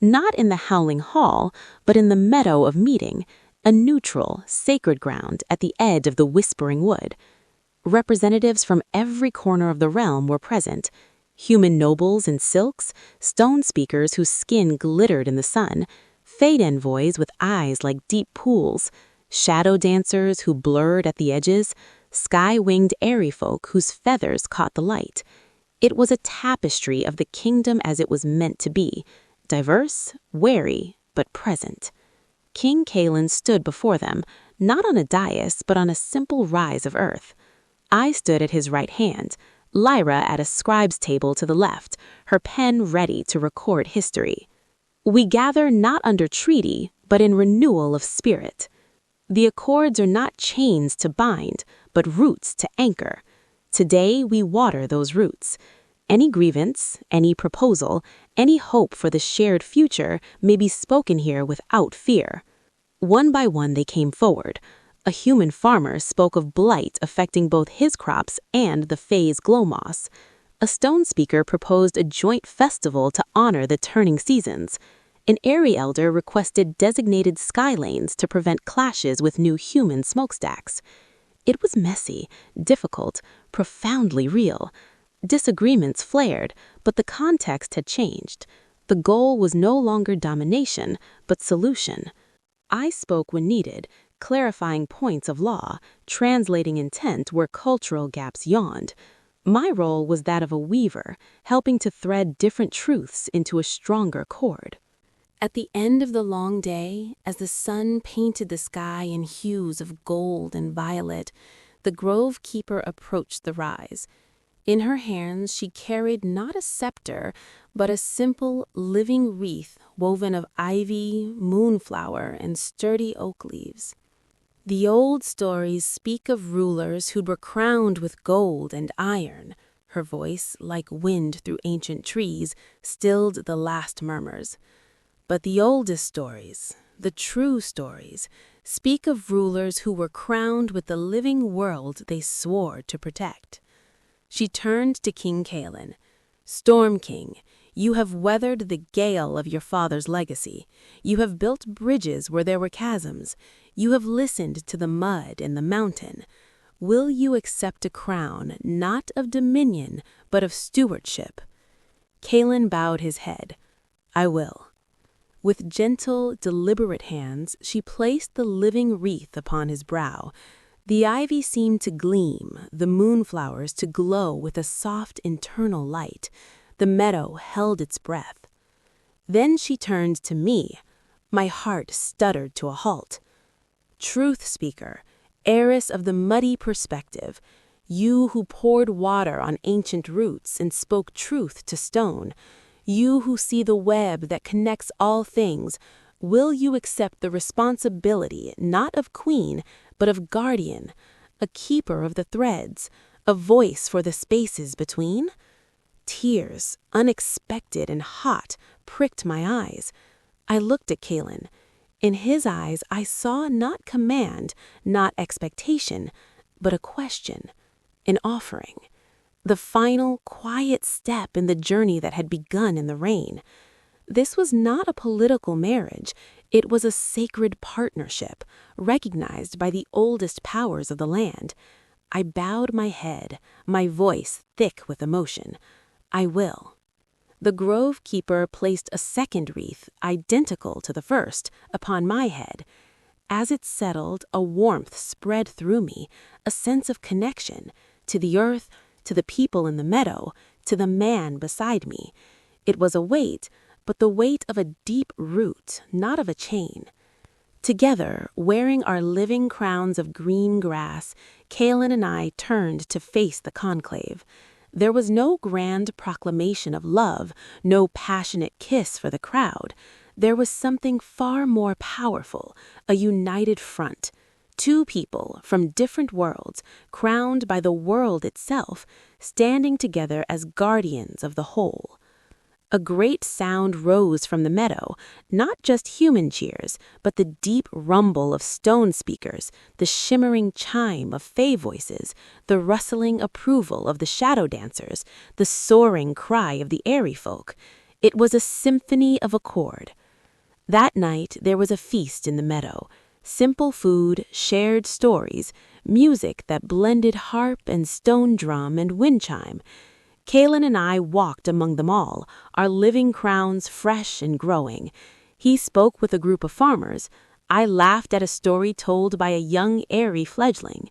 [SPEAKER 1] not in the Howling Hall, but in the meadow of meeting, a neutral, sacred ground at the edge of the Whispering Wood. Representatives from every corner of the realm were present, human nobles in silks, stone speakers whose skin glittered in the sun, fade envoys with eyes like deep pools, shadow dancers who blurred at the edges, sky-winged airy folk whose feathers caught the light. It was a tapestry of the kingdom as it was meant to be, diverse, wary, but present. King Kaelin stood before them, not on a dais, but on a simple rise of earth. I stood at his right hand, Lyra at a scribe's table to the left, her pen ready to record history. We gather not under treaty, but in renewal of spirit. The accords are not chains to bind, but roots to anchor. Today we water those roots. Any grievance, any proposal, any hope for the shared future may be spoken here without fear. One by one they came forward, A human farmer spoke of blight affecting both his crops and the Fae's glow moss. A stone speaker proposed a joint festival to honor the turning seasons. An airy elder requested designated sky lanes to prevent clashes with new human smokestacks. It was messy, difficult, profoundly real. Disagreements flared, but the context had changed. The goal was no longer domination, but solution. I spoke when needed, clarifying points of law, translating intent where cultural gaps yawned. My role was that of a weaver, helping to thread different truths into a stronger cord. At the end of the long day, as the sun painted the sky in hues of gold and violet, the grove keeper approached the rise. In her hands she carried not a scepter, but a simple, living wreath woven of ivy, moonflower, and sturdy oak leaves. The old stories speak of rulers who were crowned with gold and iron. Her voice, like wind through ancient trees, stilled the last murmurs. But the oldest stories, the true stories, speak of rulers who were crowned with the living world they swore to protect. She turned to King Cailan. "Storm King, you have weathered the gale of your father's legacy. You have built bridges where there were chasms. You have listened to the mud and the mountain. Will you accept a crown not of dominion, but of stewardship?" Cailan bowed his head. "I will." With gentle, deliberate hands, she placed the living wreath upon his brow. The ivy seemed to gleam, the moonflowers to glow with a soft internal light. The meadow held its breath. Then she turned to me. My heart stuttered to a halt. "Truth speaker, heiress of the muddy perspective, you who poured water on ancient roots and spoke truth to stone, you who see the web that connects all things, will you accept the responsibility not of queen, but of guardian, a keeper of the threads, a voice for the spaces between?" Tears, unexpected and hot, pricked my eyes. I looked at Cailan. In his eyes I saw not command, not expectation, but a question, an offering. The final, quiet step in the journey that had begun in the rain. This was not a political marriage. It was a sacred partnership, recognized by the oldest powers of the land. I bowed my head, my voice thick with emotion. "I will." The grove keeper placed a second wreath, identical to the first, upon my head. As it settled, a warmth spread through me, a sense of connection, to the earth, to the people in the meadow, to the man beside me. It was a weight, but the weight of a deep root, not of a chain. Together, wearing our living crowns of green grass, Cailan and I turned to face the conclave. There was no grand proclamation of love, no passionate kiss for the crowd. There was something far more powerful, a united front. Two people from different worlds, crowned by the world itself, standing together as guardians of the whole. A great sound rose from the meadow, not just human cheers, but the deep rumble of stone speakers, the shimmering chime of fae voices, the rustling approval of the shadow dancers, the soaring cry of the airy folk. It was a symphony of accord. That night there was a feast in the meadow. Simple food, shared stories, music that blended harp and stone drum and wind chime. Cailan and I walked among them all, our living crowns fresh and growing. He spoke with a group of farmers. I laughed at a story told by a young airy fledgling.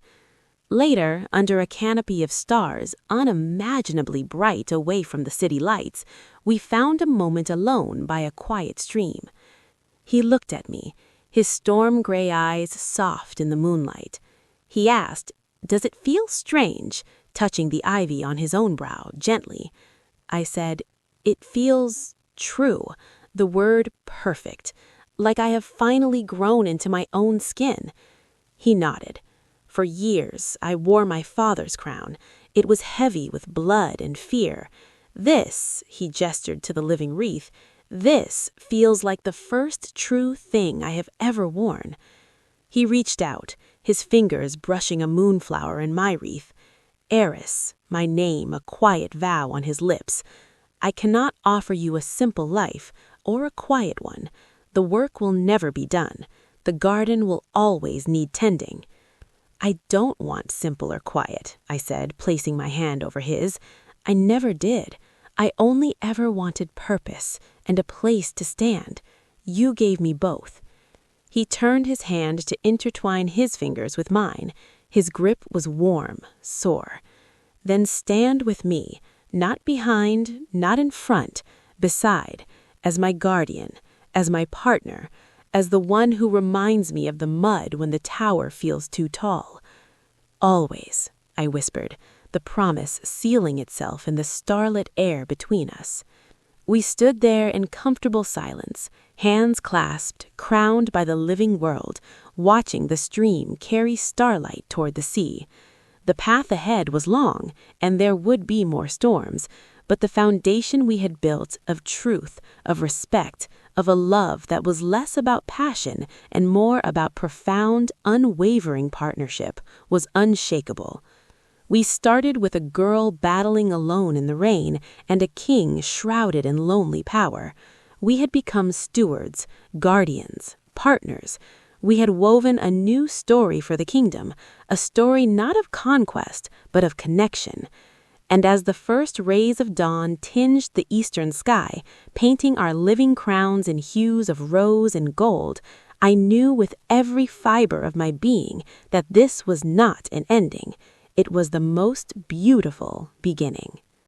[SPEAKER 1] Later, under a canopy of stars, unimaginably bright away from the city lights, we found a moment alone by a quiet stream. He looked at me, his storm-gray eyes soft in the moonlight. He asked, "Does it feel strange?" touching the ivy on his own brow, gently. I said, "It feels true, the word perfect, like I have finally grown into my own skin." He nodded. "For years I wore my father's crown. It was heavy with blood and fear. This," he gestured to the living wreath, "this feels like the first true thing I have ever worn."
[SPEAKER 2] He reached out, his fingers brushing a moonflower in my wreath. Eris, my name, a quiet vow on his lips. I cannot offer you a simple life, or a quiet one. The work will never be done. The garden will always need tending. I don't want simple or quiet, I said, placing my hand over his. I never did. I only ever wanted purpose and a place to stand. You gave me both. He turned his hand to intertwine his fingers with mine. His grip was warm, sore. Then stand with me, not behind, not in front, beside, as my guardian, as my partner, as the one who reminds me of the mud when the tower feels too tall. Always, I whispered, the promise sealing itself in the starlit air between us. We stood there in comfortable silence, hands clasped, crowned by the living world, watching the stream carry starlight toward the sea. The path ahead was long, and there would be more storms, but the foundation we had built of truth, of respect, of a love that was less about passion and more about profound, unwavering partnership was unshakable. We started with a girl battling alone in the rain and a king shrouded in lonely power. We had become stewards, guardians, partners. We had woven a new story for the kingdom, a story not of conquest, but of connection. And as the first rays of dawn tinged the eastern sky, painting our living crowns in hues of rose and gold, I knew with every fiber of my being that this was not an ending. It was the most beautiful beginning.